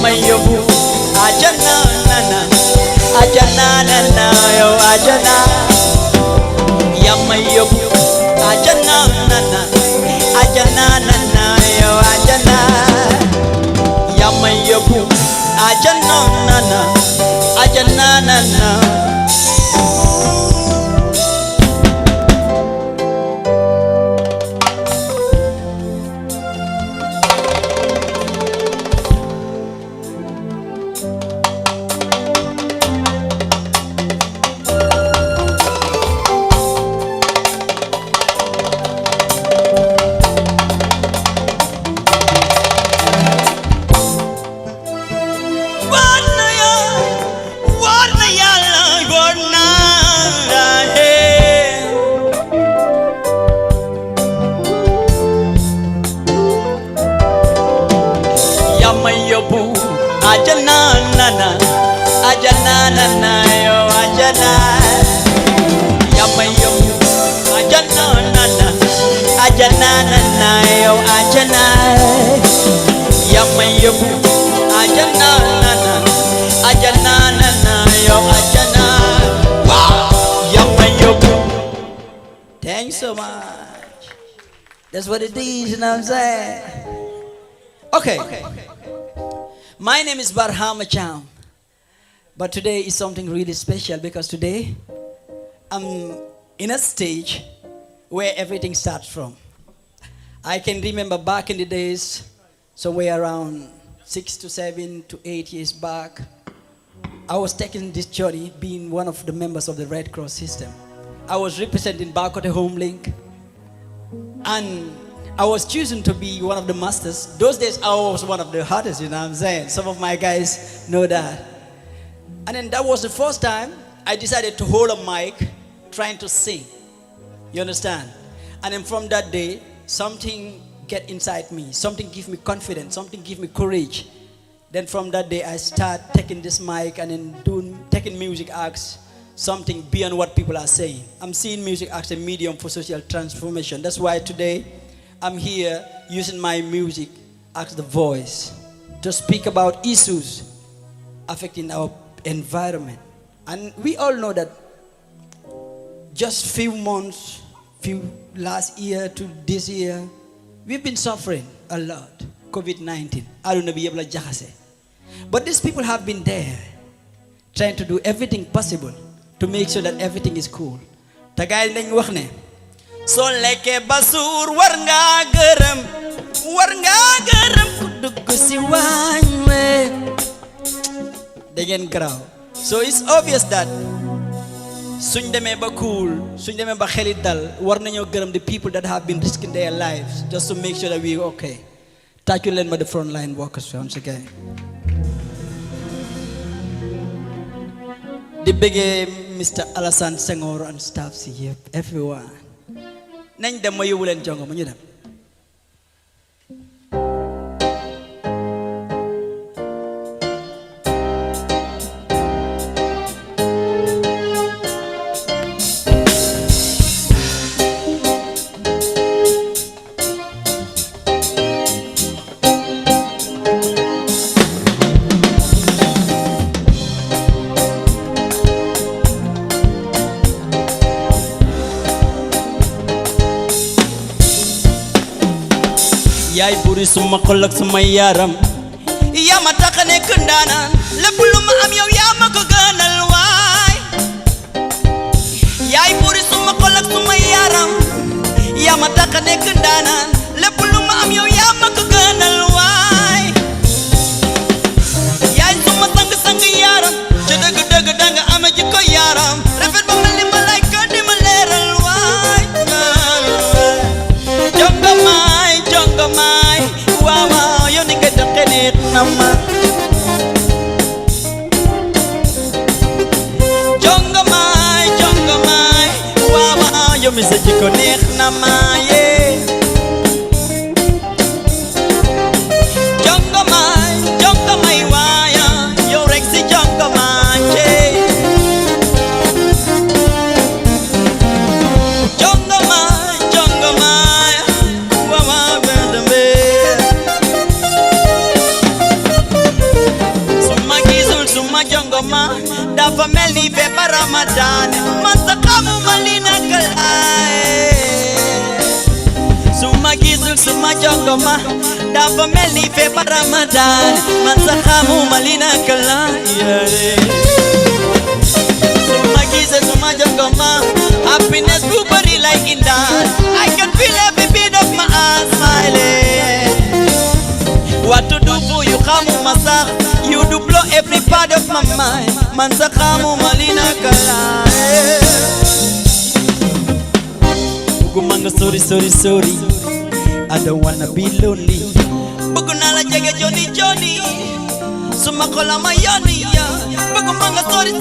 Yamayobu, Ajana Nana, Ajana Nana, yo Ajana. Yamayobu, Ajana Nana, Ajana Nana, yo Ajana. Yamayobu, Ajana Nana, Ajana Nana. Ajana nana, ajana nana, yo ajana. Yamayobu, ajana nana, ajana nana, yo ajana. Yamayobu, ajana nana, ajana nana, yo ajana. Wow, Yamayobu. Thanks so much. That's what it is, you know what I'm saying? Okay. My name is Bahama Cham, but today is something really special because today I'm in a stage where everything starts from. I can remember back in the days, somewhere around 6 to 7 to 8 years back, I was taking this journey being one of the members of the Red Cross system. I was representing back at the Home Link, and I was chosen to be one of the masters. Those days I was one of the hardest, you know what I'm saying? Some of my guys know that. And then that was the first time I decided to hold a mic trying to sing. You understand? And then from that day, something get inside me. Something give me confidence. Something give me courage. Then from that day, I start taking this mic and then taking music acts, something beyond what people are saying. I'm seeing music as a medium for social transformation. That's why today, I'm here using my music as the voice to speak about issues affecting our environment. And we all know that just few months, last year to this year, we've been suffering a lot. COVID-19. I don't know be able to jahase. But these people have been there, trying to do everything possible to make sure that everything is cool. Tagay lañ wax ne soo lekkee ba suur war ngaa gërëm ku dugg si waañ we dangeen garaaw. So it's obvious that suñ demee ba cool, suñ demee ba xeli dal, war nañoo gërëm the people that have been risking their lives just to make sure that we're okay. Thank you, leen ma the frontline workers once again. The big Mr. Alassane Senghor and staff here, everyone. Nañ dem ma yóbbu leen jongo ma ñu dem. yaay buri suma xol ak suma yaram yaa ma tax a nekk ndaanaan lépp lu ma am yow yaa ma ko gënal waay yaay buri suma xol ak suma yaram yaa ma tax a nekk ndaanaan lépp lu ma am yow yaa ma ko gënal waay yaay suma sang yaram ca dëgg danga ama jikko yaram rafet ba mel ni malaayka di ma leeral waay jonga maay waaw waaw yow ni nga doxee neex na ma jonga maay waaw waaw yow mi sa jikko neex na ma yee jonga maay waaya yow rek si jonga maay yee jonga maay waaw waaw jongoma dafa melni feebar Ramadan man sa xamu malina kalaay suma gisul suma jongoma dafa melni feebar Ramadan man sa xamu malina kalaay suma gisul suma jongoma happiness blueberry like in that I can feel every beat of my heart smiling. What to do for you, Khamu Masak? You do blow every part of my mind. Mansa Khamu Malina Kala. Bugumanga sorry. I don't wanna be lonely. Bugunala jage Johnny. Sumakola mayoni ya. Bugumanga sorry.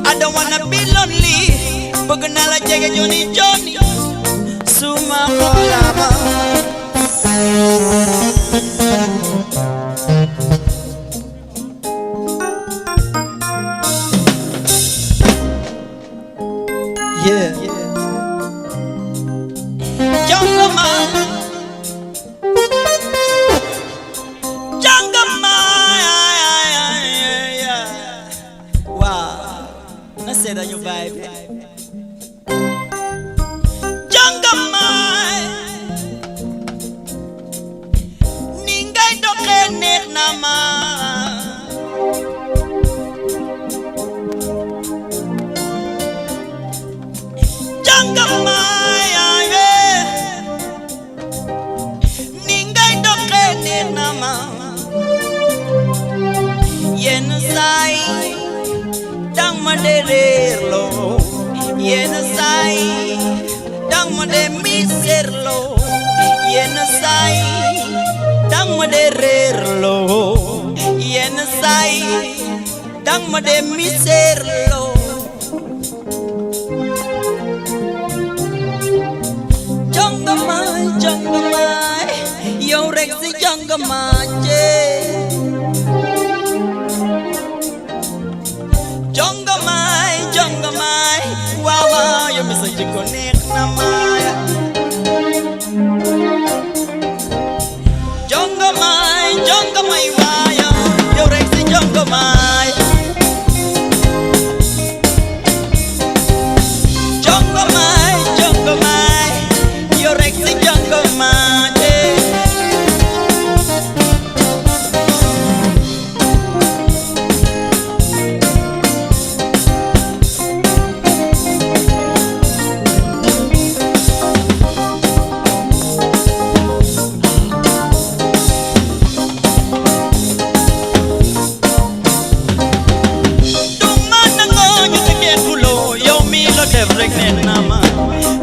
I don't wanna be lonely. Bugunala jage Johnny. Sumakola ma. Yeah. Jongama. Wow. I said that you vibe. Jongama. Nama Jangama Ningai dokene nama Yen sai dang maderlo Yen sai dang made miserlo Yen sai dang maderlo yen sai dang made miserlo jongama yo rexi jongama je jongama wow yo misa jikonek namaya Jongama iwaya, yo rexi jongama. Jongama, yo rexi jongama.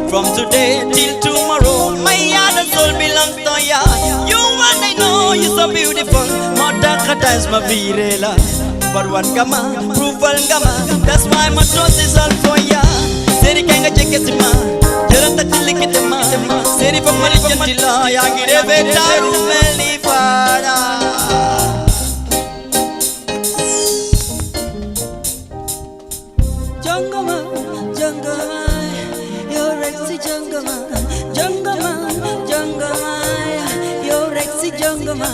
From today till tomorrow, my heart and soul belongs to ya. You and I know you're so beautiful. Motakata is my virela. But one gama, prove one gama. That's why my trust is all for ya. Seri kanga chekesima, jaranta chilikitema. Seri pa malikantila, yagire betaru melifara. Jongama. Yo rexy jongama, yo rexy jongama,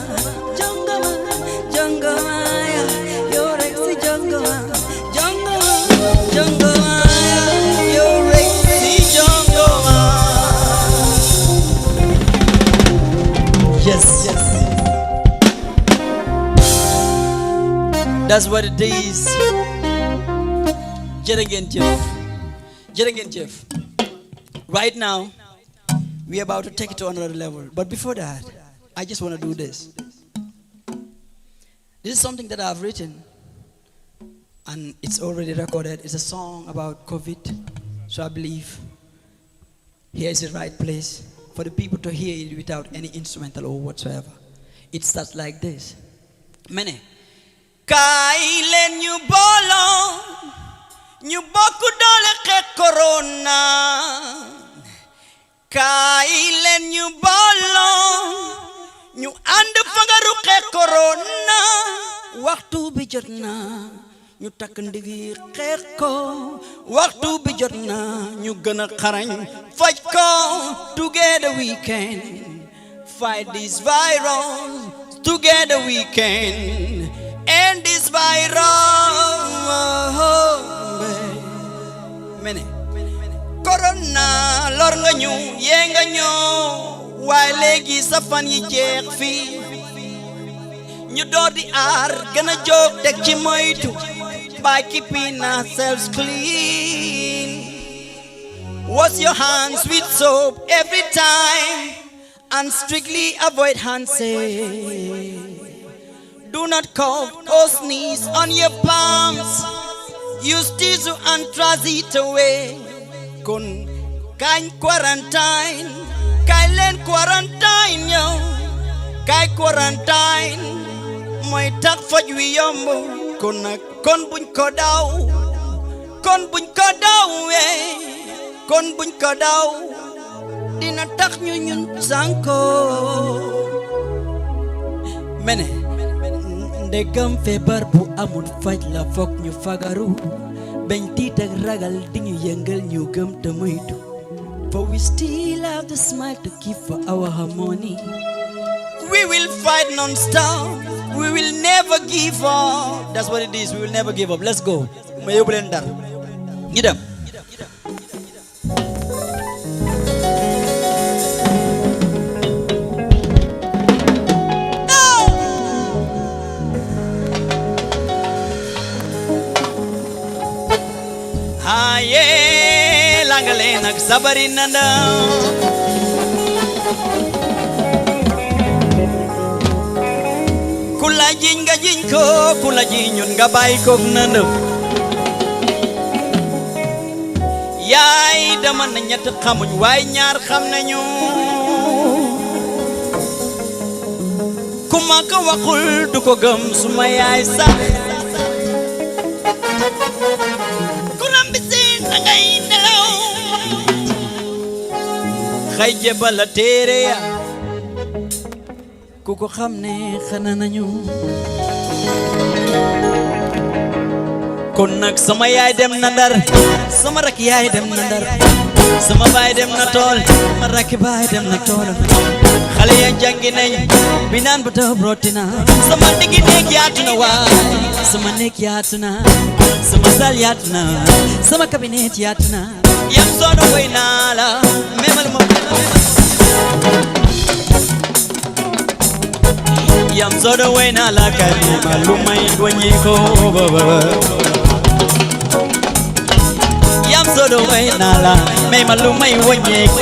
yo rexy jongama. Yes. That's what it is. Yet again, Jeff. Right now, we're about to take it to another level. But before that, I just want to do this. This is something that I've written, and it's already recorded. It's a song about COVID. So I believe here is the right place for the people to hear it without any instrumental or whatsoever. It starts like this. Mene. Kailen you bolo, you boku dole ke corona. Kailen you bolo, you and fangaru ke corona. Waktu bijotna, you takandigi keko. Waktu bijotna, you gonna karain. Fight ko, together we can fight this virus. Together we can. end this virus. Mene corona lor nga ñu yee nga ñoo waaye léegi sa fan yi jeex fii ñu door di aar gën a jóg teg ci moytu by keeping ourselves clean. Wash your hands with soap every time and strictly avoid handshake. Do not cough or sneeze on your palms. Use tissue and toss it away. Kun kañ quarantine, kañ leen quarantine yo, kañ quarantine mooy tax faj wi yomb. Kon nag kon buñ ko daw, kon buñ ko daw kon buñ ko daw dina tax ñu ñun sanko. Mene ndegam feebar bu amul faj la fokk ñu fagaru bañ tiit ak ragal di ñu yëngal ñu gëm te moytu. For we still have the smile to keep for our harmony. We will fight non-stop. We will never give up. That's what it is. We will never give up. Let's go. Ma yóbbu leen Ndar ñu dem. Haye langale nak sabari nanda. Kula jiñ nga jiñ ko, kula jiñun nga bàyyi ko nanda. Yaay dama na ñett xamuñ waaye ñaar xam nañu. Ku ma ko waxul du ko gëm suma yaay sax. Xay jebal la téere ya ku ko xam ne xana nañu. Kon nag sama yaay dem na Ndar, sama rak yaay dem na Ndar, sama baay dem na tool, sama rak baay dem na tool. Xale ya jàngi nañ bi naan bu taw rotina. Sama diggi néeg yaatu na waay, sama néeg yaatu na, sama sal yaatu na, sama cabinet yaatu na. Yam soono koy naa la memal ma yam soono koy naa la kay ma lu may wàññi ko baba. Yam soono koy naa la ma lu may wàññi ko.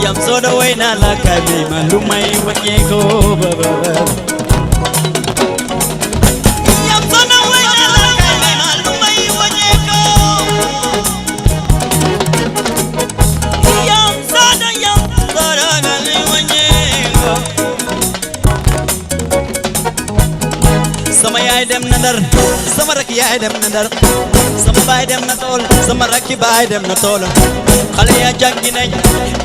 Yam soono koy naa la kay ma lu may wàññi ko baba. Sama yaay dem na Ndar, sama rak yaay dem na Ndar, sama baay dem na tool, sama rakki baay dem na tool. Xale ya jàngi nañ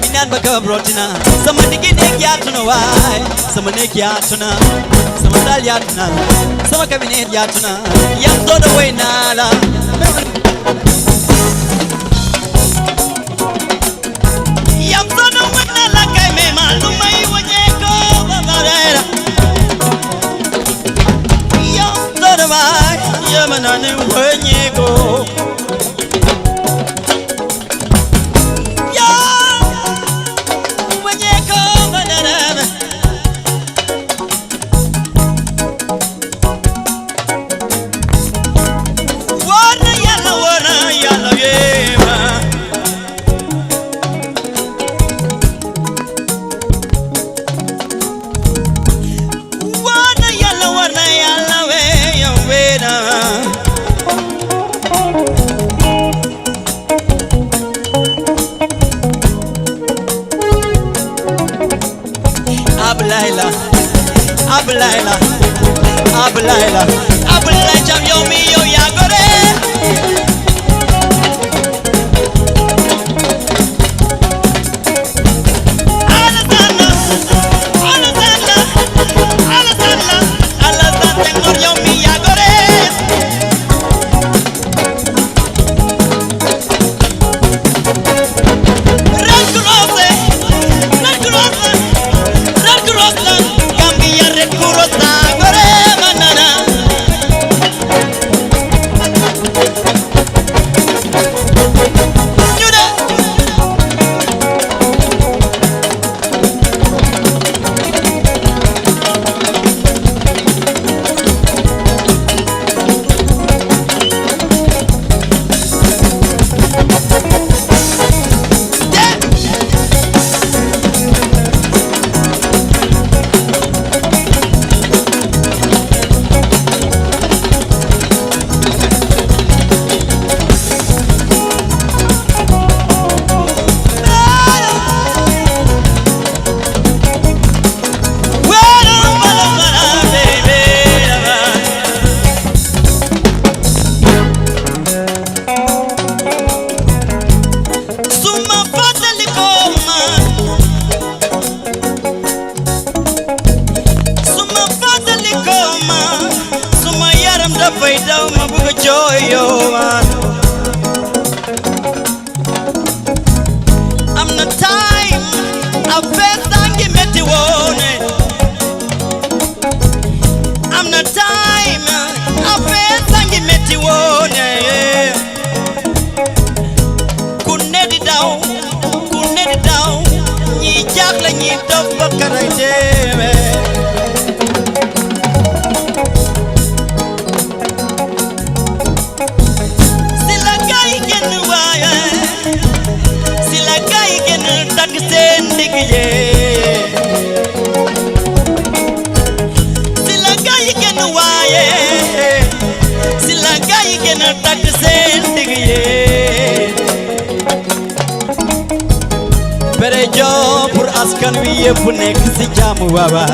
bi naan ba kawam rotina. Sama diggi néeg yaatu na waay, sama néeg yaatu na, sama saal yaatu na, sama cabinet yaatu na. Yam sooda woy naa la yam sooda woy naa la kay me ma lu may wàññee ko ba bareera. Yamanane wanyego ya wanyego banana. Wana yalla yema. Wana yalla we yo wena. Abdullah jam yo mi yo ya gore. Gambia chulo sangore manana. I'm not time. I bet I meti wone. I'm not time. I bet I meti wone. Kunedi down. Ni jakla ni dofa karaite. Pere jo pour askan wi yépp nekk ci jàmm baba.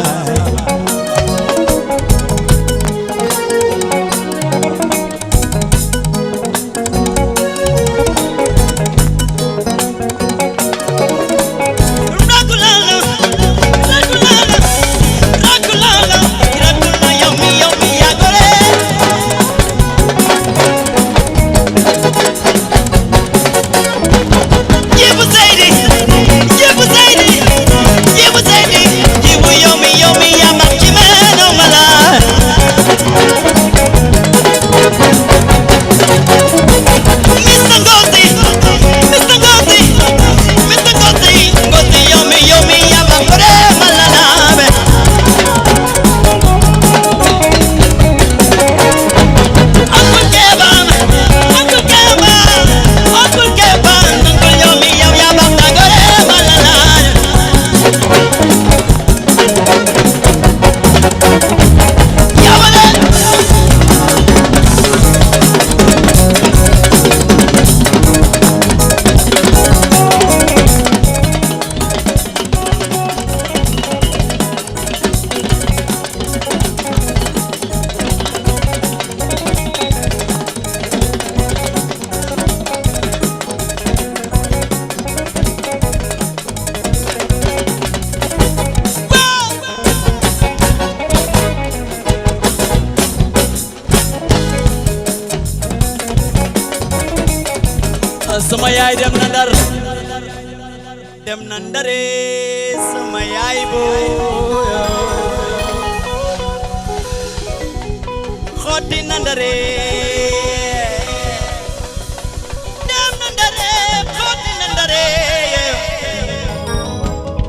Sama yaay dem na ndare sama yaay bo xoti na ndare dem na ndare xoti na ndare.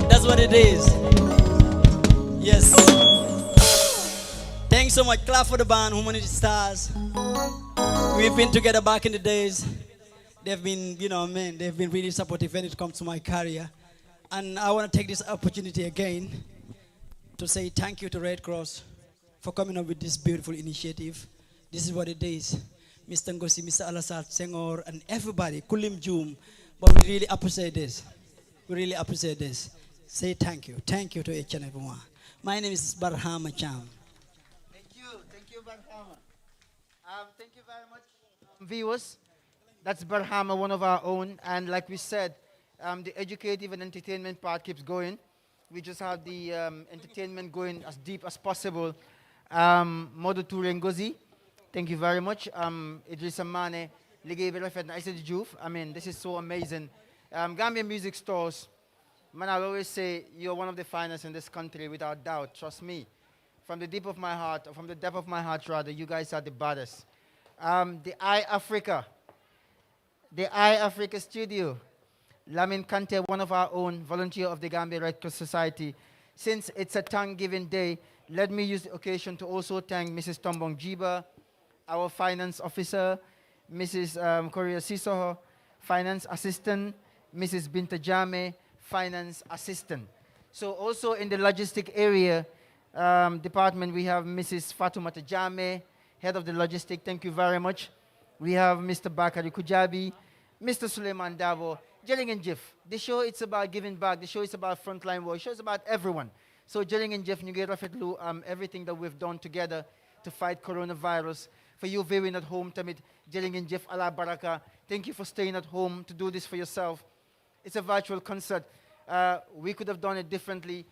That's what it is. Yes. Thanks so much. Clap for the band, Humanity Stars. We've been together back in the days. They've been, they've been really supportive when it comes to my career. And I want to take this opportunity again to say thank you to Red Cross for coming up with this beautiful initiative. This is what it is. Mr. Ngosi, Mr. Alassad, Senghor, and everybody, Kulim Jum. But we really appreciate this. We really appreciate this. Say thank you. Thank you to each and everyone. My name is Bahama Cham. Thank you, Bahama. Thank you very much, viewers. That's Bahama, one of our own. And like we said, the educative and entertainment part keeps going. We just have the entertainment going as deep as possible. Modu Toure Ngozi, thank you very much. Idrissa Mane, Liggéey bi rafet na Aïssatou Diouf. I mean, this is so amazing. Gambia Music Stores, man, I always say you're one of the finest in this country, without doubt. Trust me. from the deep of my heart, or from the depth of my heart rather, you guys are the baddest. The iAfrica studio, Lamin Kante, one of our own, volunteer of the Gambia Red Cross Society. Since it's a Thanksgiving Day, let me use the occasion to also thank Mrs. Tombong Jiba, our finance officer, Mrs. Korea Sisoho, finance assistant, Mrs. Binta Jame, finance assistant. So also in the logistic area department, we have Mrs. Fatoumata Jame, head of the logistic. Thank you very much. We have Mr. Bakari Kujabi, Mr. Suleiman Davo, Jelling and Jeff. The show, it's about giving back. The show is about frontline work. The show is about everyone. So Jelling and Jeff, everything that we've done together to fight coronavirus. For you viewing at home, Tamit, Jelling and Jeff, Allah Baraka. Thank you for staying at home to do this for yourself. It's a virtual concert. We could have done it differently,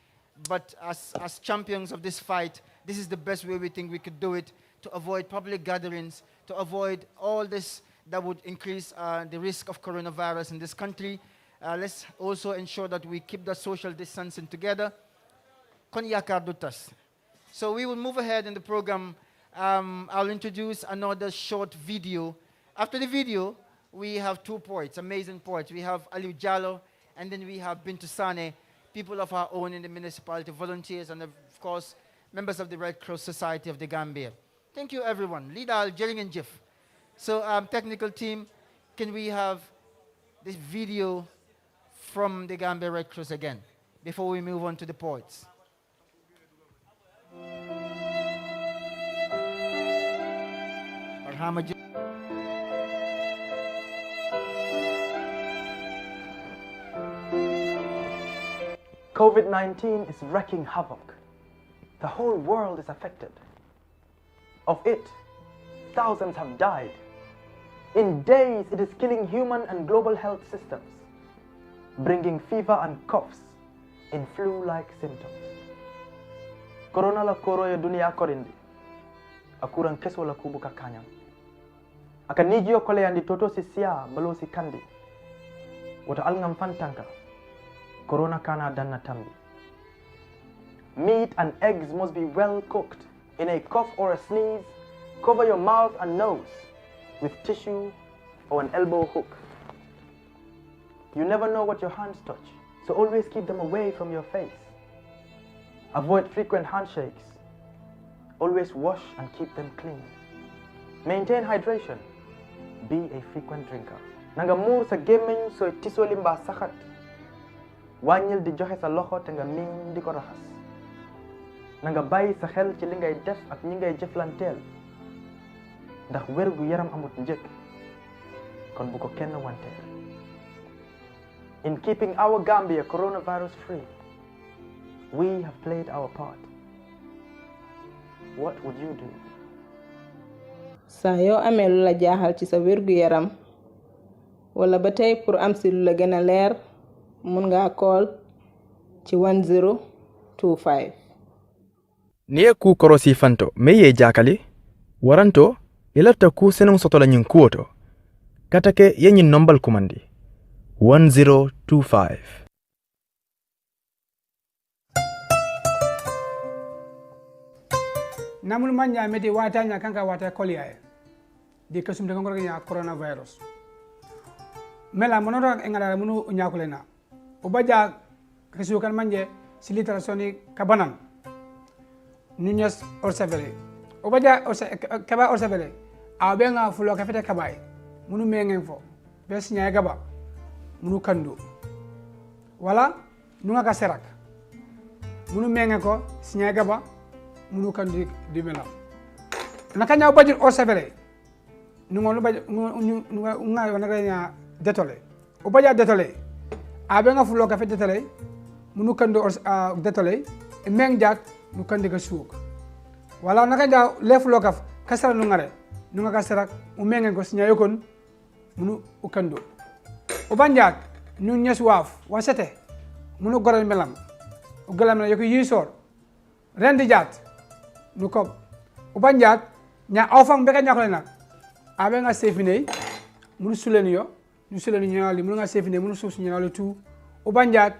but as champions of this fight, this is the best way we think we could do it to avoid public gatherings, to avoid all this that would increase the risk of coronavirus in this country. Let's also ensure that we keep the social distancing together. So we will move ahead in the program. I'll introduce another short video. After the video, we have two poets, amazing poets. We have Aliu Jallo, and then we have Bintu Sane, people of our own in the municipality, volunteers, and of course, members of the Red Cross Society of the Gambia. Thank you, everyone. Lidal, Jelling and Jeff. So, technical team, can we have this video from the Gambia Red Cross again, before we move on to the poets? Bahama. COVID-19 is wreaking havoc. The whole world is affected. Of it, thousands have died. In days, it is killing human and global health systems, bringing fever and coughs in flu-like symptoms. Corona la koro ya dunia korindi. Akuran keso la kubuka kanyang. Akanigio kole yandi toto sisia balosi kandi. Wata alngam fantanka. Corona kana danna tambi. Meat and eggs must be well cooked. In a cough or a sneeze, cover your mouth and nose with tissue or an elbow hook. You never know what your hands touch, so always keep them away from your face. Avoid frequent handshakes. Always wash and keep them clean. Maintain hydration. Be a frequent drinker. Nangamur sa gaming so tiso limba sakat. Wanyil di joxe sa loxo te nga miin di ko raxas. Nanga bàyyi sa xel ci li ngay def ak ñi ngay jëflanteel. Ndax wér gu yaram amut njëkk. Kon bu ko kenn wanteer. In keeping our Gambia coronavirus free, we have played our part. What would you do? Saa yoo amee lu la jaaxal ci sa wér gu yaram wala ba tey pour am si lu la gën a leer mun nga call ci 1025. Niye ku korosi fanto meye jakali waranto ilata ku senong sotola nyin kuoto katake yenyin nombal kumandi 1025. Namul manya meti watanya kanka wata koliae di kasum de ngoro nya coronavirus mela monoro engala munu nyakulena ubaja kesu kan manje silitra soni kabanan nunyas orsavele ubaja kaba orsavele abenga fulo ka fete kabay munu mengen fo bes nyaay gaba munu kandu wala nunga ka serak munu mengen ko sinya gaba munu kandu di mela nakanya ubaja orsavele nungo nunga wana nya detole ubaja detole abenga fulo ka fete detole munu kandu detole meng jak nu kandi ga suuk wala naka ja lefulo kaf kasara nu ngare nu nga kasara u mengen ko sinya yokon munu ukando o banjak nu nyes waaf wasete munu goral melam u galam na yoko yisor rendi jat nu ko o banjak nya awfang beka nyakole nak abe nga sefine munu suleni yo nu suleni nyali munu nga sefine munu susu nyali tu o banjak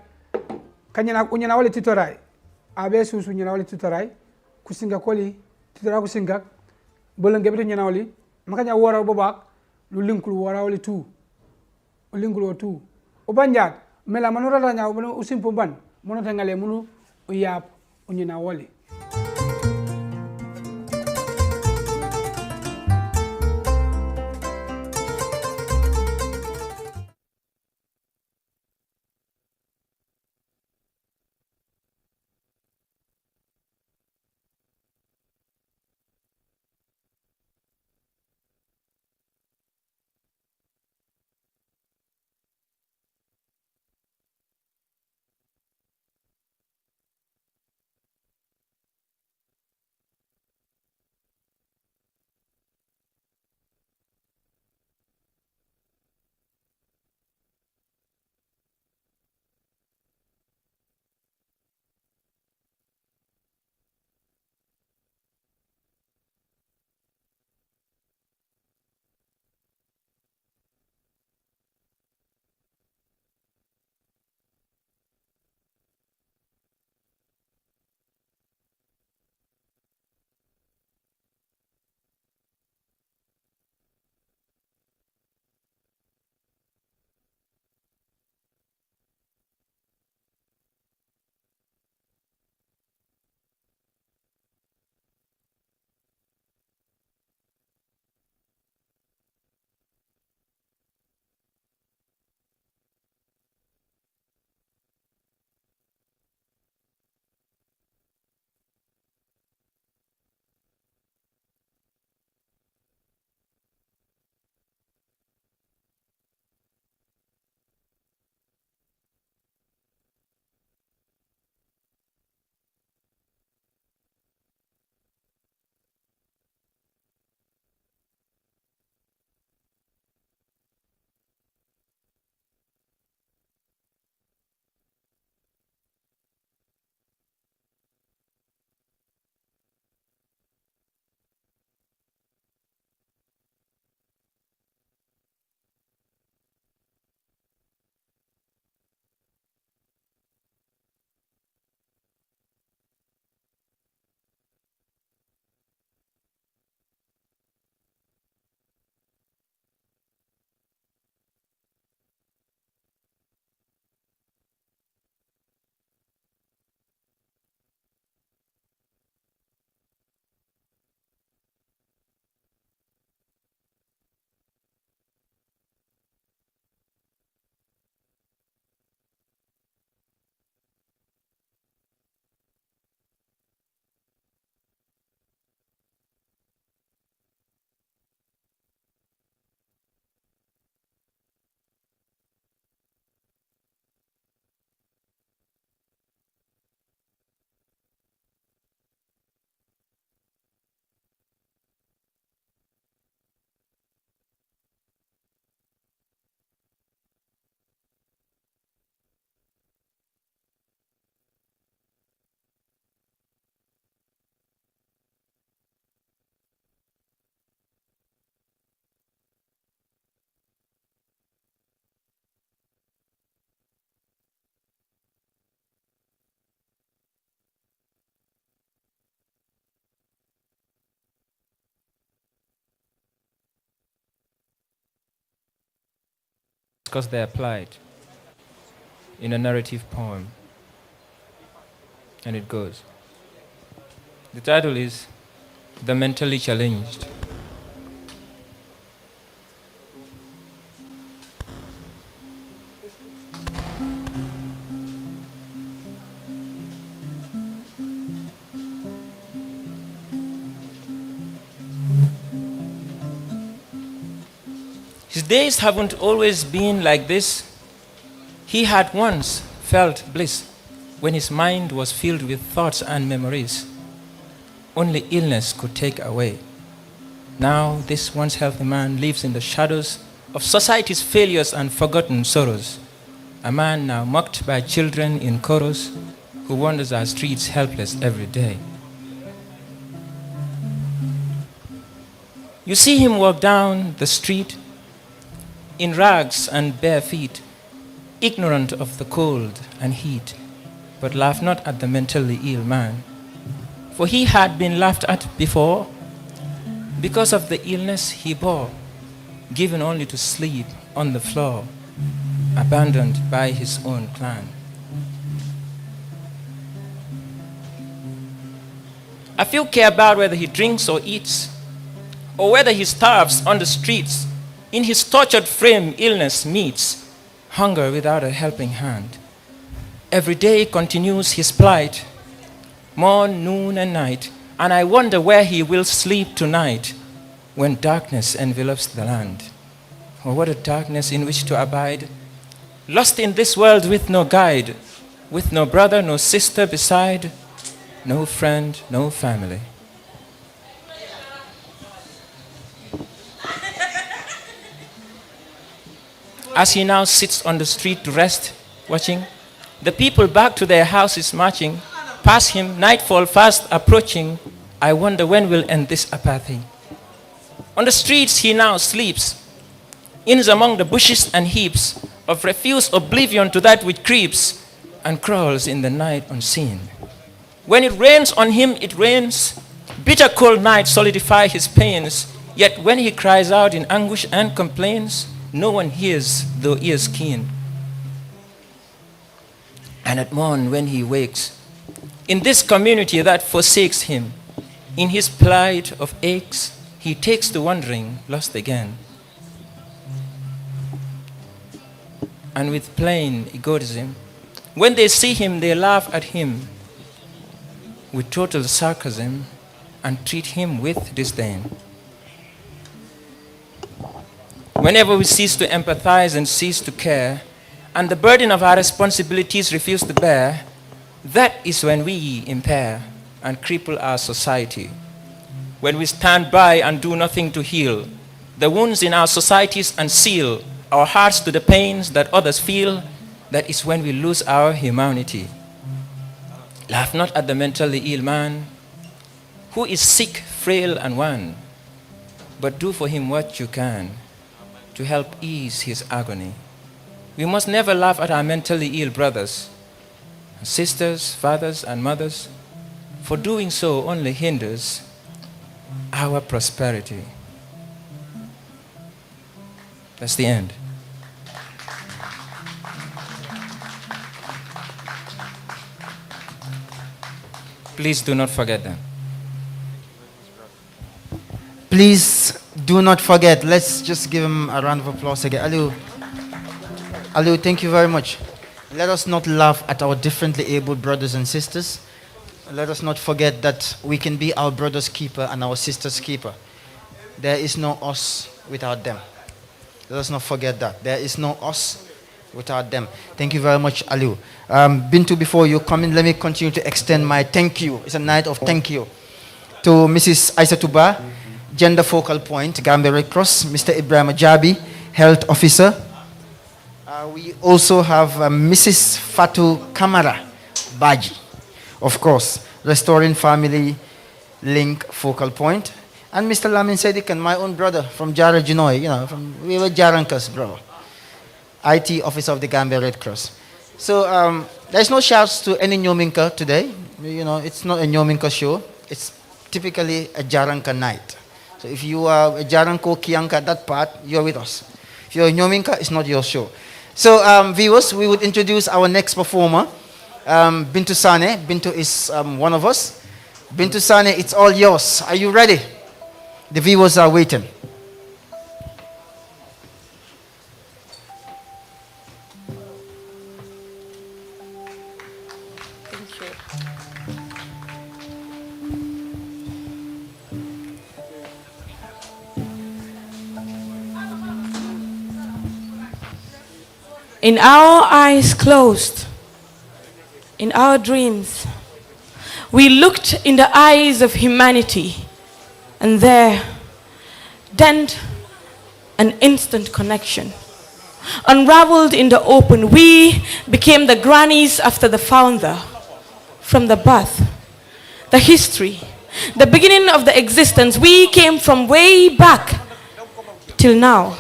kanyana unyana wale titorai abe susu nyina wale tutarai kusinga koli titara kusinga bolen gebeto nyanawli makanya wara bobak lu linkul wara wali tu linkul o tu o banjat mela manora la nyaw bono usimpo ban mono tangale munu uyap unyina wali. Because they applied in a narrative poem. And it goes. The title is The Mentally Challenged. His days haven't always been like this. He had once felt bliss when his mind was filled with thoughts and memories only illness could take away. Now this once healthy man lives in the shadows of society's failures and forgotten sorrows. A man now mocked by children in chorus who wanders our streets helpless every day. You see him walk down the street in rags and bare feet, ignorant of the cold and heat, but laugh not at the mentally ill man. for he had been laughed at before because of the illness he bore, given only to sleep on the floor, abandoned by his own clan. A few care about whether he drinks or eats, or whether he starves on the streets. In his tortured frame, illness meets hunger without a helping hand. Every day continues his plight, morn, noon, and night, and I wonder where he will sleep tonight when darkness envelops the land. Oh, what a darkness in which to abide, lost in this world with no guide, with no brother, no sister beside, no friend, no family. As he now sits on the street to rest, watching, the people back to their houses marching, past him, nightfall fast approaching, I wonder when will end this apathy. On the streets he now sleeps, in among the bushes and heaps of refuse oblivion to that which creeps and crawls in the night unseen. When it rains on him, it rains. Bitter cold nights solidify his pains. Yet when he cries out in anguish and complains, no one hears, though ears keen. And at morn when he wakes, in this community that forsakes him, in his plight of aches, he takes to wandering, lost again. And with plain egotism, when they see him, they laugh at him with total sarcasm and treat him with disdain. Whenever we cease to empathize and cease to care, and the burden of our responsibilities refuse to bear, that is when we impair and cripple our society. When we stand by and do nothing to heal the wounds in our societies and seal our hearts to the pains that others feel, that is when we lose our humanity. Laugh not at the mentally ill man who is sick, frail, and wan, but do for him what you can to help ease his agony. We must never laugh at our mentally ill brothers, sisters, fathers, and mothers, for doing so only hinders our prosperity. That's the end. Please do not forget them. Please do not forget. Let's just give him a round of applause again. Aliu, thank you very much. Let us not laugh at our differently abled brothers and sisters. Let us not forget that we can be our brother's keeper and our sister's keeper. There is no us without them. Let us not forget that. There is no us without them. Thank you very much, Aliu. Bintu, before you come in, let me continue to extend my thank you. It's a night of thank you to Mrs. Aisatuba, Gender Focal Point, Gambia Red Cross, Mr. Ibrahim Ajabi, Health Officer. We also have Mrs. Fatu Kamara Baji, of course, Restoring Family Link Focal Point, and Mr. Lamin Sedikan, my own brother from Jara Jinoy, we were Jarankas, bro. IT Officer of the Gambia Red Cross. So there's no shouts to any Nyominka today. It's not a Nyominka show. It's typically a Jaranka night. So if you are a Jaranko Kianka, that part, you're with us. If you're a Nyominka, it's not your show. So viewers, we would introduce our next performer, Bintu Sane. Bintu is one of us. Bintu Sane, it's all yours. Are you ready? The viewers are waiting. In our eyes closed, in our dreams, we looked in the eyes of humanity, and there, then, an instant connection. Unraveled in the open, we became the grannies after the founder. From the birth, the history, the beginning of the existence, we came from way back till now.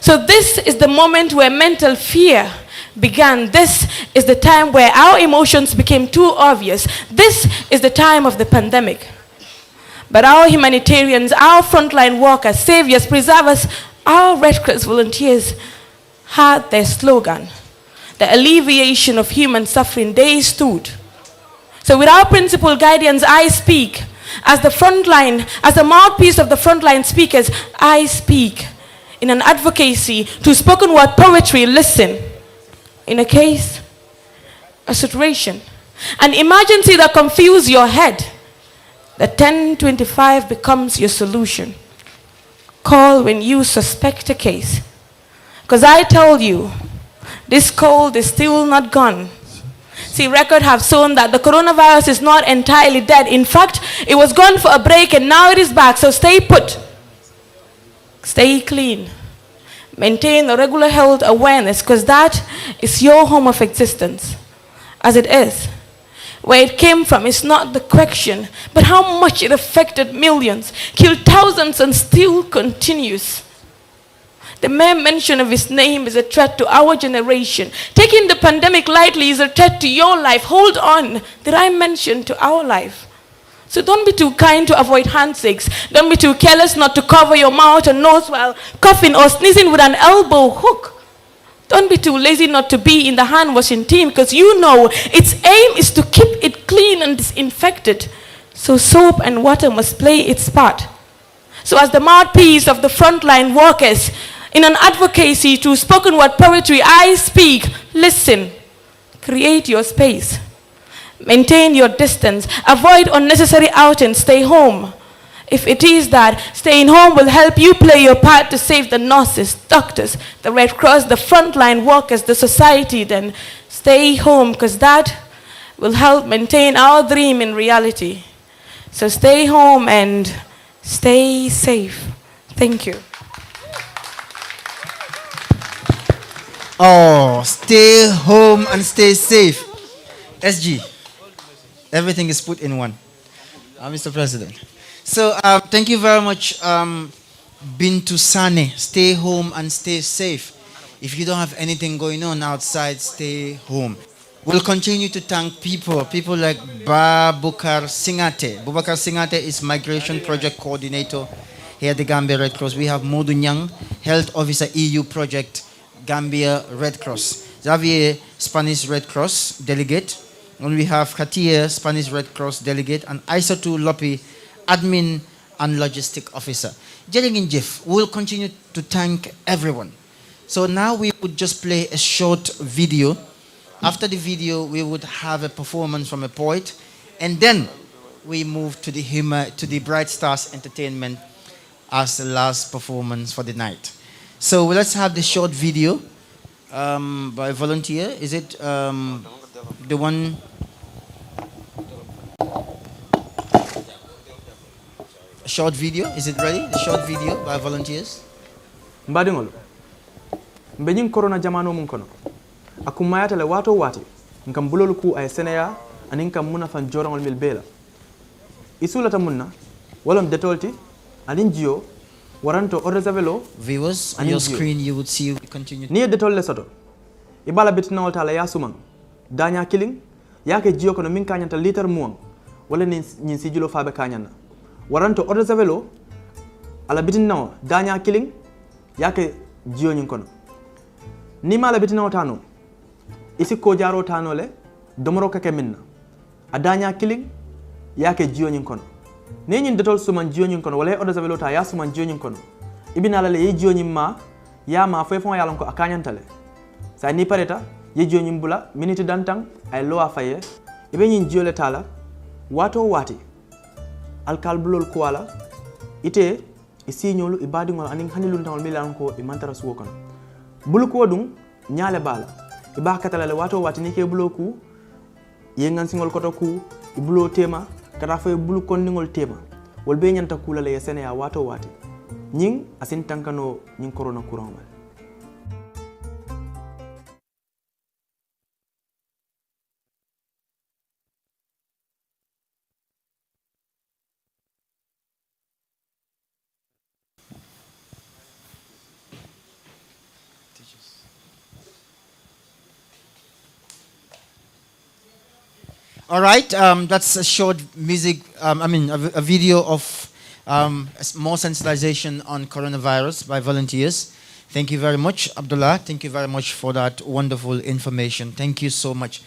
So this is the moment where mental fear began. This is the time where our emotions became too obvious. This is the time of the pandemic. But our humanitarians, our frontline workers, saviors, preservers, our Red Cross volunteers had their slogan, the alleviation of human suffering. They stood. So with our principal guardians, I speak. As the frontline, as the mouthpiece of the frontline speakers, I speak. In an advocacy to spoken word poetry, listen. In a case, a situation, an emergency that confuses your head, the 1025 becomes your solution. Call when you suspect a case. Because I told you, this cold is still not gone. See, records have shown that the coronavirus is not entirely dead. In fact, it was gone for a break and now it is back. So stay put. Stay clean. Maintain a regular health awareness, because that is your home of existence. As it is. Where it came from is not the question, but how much it affected millions, killed thousands, and still continues. The mere mention of his name is a threat to our generation. Taking the pandemic lightly is a threat to your life. Hold on. Did I mention to our life? So don't be too kind to avoid handshakes. Don't be too careless not to cover your mouth and nose while coughing or sneezing with an elbow hook. Don't be too lazy not to be in the hand washing team, because you know its aim is to keep it clean and disinfected. So soap and water must play its part. So as the mouthpiece of the frontline workers, in an advocacy to spoken word poetry, I speak. Listen. Create your space. Maintain your distance. Avoid unnecessary outings. Stay home. If it is that staying home will help you play your part to save the nurses, doctors, the Red Cross, the frontline workers, the society, then stay home, because that will help maintain our dream in reality. So stay home and stay safe. Thank you. Oh, stay home and stay safe. SG, everything is put in one. Mr. President. So thank you very much, Bintu Sane. Stay home and stay safe. If you don't have anything going on outside, stay home. We'll continue to thank people like Bubakar Singate. Bubakar Singate is Migration Project Coordinator here at the Gambia Red Cross. We have Modu Nyang, Health Officer EU Project, Gambia Red Cross. Xavier, Spanish Red Cross Delegate. And we have Katia, Spanish Red Cross Delegate, and Aissatou Lopi, Admin and Logistic Officer. Jelingin Jeff, we'll continue to thank everyone. So now we would just play a short video. After the video, we would have a performance from a poet, and then we move to the Bright Stars Entertainment as the last performance for the night. So let's have the short video by a volunteer. Is it the one? A short video, is it ready? The short video by volunteers. Mbadingol. Mbenyin corona jamano mun kono. Akumayata le wato wati. Nkam bulolu ku ay seneya anin kam muna fan jorangol mil bela. Isulata munna walom detolti anin jio waranto orezavelo. Viewers, on your screen you would see we continue. Niye detol le soto. Ibala bitina wala ya sumang. Danya killing yake jio kono min kanyanta liter muam. Wala nin sijulo fabe kanyana. Waranto order zavelo ala bitin naw danya killing yake jio nyin kono ni mala bitin naw tano isi ko jaro tano le domoro kake minna a danya killing yake jio nyin kono ne nyin detol suman jio nyin kono wala order zavelo ta ya suman jio nyin kono ibina la le ye jio nyin ma ya ma fo fon yalon ko akanyantale sa ni pareta ye jio nyin bula minute dantang ay lo afaye ibe nyin jio le tala wato wati alkal bulol kuala ite isi nyolu ibadi ngol aning hanilun tawol milan ko e mantara suwo kon bulu ko dum nyaale bala iba katala le wato wati ni ke buloku yengan singol koto ku ibulo tema kata fay bulu kon ningol tema wol be nyanta kula le sene ya wato wati nying asin tankano nying corona courant mal. All right, that's a short music, a video of more sensitization on coronavirus by volunteers. Thank you very much, Abdullah. Thank you very much for that wonderful information. Thank you so much.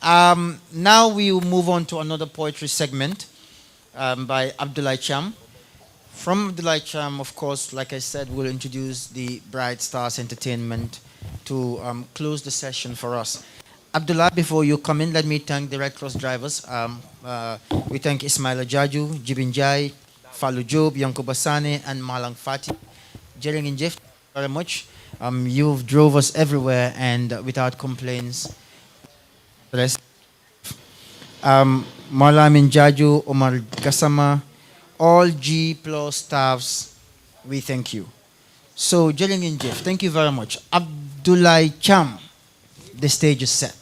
Now we will move on to another poetry segment by Abdullah Cham. From Abdullah Cham, of course, like I said, we'll introduce the Bright Stars Entertainment to close the session for us. Abdullah, before you come in, let me thank the Red Cross drivers. We thank Ismail Ajaju, Jibin Jai, Falu Job, Yanko Basane, and Malang Fati. Jering and Jeff, very much. You've drove us everywhere and without complaints. Malamin Jaju, Omar Gassama, all G plus staffs, we thank you. So, Jering and Jeff, thank you very much. Abdullah Cham, the stage is set.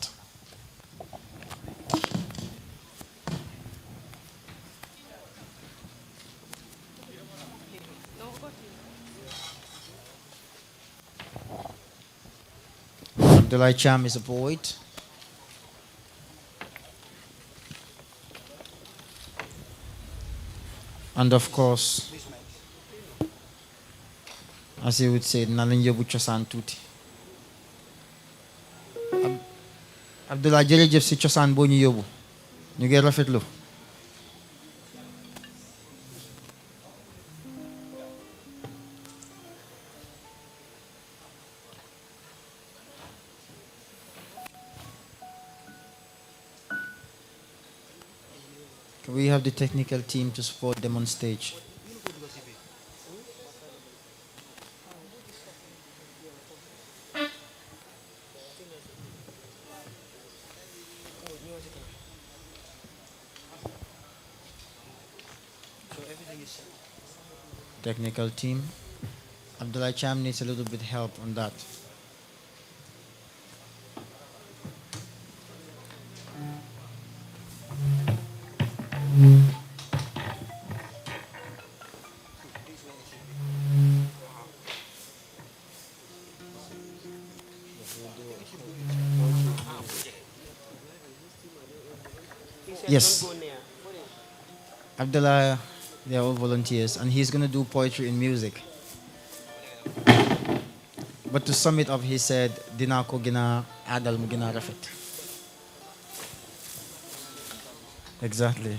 Abdullah Cham is a poet. And of course, as he would say, nalan yobu cosaan tuuti. Abdullah jërëjëf si cosaan boo ñu yóbbu ñu ngi rafetlu. We have the technical team to support them on stage. Technical team. Abdullah Cham needs a little bit help on that. Yes. Abdullah, they are all volunteers, and he's going to do poetry and music. But to sum it up, he said, "Dina ko gina adal mo gina rafet." Exactly.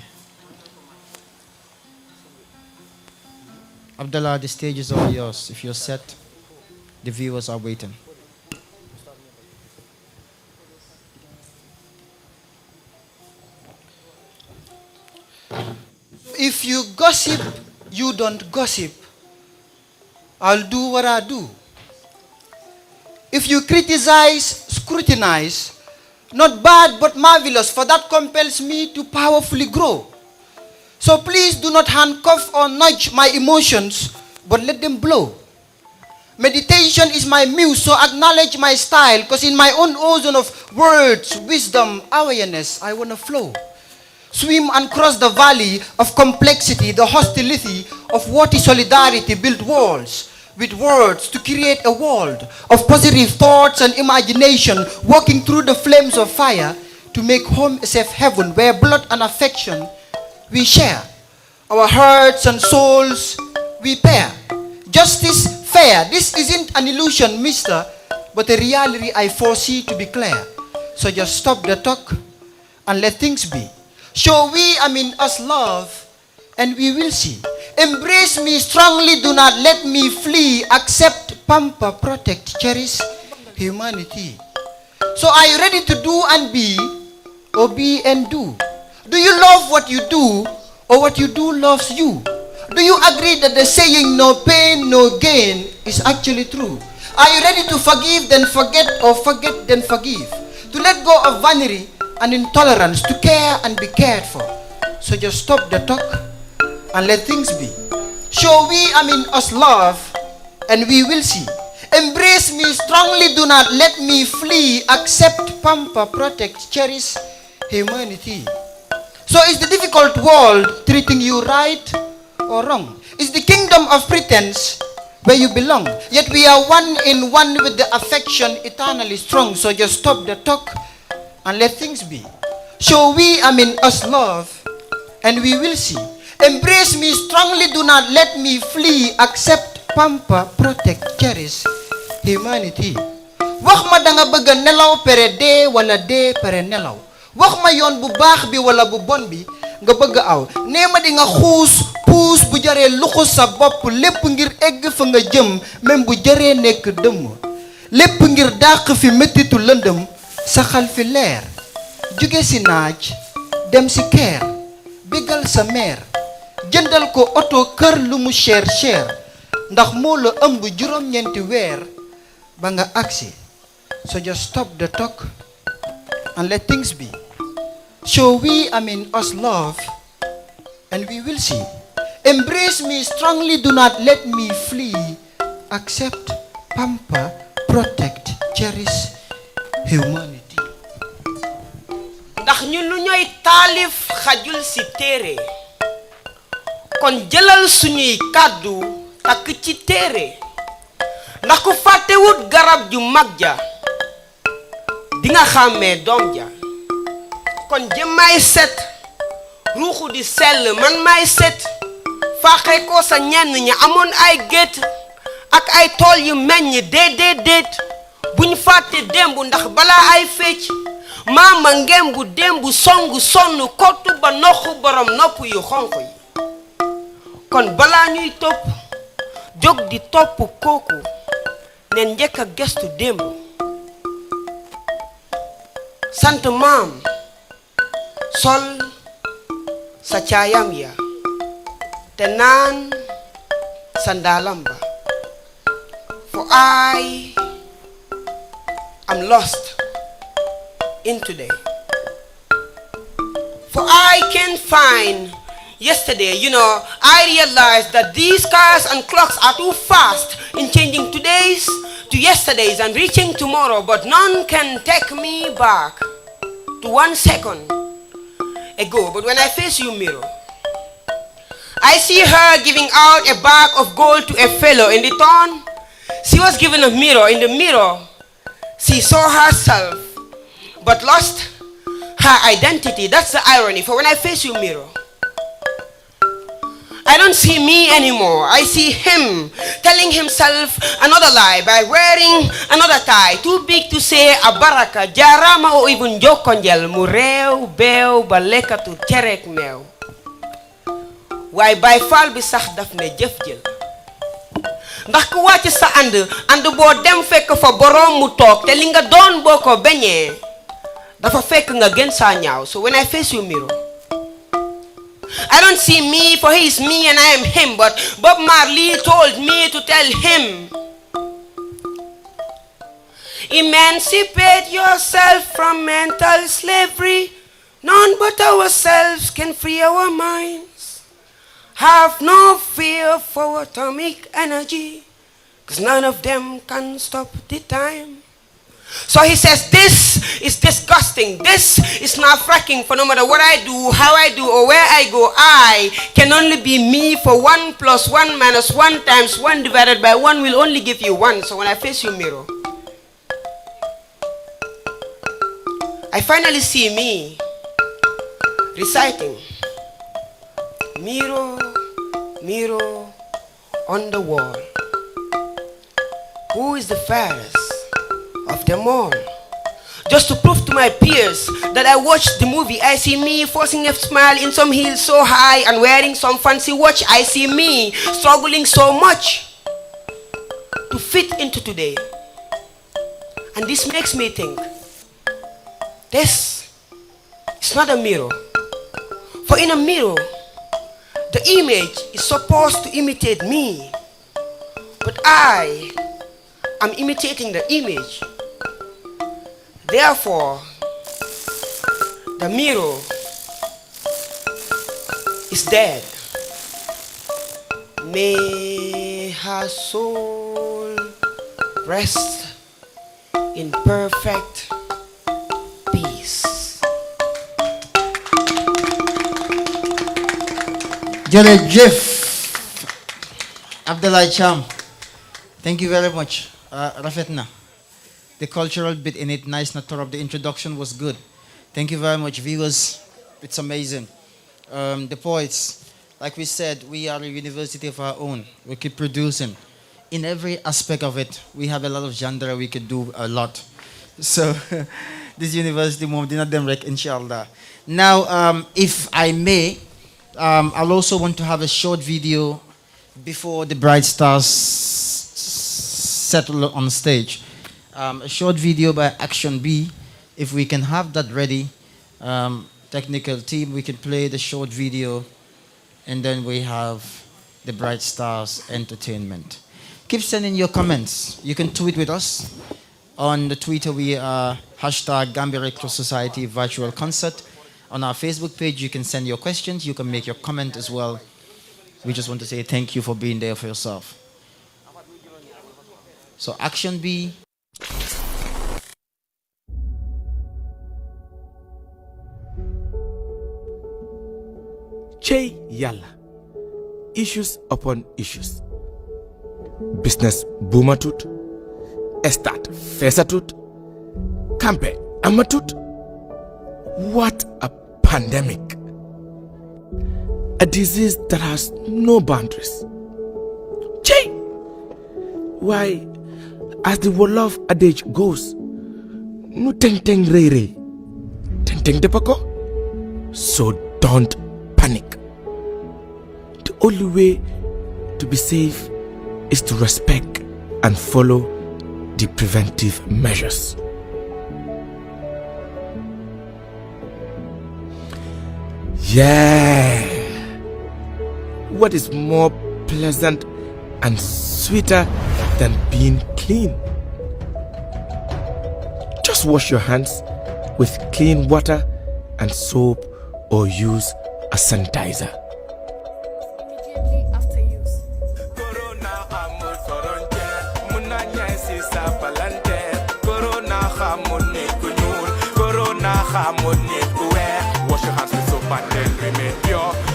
Abdullah, the stage is all yours. If you're set, the viewers are waiting. If you gossip, you don't gossip. I'll do what I do. If you criticize, scrutinize, not bad but marvelous, for that compels me to powerfully grow. So please do not handcuff or nudge my emotions, but let them blow. Meditation is my muse, so acknowledge my style, because in my own ocean of words, wisdom, awareness, I want to flow. Swim and cross the valley of complexity, the hostility of what is solidarity, build walls with words to create a world of positive thoughts and imagination, walking through the flames of fire to make home a safe heaven where blood and affection we share. Our hearts and souls we pair. Justice fair. This isn't an illusion, mister, but a reality I foresee to be clear. So just stop the talk and let things be. Show we, us love, and we will see. Embrace me strongly, do not let me flee. Accept, pamper, protect, cherish humanity. So are you ready to do and be, or be and do? Do you love what you do, or what you do loves you? Do you agree that the saying no pain, no gain is actually true? Are you ready to forgive, then forget, or forget, then forgive? To let go of vanity and intolerance, to care and be cared for. So just stop the talk and let things be. Show we, us love, and we will see. Embrace me strongly, do not let me flee. Accept, pamper, protect, cherish humanity. So is the difficult world treating you right or wrong? Is the kingdom of pretense where you belong? Yet we are one in one with the affection eternally strong. So just stop the talk and let things be. Show we, us love, and we will see. Embrace me strongly, do not let me flee. Accept, pamper, protect, cherish humanity. Wax ma da nga bëgg nelaw pere dee wala dee pere nelaw. Wax ma yoon bu baax bi wala bu bon bi nga bëgg aw. Nee ma di nga xuus puus bu jaree luxus sa bopp lépp ngir egg fa nga jëm même bu jaree nekk dëmm. Lépp ngir dàq fi mettitu lëndëm saxal fi leer. Jóge si naaj dem si keer bégal sa meer. Jëndal ko oto kër lu mu cher cher ndax moo la ëmb juróom-ñeenti weer ba nga agsi. So just stop the talk and let things be. Show we, us love, and we will see. Embrace me strongly, do not let me flee. Accept, pamper, protect, cherish humanity. Ndax ñun lu ñooy taalif xajul ci téere kon jëlal suñuy kàddu takk ci téere ndax ku fàttewut garab ju mag ja di nga xàmmee doom ja kon jëmmaay set ruuxu di sell man maay set faaxee ko sa ñenn ñi amoon ay gétt ak ay tool yu meññ déet buñ fàtte démb ndax balaa ay fecc maama ngem bu démb songu sonn kottu ba noxu borom nopp yu xonq yi kon balaa ñuy topp jóg di topp kooku neen njëkk a gestu démb sant maam sol sa caayam ya te naan sa ndaalam ba for I am lost in today. For I can't find yesterday. I realized that these cars and clocks are too fast in changing today's to yesterday's and reaching tomorrow, but none can take me back to 1 second ago. But when I face you, mirror, I see her giving out a bag of gold to a fellow. In return, she was given a mirror. In the mirror, she saw herself, but lost her identity. That's the irony. For when I face you, mirror, I don't see me anymore. I see him telling himself another lie by wearing another tie, too big to say a baraka, jarama o even jokonjel, mu rew, bew, balekatu, terek mew. Why by fall bi sax daf ne jëf jël. Ndax ku wàcc sa and boo dem fekk fa borom mu toog te li nga doon boo ko beñee dafa fekk nga gën saa ñaaw. So when I face you, mirror, I don't see me, for he is me and I am him. But Bob Marley told me to tell him, emancipate yourself from mental slavery. None but ourselves can free our minds. Have no fear for atomic energy, 'cause none of them can stop the time. So he says, this is disgusting. This is not fracking. For no matter what I do, how I do, or where I go, I can only be me. For 1 + 1 - 1 times 1 divided by 1 will only give you 1. So when I face you, mirror, I finally see me reciting, mirror, mirror on the wall, who is the fairest of them all? Just to prove to my peers that I watched the movie, I see me forcing a smile in some heels so high and wearing some fancy watch. I see me struggling so much to fit into today. And this makes me think, this is not a mirror. For in a mirror, the image is supposed to imitate me, but I am imitating the image. Therefore, the mirror is dead. May her soul rest in perfect peace. Jërëjëf Abdullah Cham, thank you very much. Rafetna. The cultural bit in it, nice, not thorough. The introduction was good. Thank Thank you very much, viewers. It's amazing. The poets, like we said, we are a university of our own. We keep producing. In every aspect of it, we have a lot of genre, we could do a lot. So, this university, inshallah. Now, if I may, I'll also want to have a short video before the Bright Stars settle on stage. A short video by Action B. If we can have that ready, technical team, we can play the short video, and then we have the Bright Stars Entertainment. Keep sending your comments. You can tweet with us. On the Twitter, we are hashtag Gambia Red Cross Society Virtual Concert. On our Facebook page, you can send your questions. You can make your comment as well. We just want to say thank you for being there for yourself. So Action B. Cey Yalla. Issues upon issues. Business boomatut. Estat fesatut. Campe amatut. What a pandemic. A disease that has no boundaries. Cey! Why, as the Wolof adage goes, nu teng teng rey rey. Teng teng depako. So don't panic. The only way to be safe is to respect and follow the preventive measures. Yeah. What is more pleasant and sweeter than being clean? Just wash your hands with clean water and soap, or use a sanitizer.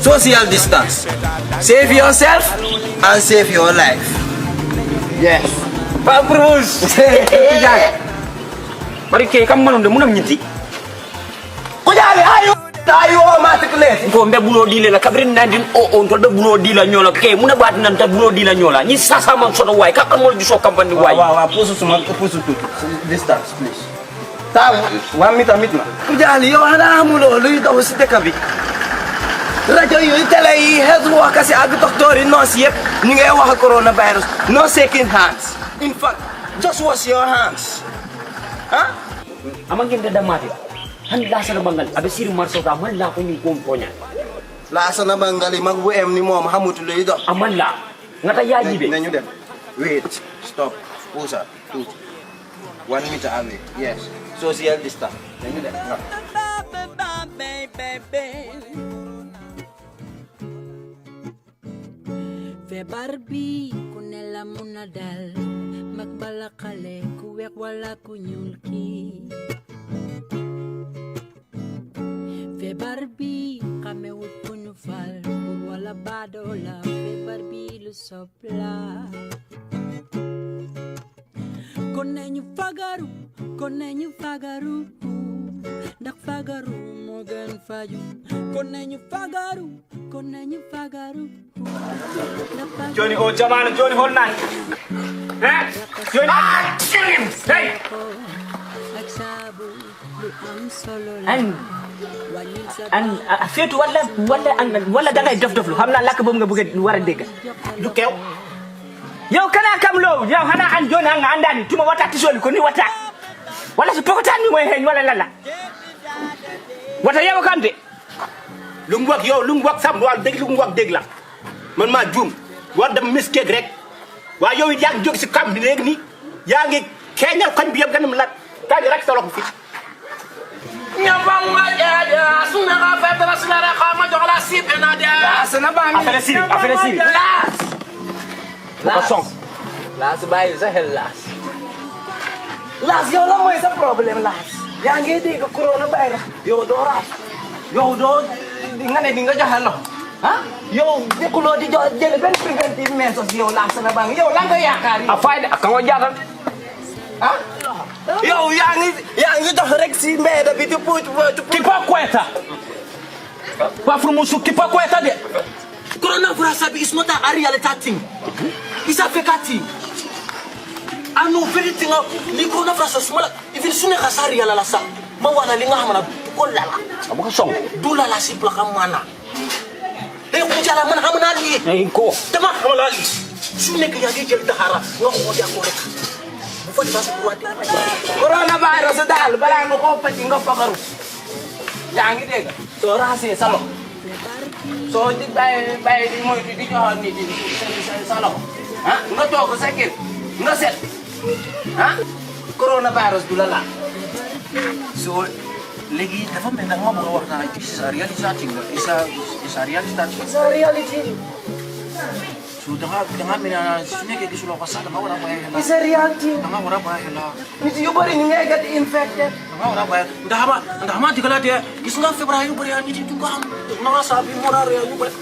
Social distance. Save yourself and save your life. Yes. Pak Bruce. Mari ke kam manum de munam nyiti. Ko jale ayo matriculate. Ko mbe bulo dile la kabrin nandin o on to be bulo dila nyola ke muna bat nan ta bulo dila nyola. Ni sasa man soto way ka amol ju so kampani way. Wa pusu suma pusu tutu. Distance please. Ta 1 meter mitna. Ko jale yo hada amulo lu ita hosite kabi. Radio yu tele yi health workers ag doctor nurse yep ni ngay wax coronavirus. No shaking hands. In fact, just wash your hands. Huh? Amangin da mati. Han lasa na bangal abe siri marso ta man la ko ni komponya. Lasa na bangal magbu em ni mom hamutu le do. Amalla. Ngata yaji be. Nañu dem. Wait, stop. Pause. 2. 1 meter away. Yes. Social distance. Nañu dem. Febar bi ku ne la mun a dal mag bala xale ku weex wala ku ñuul ki febar bi xamewut ku ñu fal bur wala baadoola febar bi lu sopla kon nañu fagaru ndax fagaru moo gën faju kon nañu fagaru Johnny o jamana Johnny hol nan. Johnny hey. And feetu wala da ngay dof lu xamna lak boobu nga bëgg wara dégg du kew yow kana kam lo yow hana an Johnny nga andani tuma wata tisoli ko ni wata wala su pokotan ni moy heñ wala lala wata yow kamte lu mu wax sam wal dégg lu mu wax dégg la man ma juum war dem mistake rek wa yow it yaa ngi jóg si kam bi léegi ni yaa ngi keñal koñ bi yëpp ganam la ka di rek sa loxo fi ñabam ma jaada suna ga fa dara sila ra xa ma jox la sip na dia sana ba mi affaire siri las bay sa hel las yow la mooy sa problème las yaa ngi dégg coronavirus yow doo raas yow doo nga ne di nga joxe loxo ah yow nekkuloo di jël benn preventive measures yow laa sana bang yow la nga yaakaar a fayda ka nga jaatal ah Yo, yang dox rek si mbedd bi di puut Kipa kweta. Wa frumusu kipa kweta de. Coronavirus is not a reality thing. It's a fake thing. I know very thing of the coronavirus is small. If it's sooner as a real lasa, mawana linga hamana kolala. Abuka song. Dula la si plaka mana. Eh, kujala mana hamana li. Inko. Tama hamana li. Sooner kaya di jel dahara. Ngako dia korek. Bufat bas kuat. Coronavirus dal bala ngo ko pati ngo pagaru. Yang ide. So rasi salo. So di bay di moy di johan ni di salo. Ha? Ngo to ko sakit. Ngo set. Ha? Coronavirus dulala. So lagi dafa mel nak mo wax na this is a reality thing. Is a reality thing. It's a reality. So dengan mina sini ke disulo pasal dengan orang bayar. It's a reality. Dengan orang bayar. It's you bari ni get infected. Dengan orang bayar. Dah ma dikala dia isnga Februari bari ani di tunggang. Nama sabi morar ya you bari.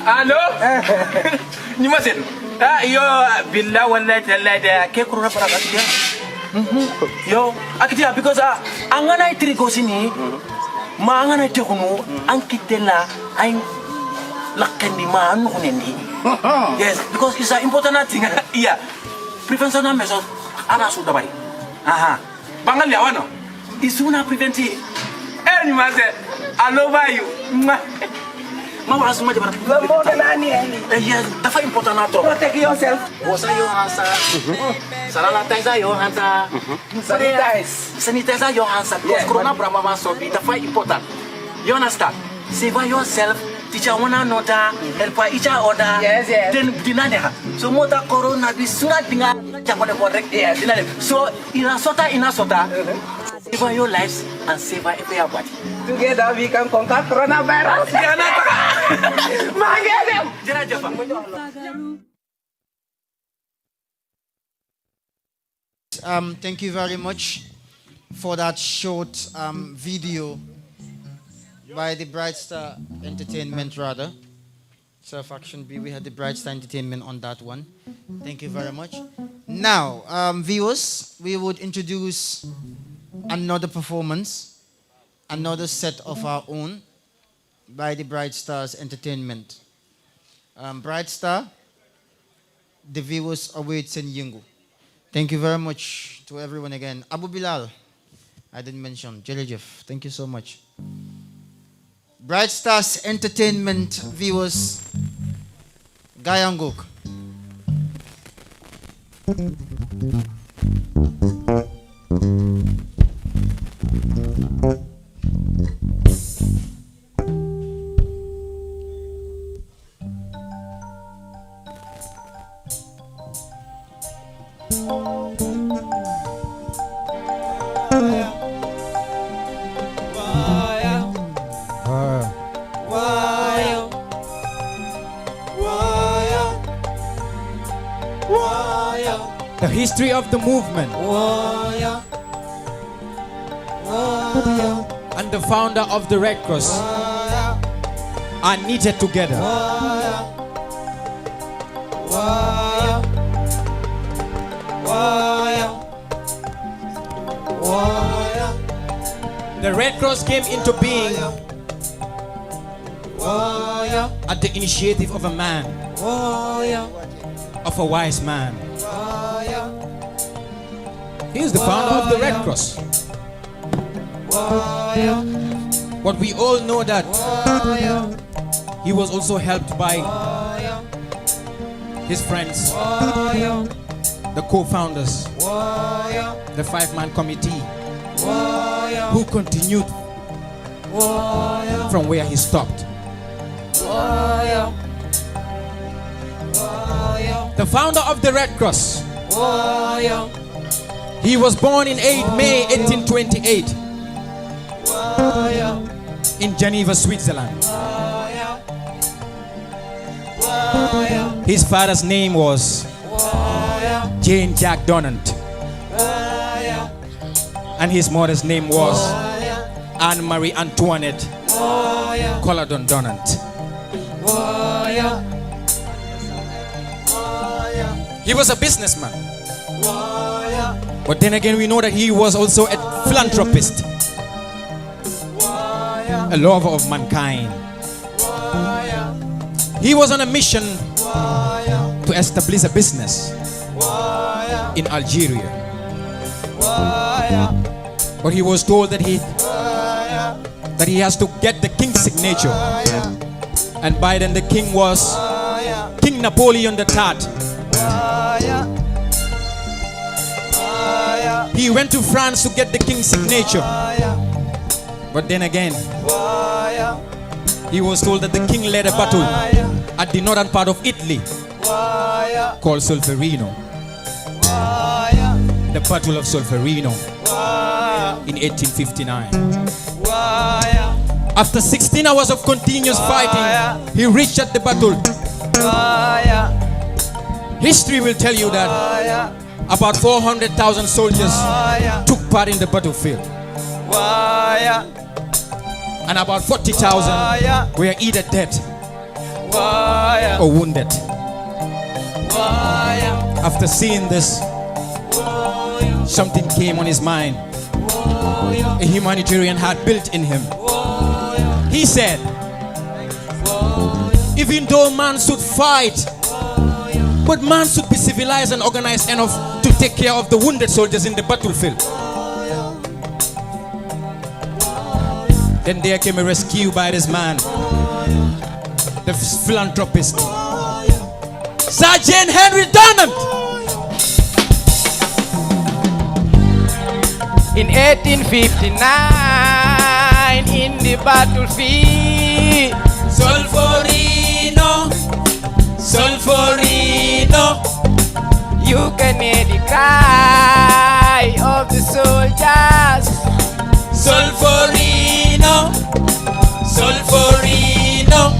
Allo? Ni masen. Yo billah wallahi tallahi da ke corona para dia. Yo akitia because angana itrigo sini. Ma angana tekunu ankitela ain lakandi ma anu kunendi. Yes, because it's an important thing. Yeah. Prevention measures ana sudah baik. Aha. Bangal ya wano. Isuna preventi. Ni mase. Allo bayu. Ma wala suma jabara. More than any. Yes, dafa important na tro. Protect yourself. Wasa yo hansa. Sanitizer yo hansa. Sanitizer yo hansa. Because corona brama so be dafa important. You understand? Save yourself. Teacher one another, help each other. Yes. Then dinane. So mota corona bi suna dinga jamone correct. Yes. So ina sota. Save your lives and save everybody. Together we can conquer coronavirus. Thank you very much for that short video by the Bright Star Entertainment, rather. Self-Action B, we had the Bright Star Entertainment on that one. Thank you very much. Now, viewers, we would introduce another performance, another set of our own by the Bright Stars Entertainment. Bright Star, the viewers await Senyingu. Thank you very much to everyone again. Abu Bilal, I didn't mention. Jelejef, thank you so much. Bright Stars Entertainment viewers, Gayangok. The history of the movement and the founder of the Red Cross are knitted together. The Red Cross came into being at the initiative of a man, of a wise man. He is the founder of the Red Cross. But we all know that he was also helped by his friends, the co-founders, the five-man committee, who continued from where he stopped. The founder of the Red Cross, he was born in May 1828 in Geneva, Switzerland. His father's name was Jane Jack Donant, and his mother's name was Anne-Marie Antoinette Colladon Donant. He was a businessman. But then again, we know that he was also a philanthropist, a lover of mankind. He was on a mission to establish a business in Algeria. But he was told that he has to get the king's signature. And by then the king was King Napoleon III. He went to France to get the king's signature. But then again, he was told that the king led a battle at the northern part of Italy called Solferino. The Battle of Solferino in 1859. After 16 hours of continuous fighting, he reached at the battle. History will tell you that about 400,000 soldiers took part in the battlefield. And about 40,000 were either dead or wounded. After seeing this, something came on his mind. A humanitarian heart built in him. He said, even though man should fight, but man should be civilized and organized enough to take care of the wounded soldiers in the battlefield. Then there came a rescue by this man, the philanthropist, Sergeant Henry Dunham. In 1859, in the battlefield, Solferino, Solferino, you can hear the cry of the soldiers. Solferino, Solferino.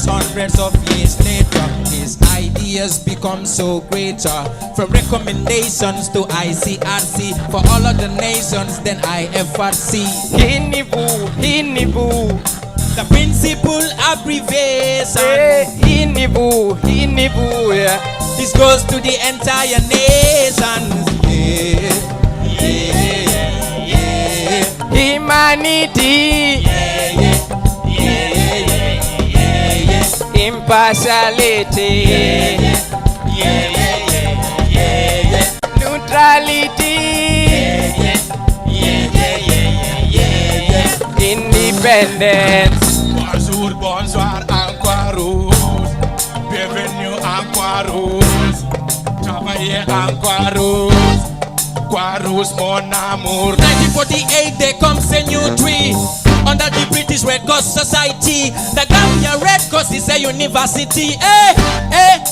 Hundreds of years later, his ideas become so greater. From recommendations to ICRC for all of the nations, then IFRC. Hinibu. The principal abbreviation. Hinibu. Yeah. This goes to the entire nations. Humanity. Impartiality. Neutrality. Independence. Bonsoir, encore rose. Bienvenue, encore rose. Travailler, encore rose. Quoi rose, mon amour. 1948, there comes a new tree. Under the British Red Cross Society, the Gambia Red Cross is a university.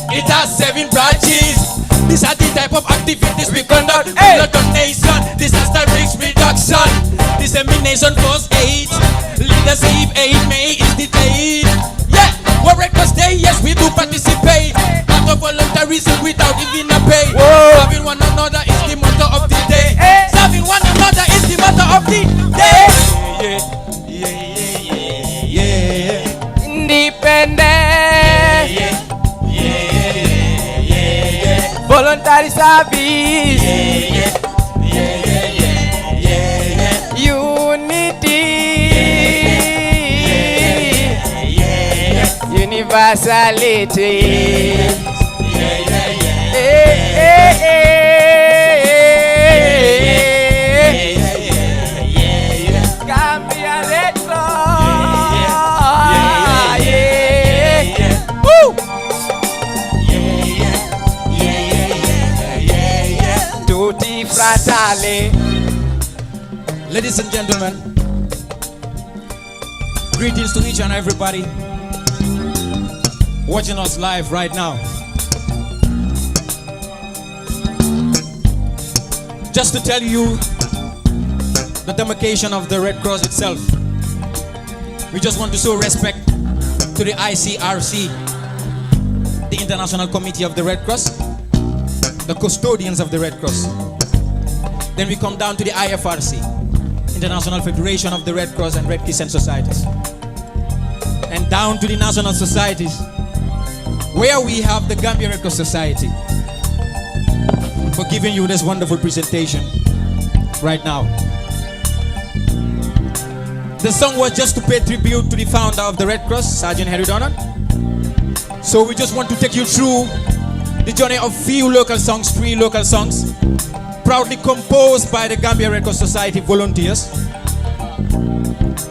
It has 7 branches. These are the type of activities we conduct. Blood donation, disaster risk reduction, dissemination first aid, leadership aid, May is the date. Yeah, what Red Cross Day, yes we do participate. Out of voluntarism without even a pay. Serving one another is the motto of the day. Serving one another is the motto of the day. Independent. Voluntary service. Unity. Universality. Gambia Red Tutti fratelli. Ladies and gentlemen, greetings to each and everybody watching us live right now. Just to tell you the demarcation of the Red Cross itself, we just want to show respect to the ICRC, the International Committee of the Red Cross, the custodians of the Red Cross. Then we come down to the IFRC, International Federation of the Red Cross and Red Crescent Societies, and down to the national societies, where we have the Gambia Red Cross Society, for giving you this wonderful presentation right now. The song was just to pay tribute to the founder of the Red Cross, Sergeant Henry Donald. So we just want to take you through the journey of few local songs, 3 local songs, proudly composed by the Gambia Red Cross Society volunteers.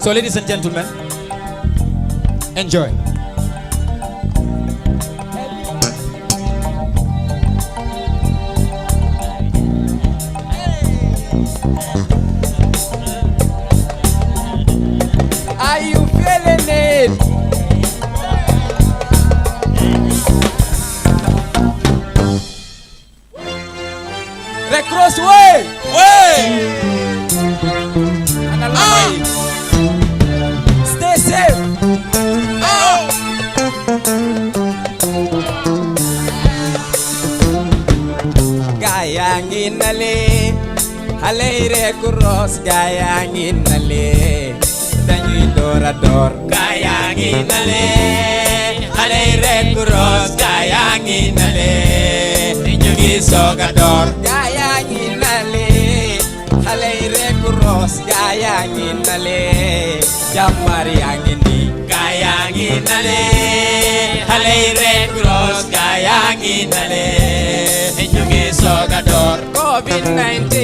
So ladies and gentlemen, enjoy. Are you feeling it? Red Cross way! Stay safe! Gaya nginale, halay Red Cross, gaya nginale. Dañuy door a door gaa yaa ngi nale xale Red Cross gaa yaa ngi nale ñu ngi soog a door gaa yaa ngi nale xale Red Cross gaa yaa ngi nale jàmbaar yaa ngi nii gaa yaa ngi nale xale Red Cross gaa yaa ngi nale ñu ngi soog a door COVID-19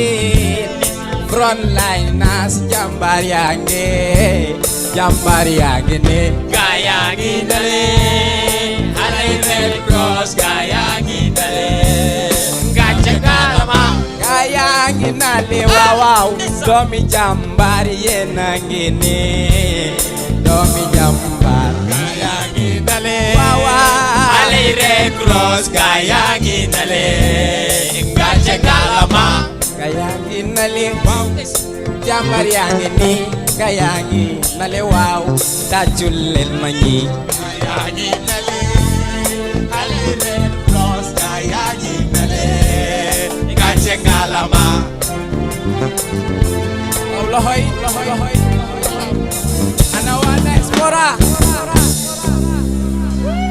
frontliners jàmbaar yaa ngi ne gaa yaa ngi dale xale Red Cross gaa yaa ngi dale gàcce ngaalama gaa yaa ngi nale waaw waaw doomi jàmbaar yéen a ngi ne doomi jàmbaar gaa yaa ngi dale waaw waaw xale Red Cross gaa yaa ngi dale gàcce ngaalama gaa yaa ngi nale waaw jàmbaar yaa ngi nii gaa yaa ngi nale waaw tàccul leen ma ñi gaa yaa ngi nale xale Red Cross gaa yaa ngi nale gàcce ngaalama loxoy ana waa diaspora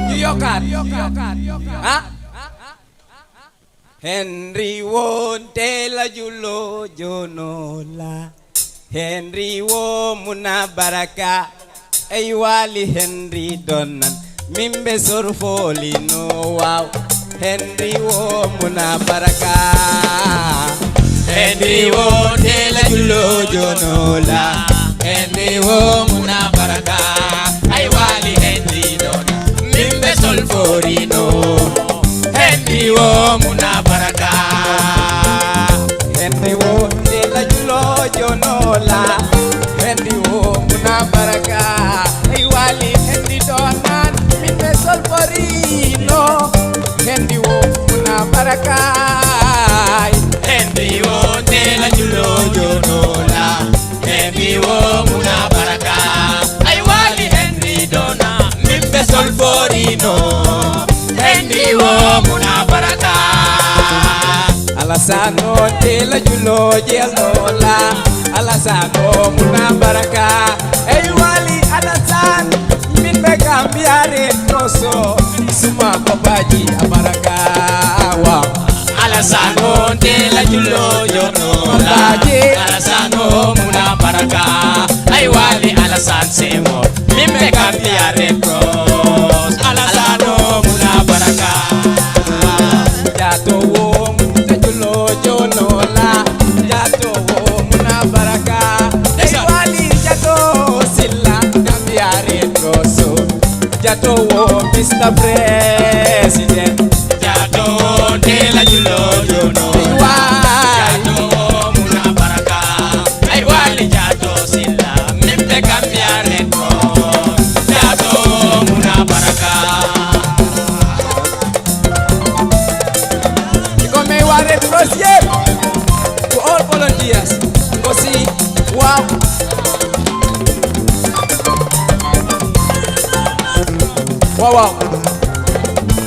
ñu yokkaat ah Henry wonte la julo jono la Henry wo muna baraka ay wali Henry donan mimbe sorfoli no wow Henry wo muna baraka Henry wonte la julo jono la Henry wo muna baraka ay wali Henry donan mimbe sorfoli no Henry wo muna baraka Henry wo de la julo jonola Henry wo muna baraka ay wali Henry donan mi me solforino Henry wo muna baraka Henry wo de la julo jonola Henry wo muna baraka ay wali Henry donan mi me solforino Henry wo muna baraka Alasano de la julo jelola Alasano muna baraka Ey wali alasan min be Gambia Red Cross suma babaji abaraka wow Alasano de la julo jonola Alasano muna baraka Ay wali alasan semo min be Gambia Red Cross Alasano muna baraka Jato wo muna julo jonola Jato wo muna baraka Ay wali jato silla Gambia Red Cross Jato wo Mr. President Jato wo de la julo jonola Jato wo muna baraka Ay wali jato silla mimbe Gambia Red Cross Jato wo muna baraka Red Cross, yeah. To all volunteers, go see, wow. Wow, wow.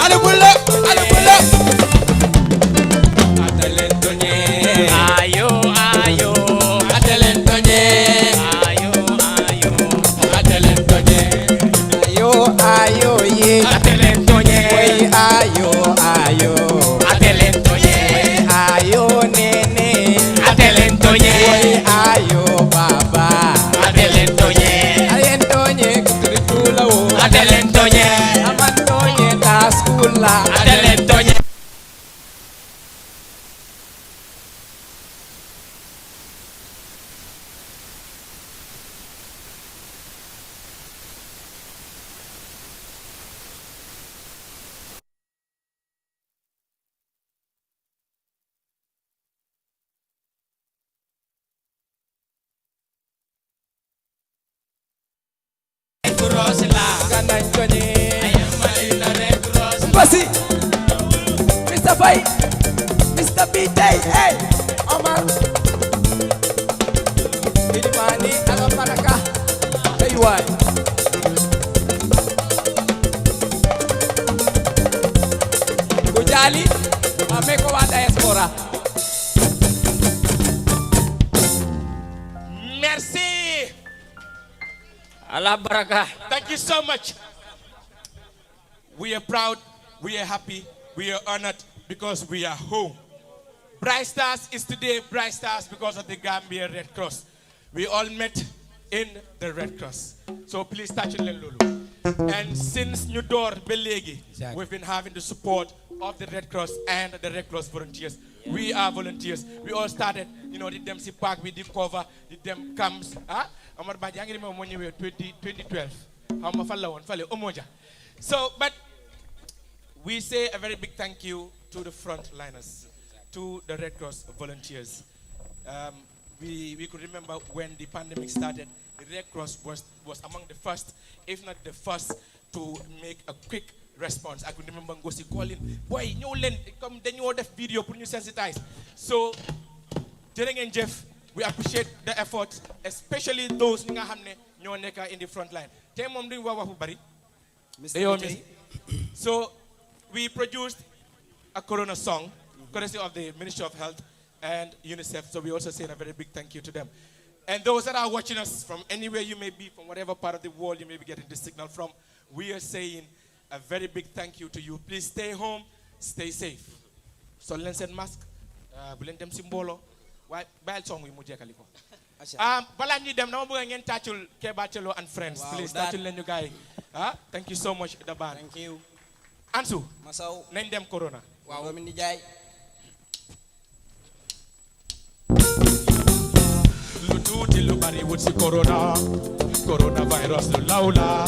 Alubula. Atalentonye. Ayo. Atalentonye. Ayo. Atalentonye. Ayo, yeah. Atalentonye. Ayo. Atalentonye. Cross la Kananjoni Ayamali Red Cross Basi Mr. Fai Mr. BJ hey Omar Idimani Alamaraka Hey why Kujali Ameko wa diaspora Merci. Allah baraka. Thank you so much. We are proud, we are happy, we are honored because we are home. Bright Stars is today Bright Stars because of the Gambia Red Cross. We all met in the Red Cross. So please touch it, Lulu. And since New Door Belegi, we've been having the support of the Red Cross and the Red Cross volunteers. We are volunteers. We all started, did them see park, we did cover, did them camps. Amar Baji, I remember when you were 2012. So, but we say a very big thank you to the frontliners, to the Red Cross volunteers. We could remember when the pandemic started, the Red Cross was among the first, if not the first, to make a quick response. I could remember Ngosi calling, boy, come then you order video, put you sensitize. So, Jereng and Jeff, we appreciate the effort, especially those in the front line. So, we produced a Corona song, courtesy of the Ministry of Health and UNICEF. So we also say a very big thank you to them. And those that are watching us from anywhere you may be, from whatever part of the world you may be getting this signal from, we are saying a very big thank you to you. Please stay home, stay safe. So let's send mask. Bulen dem simbolo. Why bad song we mujhe kaliko. Bala ni dem na mbuga ngeen tachul Kebatelo and friends. Please tachul len you guys. Thank you so much the band. Thank you. Ansu. Masaw. Nañ dem Corona. Waaw mi ni jaay. Lu tuuti lu bari wut si corona coronavirus lu lawla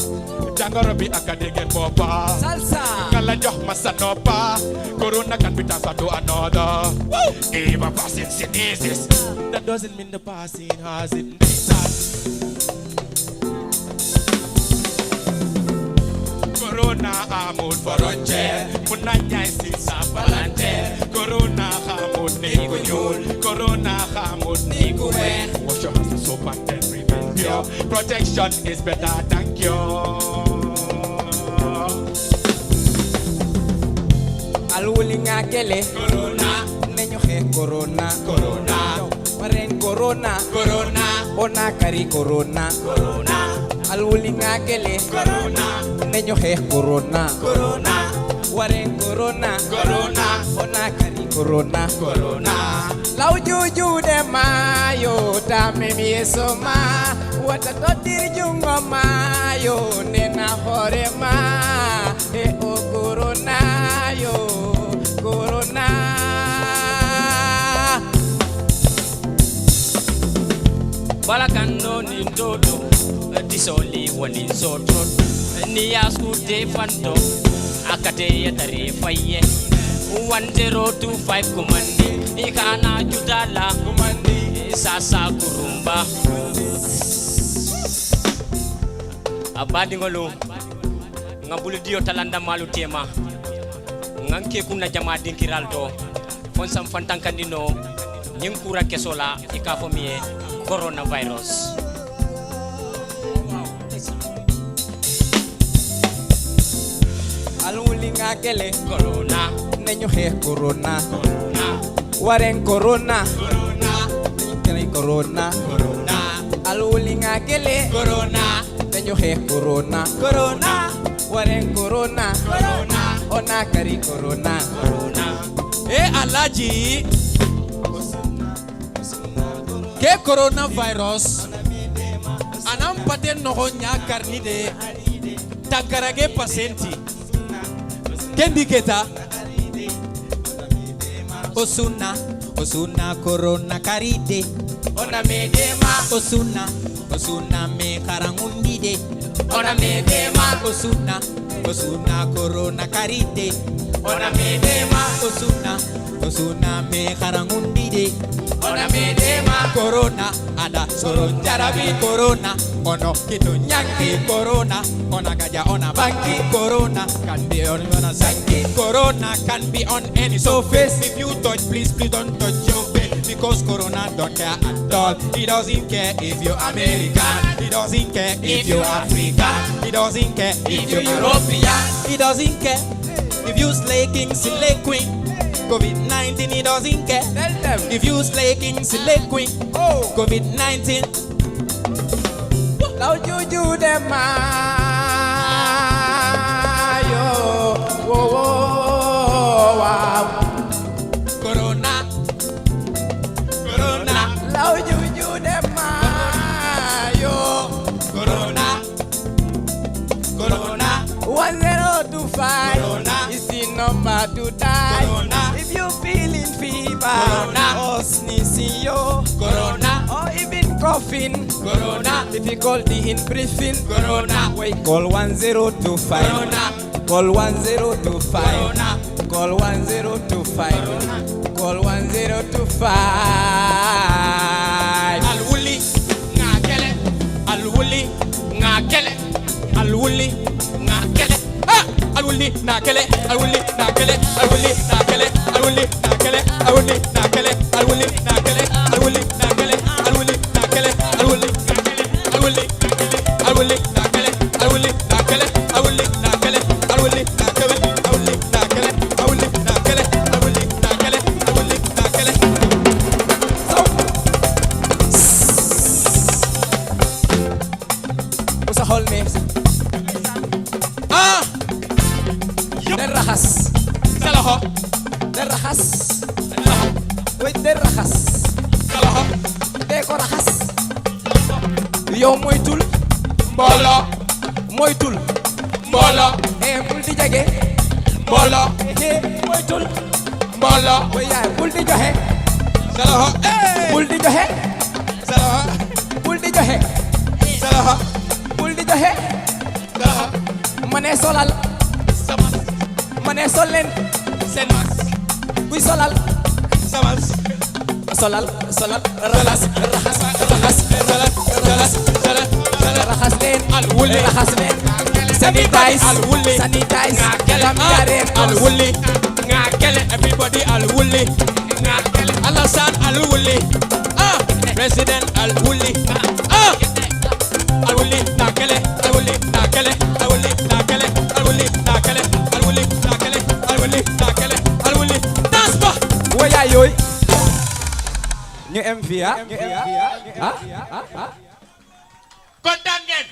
jangoro bi akadegen boppa salsa kala jox ma sa noppa corona can be transferred to another even passing diseases that doesn't mean the passing has it corona amul frontier muna ñay si sa palanteer corona xamut ni ku ñuul corona xamut ni ku weex wash your hands with soap and then remain pure protection is better than cure alwuli nga kele corona neñu xe corona maren corona ona kari corona alwuli nga kele corona neñu xe corona waren corona ona kari corona law juju de mayo tame mieso ma wata totir jungo mayo nena hore ma e o corona yo corona balakando ni todo disoli woni soto ni yaskute fanto akate yatare faye 1025 kumandi ikana judala kumandi sasa kurumba abadi ngolo ngambulu dio talanda malu tema nganke kuna jama dinkiraldo fon sam fantankandino nyinkura kesola ikafomie coronavirus alwuli nga kele corona neñu xe corona waren corona neñu corona alwuli nga kele corona neñu xe corona waren corona ona kari corona alaji ke coronavirus anam paten no nya karnide takarage pasenti kendi keta osuna corona karide ona medema osuna me karangundide ona medema Osuna, Osuna, Corona, Carite. Ona medema, Osuna, Osuna, me harangundide. Ona medema, Corona, ada soron jarabi Corona. Ono kitu nyanki Corona. Ona gaja, ona banki Corona. Can be on a sanki. Corona can be on any surface. If you touch, please don't touch your face. Because Corona don't care at all. He doesn't care if you're American. He doesn't care if you're African. He doesn't care if you're European. He doesn't care if you slay king, slay queen. COVID-19, he doesn't care. If you slay king, slay queen. COVID-19. Now you do them, yo. Whoa, whoa, wow. Corona. Now you do them, yo. Corona. 1025 Corona is the number to die. Corona. If you feeling fever, Corona, or sneezing, yo, Corona, or even coughing, Corona, difficulty in breathing, Corona, wait, call 1025. Corona. Call 1025. Corona. Call 1025. Corona. Call 1025. Alwuli ngakele, alwuli ngakele, alwuli ngakele. Alwuli nakele, alwuli nakele, alwuli nakele, alwuli nakele, alwuli nakele, alwuli nakele, alwuli nakele, alwuli nakele, alwuli nakele, alwuli nakele, alwuli nakele, alwuli nakele, alwuli nakele, alwuli nakele, alwuli nakele, alwuli nakele, alwuli nakele, alwuli nakele. What's a whole name? Derrahas. Salaho. Derrahas. Wait, derrahas. Salaho. Dekorahas. Yo moytul. Mbolo. Moytul. Mbolo. Bul di jage. Mbolo. Moytul. Mbolo. Oya, bul di joxe. Salaho. Bul di joxe. Salaho. Bul di joxe. Salaho. Bul di joxe. Salaho. Mané solal. Mané sol leen seen mas kuy solal samas solal raxas raxas leen alwuli raxas leen sanitize gambiaren alwuli ngakele everybody alwuli ngakele alasan alwuli president alwuli alwuli nakele alwuli nakele alwuli nakele alwuli nakele alwuli nakele alwuli nakele alwuli dasba waya yoy ñu em fi kontaan ngeen.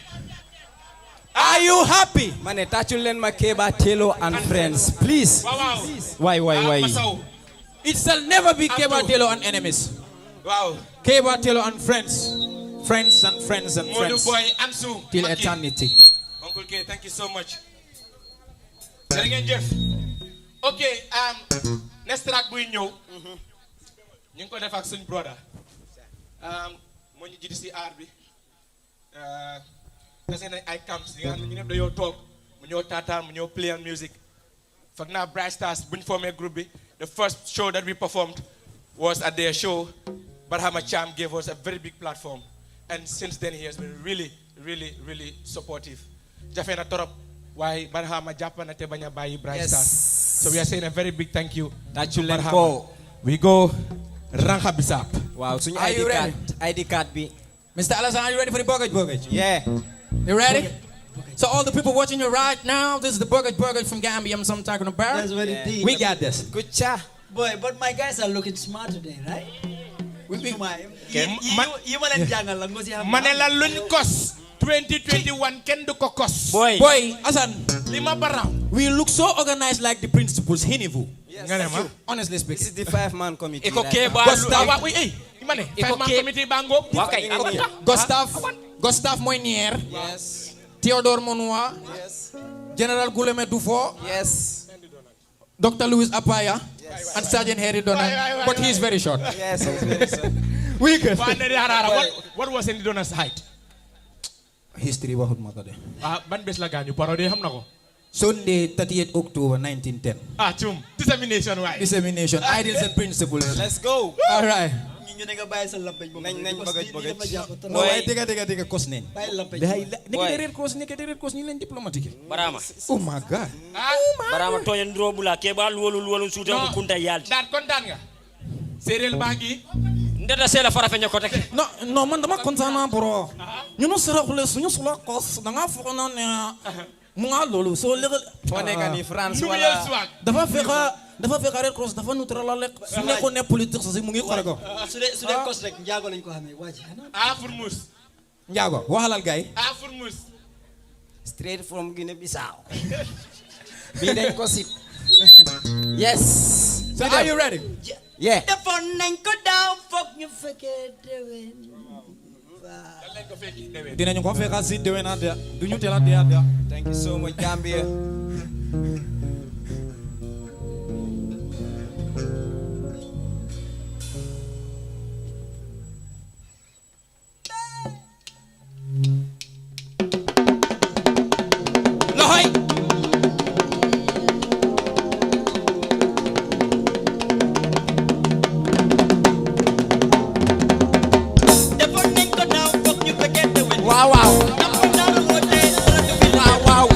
Are you happy? Mane tàccul leen ma Keba Telo and friends please. Why it shall never be Keba Telo and enemies. Wow. Keba Telo and friends and friends Boy, Amsu, till eternity. Uncle K, thank you so much. Jërëngeen. Okay, next track buy ñëw. Ñu ngi ko def ak suñu brother. Moo ñu jiitu si aar bi. Kese na ay camps yi nga xam ne ñu ñëpp dañoo toog mu ñëw taataan mu ñëw play on music. Foog naa Bright Stars bu ñu formé groupe bi, the first show that we performed was at their show. Bahama Cham gave us a very big platform. And since then, he has been really supportive. Jafe na torop, why Bahama Japan ate banya bayi Bright Stars. So we are saying a very big thank you to Bahama. We go Ranka Bisap. Wow, so are you ready? ID card B. Mr. Alasan, are you ready for the burgage? Yeah. You ready? So all the people watching you right now, this is the burgage from Gambia. I'm talking about. That's what it is. We got this. Good cha. Boy, but my guys are looking smart today, right? Manela luñ kos 2021 ken du ko kos. Boy, Asan, lima barang. We look so organized like the principals Hinivu. Yes, honestly speaking. This is the 5-man committee. Gustav Moynier. Yes. Theodore Monua. Yes. General Gouleme Dufo. Yes. Dr. Louis Apaya. Yes. And Sergeant Harry Donald. But he's very short. Yes, he's very short. We good. What was Henry Donald's height? history waxut ma ko de. ban bés la gaañu parode xam na ko. Sunday 38 October 1910. Cum dissemination waay. Dissemination ideals and principles. Let's go. All right. ñu ne nga bàyyi sa lampaj boobu. nañ bëgg. waaye dëgg kos nañ. bàyyi lampaj boobu nekk de red cross ñu leen diplomatique. Barama. Oh my God. Barama tooyen ndro bula ke ba wolu suuta ko kunta yalti. Daan kontaan nga. Séeréel baa ngi. Ndeta seela fara feñe ko tek. Non man dama kontaan naa bro. ñu no sara xule suñu sula kos da nga foog na ne mu nga loolu soo légal. foo nekk ni France wala. dafa fekk red cross dafa neutral la lekk su nekkoon ne politique sax mu ngi xore ko. su dee kos rek njaago lañ ko xamee waa ji. Furmus. njaago waxalal gay. Furmus. Straight from Guinea Bissau. bii dañ ko sip. Yes. So are you ready? Yeah. defoon nañ ko daaw foog ñu fekkee déwén. dinañu ko fekk si déwén at ya duñu teel a dee at ya. Thank you so much Gambia. Lohoy. Wow, wow. Wow, wow.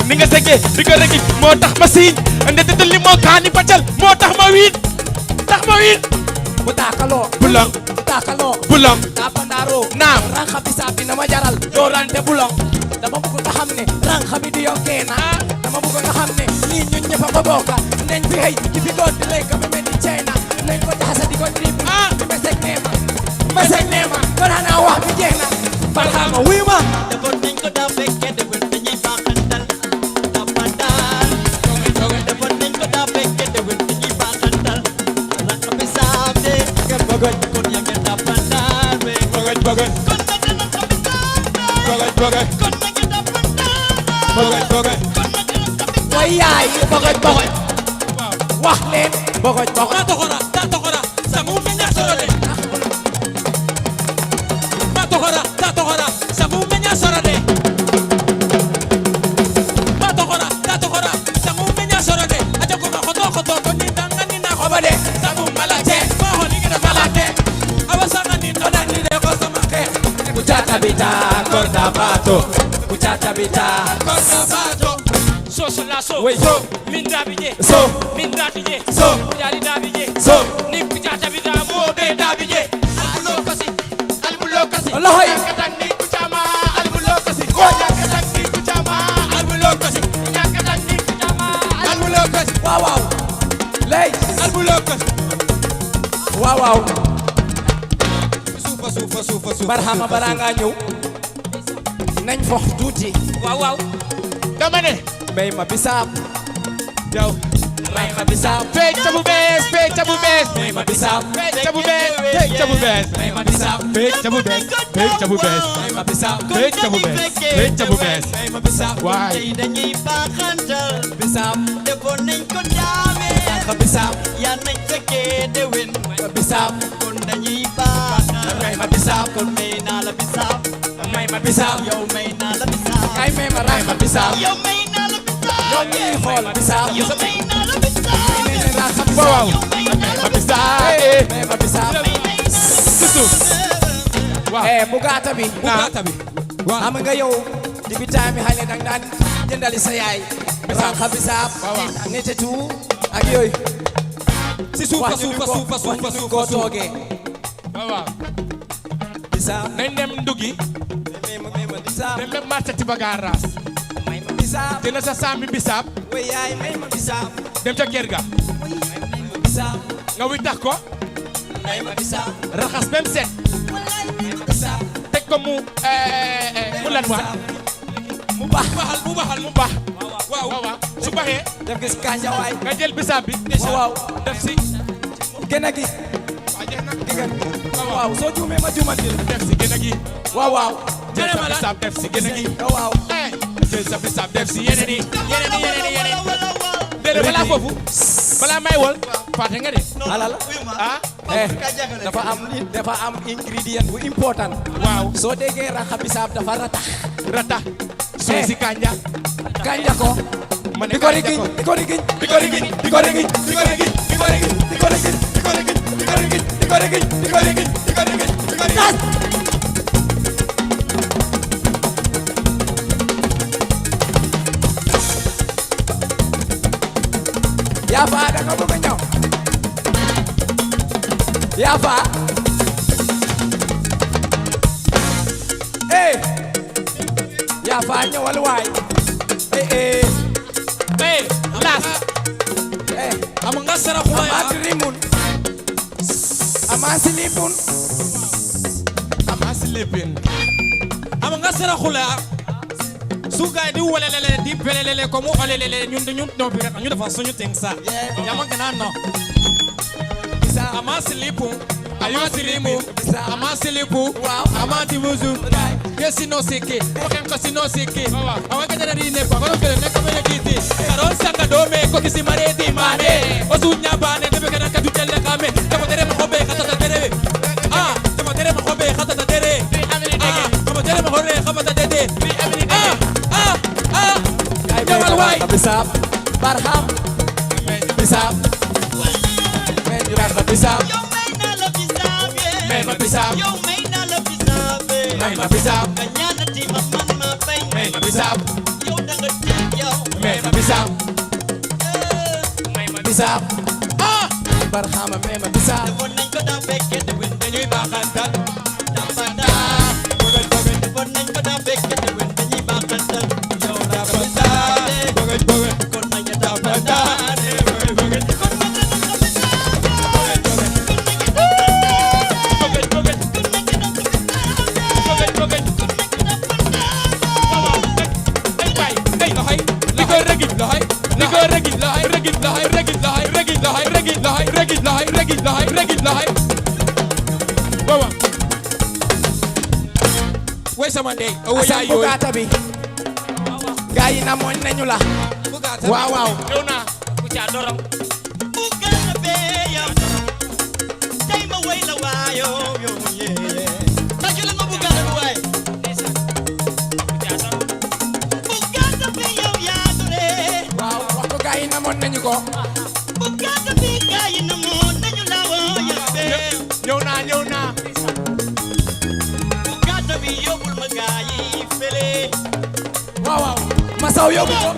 ni nga sege di ko regi moo tax ma siiñ ndetetul li moo kaani paccal moo tax ma wiit bu taakaloo bulong bulong tapandaro naam ranxa bisaab bi na ma jaral doorante bulong dama bëgg nga xam ne ranxa bi di yokkee na dama bëgg nga xam ne lii ñun ñëpp a ko bokka nañ fi xëy di fi doon di lay ka mel ni China nañ ko jaxase di ko drip di mesek neema kon xanaa wax bi jeex na Barhama wuy ma defoon nañ ko daa fekkee déwén dañuy baaxantal tapandar defoon nañ ko daa fekkee déwén dañuy baaxantal ranxa bisaab de ngeen bëggoñ kon ya ngeen tapandar be bëggoñ kon nag dina ko bisaab bëggoñ kon nag ngeen tapandar bëggoñ way yaay bogoñ wax leen bogoñ ta toxora samu menya sorode ta toxora samu menya sorode ta toxora samu menya sorode aja ko khoto ko ni danga ni na khobade samu malate ko honi ngada malate awasanga ni no ni de ko sama ke kuchata bita korda bato kuchata bita korda bato so Wait. Min dabije So. min datije So. yali dabije So. ni kuchata bita mo be dabije albulokasi Wallahi. Nyakatan ni kuchama albulokasi nyakatan ni kuchama albulokasi nyakatan ni kuchama albulokasi waaw lay albulokasi waaw suufa Barhama balaa ngaa ñëw nañ fox tuuti waaw dama ne may ma bisaab yow may ma bisaab fecca bu bees may ma bisaab fecca bu bees may ma bisaab fecca bu bees may ma bisaab fecca bu bees may ma bisaab waay tey dañuy baaxantal bisaab defoon nañ ko daamee ka bisaab yaa nañ fekkee déwén bisaab kon dañuy baaxal may ma bisaab kon may naa la bisaab may ma bisaab yow may naa la bisaab kay may ma raay ma bisaab yow may naa la bisaab yow ñuy xool bisaab yow may naa la bisaab waaw ma bisaab may ma bisaab bugaata bi xam nga yow di bi time bi xale dang daan jëndali sa yaay ranxa bisaab netetu ak yooyu si suufa koo toogee waaw bisaab nañ dem ndugi bisaab dem dem marché ci bagaras may ma bisaab dina sa sambi bisaab way yaay may ma bisaab dem ca kër ga may ma bisaab nga witax ko raxas bem set teg ko mu lan waat mu baax mu baax waaw waaw su baxee def gis kanja waay nga jël bisaab bi waaw def si gën a gi waaw soo juumee ma juumantil def si gën a gi waaw jël sa bisaab def si gën a gi waaw jël sa bisaab def si yeneen yi déedéet balaa foofu balaa may wol fàtte nga de alala dafa am ingrédient bu important waaw soo déggee raxa bisaab dafa ratax soo si kanja ko di ko rigiñ yaa fa da nga bëgg a ñëw yaa fa yaa fa ñëwal waay las am nga sara xula ya rimun ama silipin am nga sara xula su gaay di wolelele di pelelele ko mu olelele ñun no bi rek ñu dafa suñu ting sa yama gëna no ama silipu ama silimu ama silipu ama tibuzu kesi no seke oken ko sino seke awa ka jara di ne pa ko kele ne ko me kiti karon sanga do me ko kisi mare di mane o sunya bane de be kana ka dutelle kame de mo tere mo hobe khata ta tere de mo tere mo hobe khata ta tere de mo tere mo hore khata ta tere jawal waay bisab barham bisab bisab Mema bisab yo meina la bisab mema bisab kanyana ti mamman ma bay mema bisab yo danga ti yo mema bisab bisab barhama mema bisab won nañ ko da fekke de wen dañuy baxantal da banda won nañ ko da fekke de wen dañuy baxantal yo da banda kon nañ ko da banda way sama ndey asan bugata bi gaay na moñ nañu la waaw ñëw naa ku ca dorom bugata be ya tay ma way la waayo yo ye tajula ma bugata bi waay bugata be yow ya dore waaw wax ko gaay na moñ nañu ko bugata be gaay na moñ nañu la waayo be ñëw naa bugata bi yobul ma gaay fele waaw Massaw yóbbu ko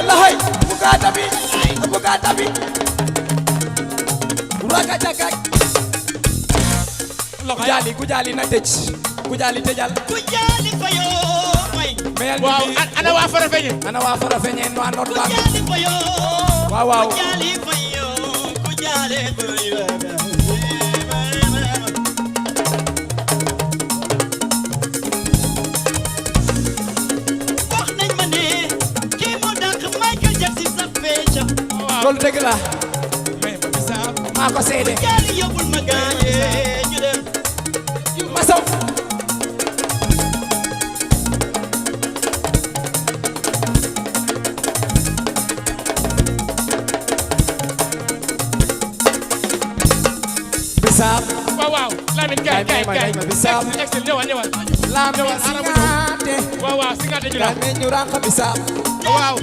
lahay bugata bi raga jagaj ku jali na tëj ku jali tëjal ku jali fayo may waaw ana waa Farafeñe no anot ba ku jali fayo waaw ku jali fayo ku jali fayo loolu dëgg la maa ko seede Massaw bisab waaw Lamine kay bisab excel ñëwal Lamine singate waaw singate ñu la Lamine ñu rank bisab waaw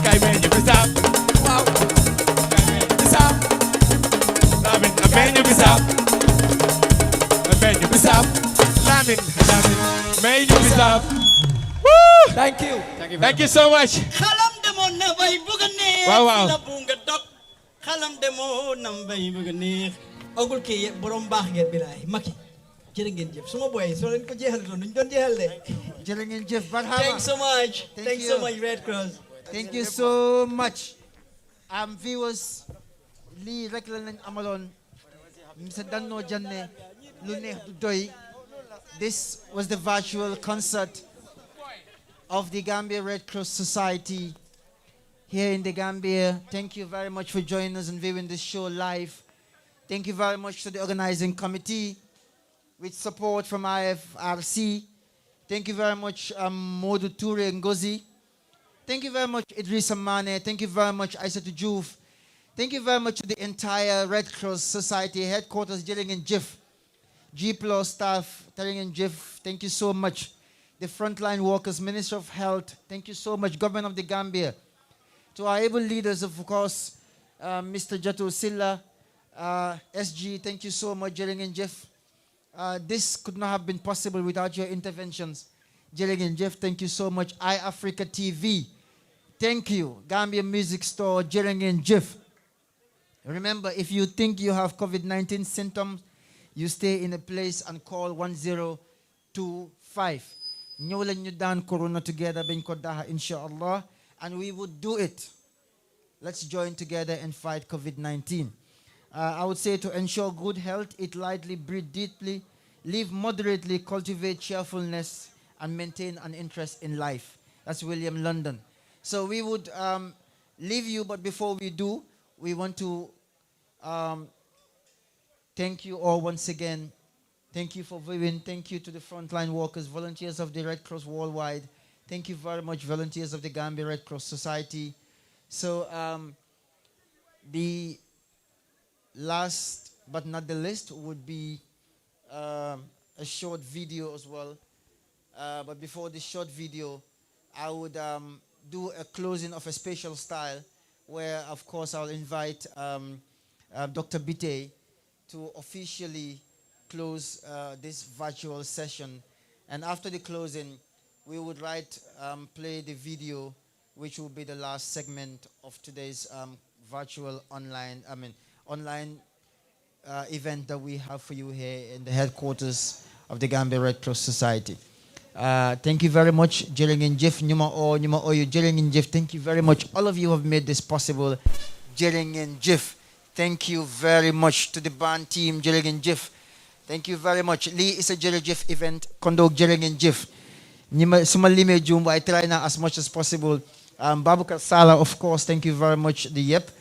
kay me ñu bisab waaw bisab Lamine me ñu bisab Lamine me ñu bisab thank you so much xalam demoon na bay bëgg a neex waaw la bu nga dog xalam demoon na bay bëgg a neex ogul kii borom baax ngeen bilaay Macky jërë ngeen jëf suma boy soo leen ko jeexal doon duñ doon jeexal de jërë ngeen jëf Bahama Thanks so much. Thanks so much, Red Cross. Thank you so much viewers lii rek la lañ amaloon Mr. Danno Janne lu neex du doy. This was the virtual concert of the Gambia Red Cross Society here in the Gambia. Thank you very much for joining us and viewing this show live. Thank you very much to the organizing committee with support from IFRC. Thank you very much Modu Toure Ngozi. Thank you very much Idrissa Mane. Thank you very much Aissatou Diouf. Thank you very much to the entire Red Cross Society headquarters dealing in JIF. G Plus staff, telling in JIF, thank you so much. The frontline workers, Minister of Health, thank you so much. Government of the Gambia. To our able leaders, of course, Mr. Jato Silla, SG, thank you so much, Jelling and Jeff. This could not have been possible without your interventions. Jelling and Jeff, thank you so much. iAfrica TV, thank you. Gambia Music Store, Jelling and Jeff. Remember, if you think you have COVID-19 symptoms, you stay in a place and call 1025. Ñëw leen ñu daan corona together bañ ko daha inshallah, and we would do it. Let's join together and fight COVID-19. I would say to ensure good health, eat lightly, breathe deeply, live moderately, cultivate cheerfulness, and maintain an interest in life. That's William London. So we would leave you, but before we do, we want to thank you all once again. Thank you for viewing. Thank you to the frontline workers, volunteers of the Red Cross worldwide. Thank you very much, volunteers of the Gambia Red Cross Society. So the last but not the least would be a short video as well. But before the short video, I would do a closing of a special style where, of course, I'll invite Dr. Bite to officially close this virtual session. And after the closing, we would play the video, which will be the last segment of today's virtual online event that we have for you here in the headquarters of the Gambia Red Cross Society. Thank you very much, Jering and Jeff. Nyuma Oyo, Jering and Jeff. Thank you very much. All of you have made this possible. Jering and Jeff. Thank you very much to the band team, Jering and Jeff. Thank you very much. Lee is a Jering Jeff event. Conduct Jering and Jeff. Sumalime Jumbo, I try now as much as possible. Babukar Sala, of course, thank you very much. The Yep.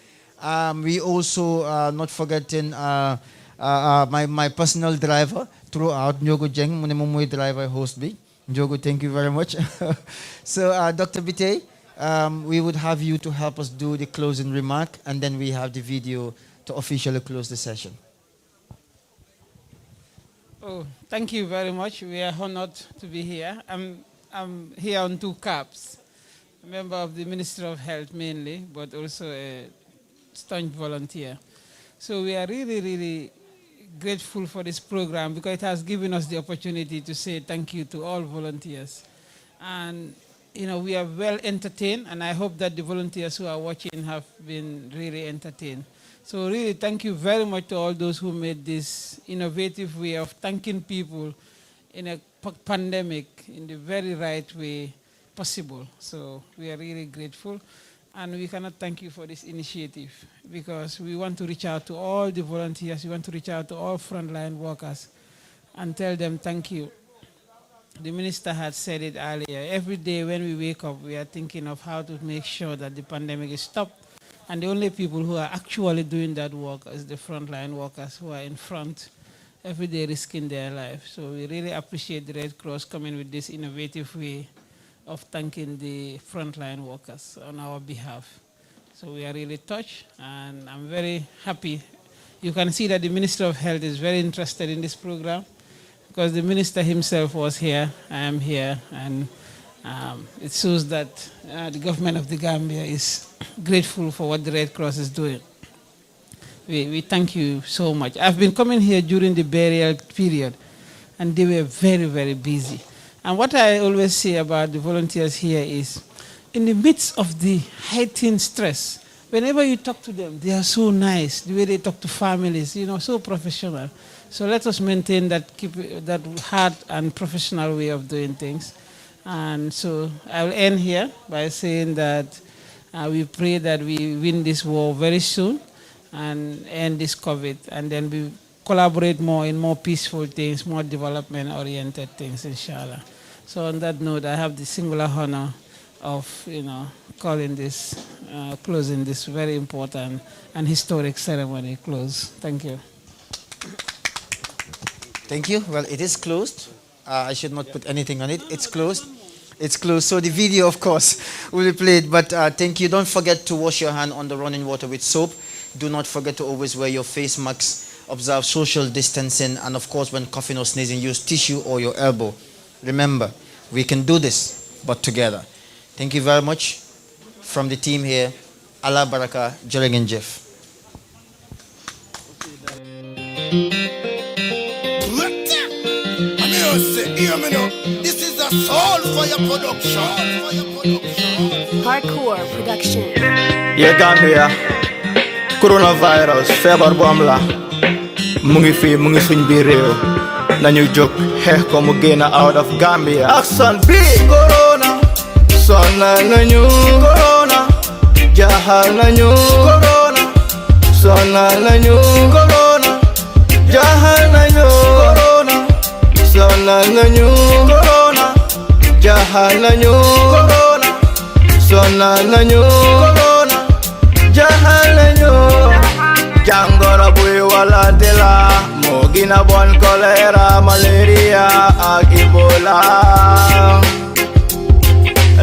We also not forgetting my personal driver throughout, Nyogo Jeng, Munemomoy driver host B. Njogo, thank you very much. So, Dr. Bite, we would have you to help us do the closing remark, and then we have the video to officially close the session. Oh, thank you very much. We are honored to be here. I'm here on two caps. A member of the Ministry of Health mainly, but also a staunch volunteer. So we are really, really grateful for this program because it has given us the opportunity to say thank you to all volunteers. And, you know, we are well entertained, and I hope that the volunteers who are watching have been really entertained. So really thank you very much to all those who made this innovative way of thanking people in a pandemic in the very right way possible. So we are really grateful. And we cannot thank you for this initiative because we want to reach out to all the volunteers, we want to reach out to all frontline workers and tell them thank you. The minister had said it earlier. Every day when we wake up, we are thinking of how to make sure that the pandemic is stopped. And the only people who are actually doing that work is the frontline workers who are in front every day risking their life. So we really appreciate the Red Cross coming with this innovative way of thanking the frontline workers on our behalf. So we are really touched, and I'm very happy. You can see that the Minister of Health is very interested in this program because the minister himself was here, I am here, and it shows that the government of the Gambia is grateful for what the Red Cross is doing. We thank you so much. I've been coming here during the burial period, and they were very, very busy. And what I always say about the volunteers here is, in the midst of the heightened stress, whenever you talk to them, they are so nice, the way they talk to families, you know, so professional. So let us maintain that that hard and professional way of doing things. And so I'll end here by saying that we pray that we win this war very soon and end this COVID, and then we collaborate more in more peaceful things, more development-oriented things, inshallah. So on that note, I have the singular honor of, calling this, closing this very important and historic ceremony close. Thank you. Thank you. Well, it is closed. I should not put anything on it. It's closed. It's closed. So the video, of course, will be played. But thank you. Don't forget to wash your hand on the running water with soap. Do not forget to always wear your face masks. Observe social distancing. And of course, when coughing or sneezing, use tissue or your elbow. Remember, we can do this, but together. Thank you very much. From the team here, Allah Baraka, Joleng Jeff. This is a soul for your production. Hardcore production. Yeah, Gambia. Coronavirus, feebar bu am la. Mu ngi fi, mu ngi suñ biir réew. Nañu jóg xeex ko mu génn out of Gambia. Action bi corona. Sonal nañu corona. Jahal nañu corona. Sonal nañu corona. Jahal nañu corona. Sonal nañu corona. Jahal nañu corona. Sonal nañu corona. Jahal nañu. Jangoro buy wala tela. Mo gina bon cholera, malaria ak Ebola.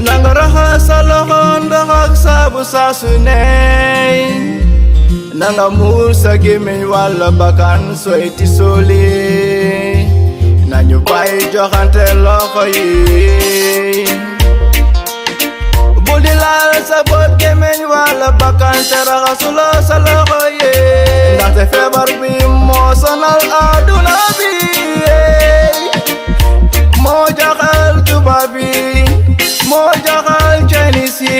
Nanga raxas sa loxo ndox ak saabu saa su ne. Nanga muur sa gémmiñ wala bakkan sooy tisoli. Nañu bàyyi joxante loxo yi. Bul di laal sa bët gémmiñ wala bakkan te raxasuloo sa loxo yi. Ndaxte feebar bi moo sonal àdduna bi. Moo jaxal tubaab bi. Moo jaxal Chinese yi.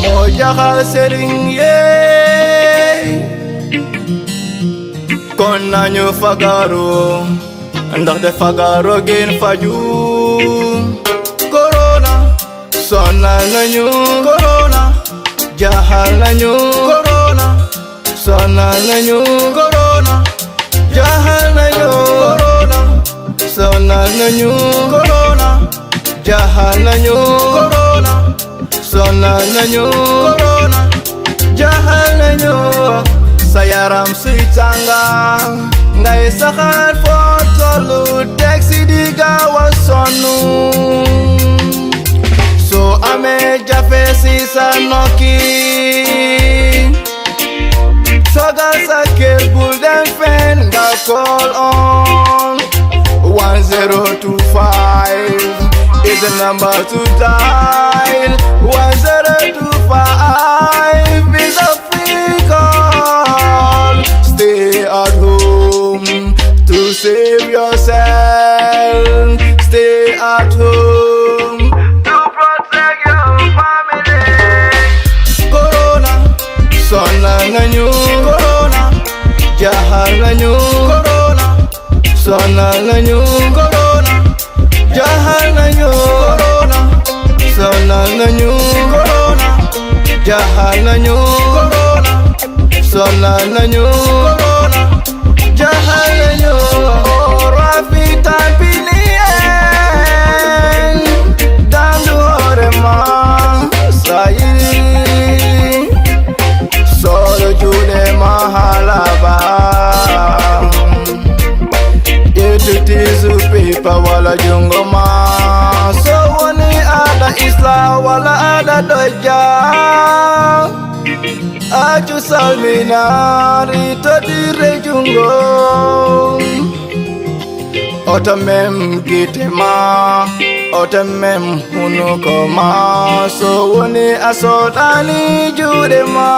Moo jaxal sëriñ yi. Kon nañu fagaru. Ndaxte fagaru gën faju. Corona. Sonal nañu corona. Jaxal nañu corona. Sonal nañu corona. Jaxal nañu corona. Sonal nañu corona. Jaxal nañu corona. Sonal nañu corona. Jaxal nañu. Sa yaram suy tànga ngay saxaar foo tollu teg si di gaaw a sonnu. Soo amee jafe si sa nokki. Toogal sa kër bul dem fen nga call on 1025 is the number to dial. 1025 is a free call. Stay at home to save yourself. Stay at home to protect your family. Corona. Sonal nañu corona. Jahal nañu corona. Sonal nañu corona. Jahal nañu corona. Sonal nañu corona. Jahal nañu corona. Sonal nañu corona. Jahal nañu. Rafi tampilien. Dandu horema. Sayi. Solo jude mahalaba. Yetutizu pipa wala jungoma. So wani ada isla wala ada doja. Aju salminari to dire jungo. Otamem gitema. Otamem hunukoma. So wani asodani judema.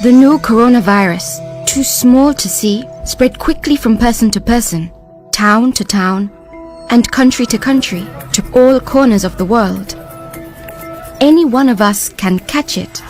The new coronavirus, too small to see, spread quickly from person to person, town to town, and country to country, to all corners of the world. Any one of us can catch it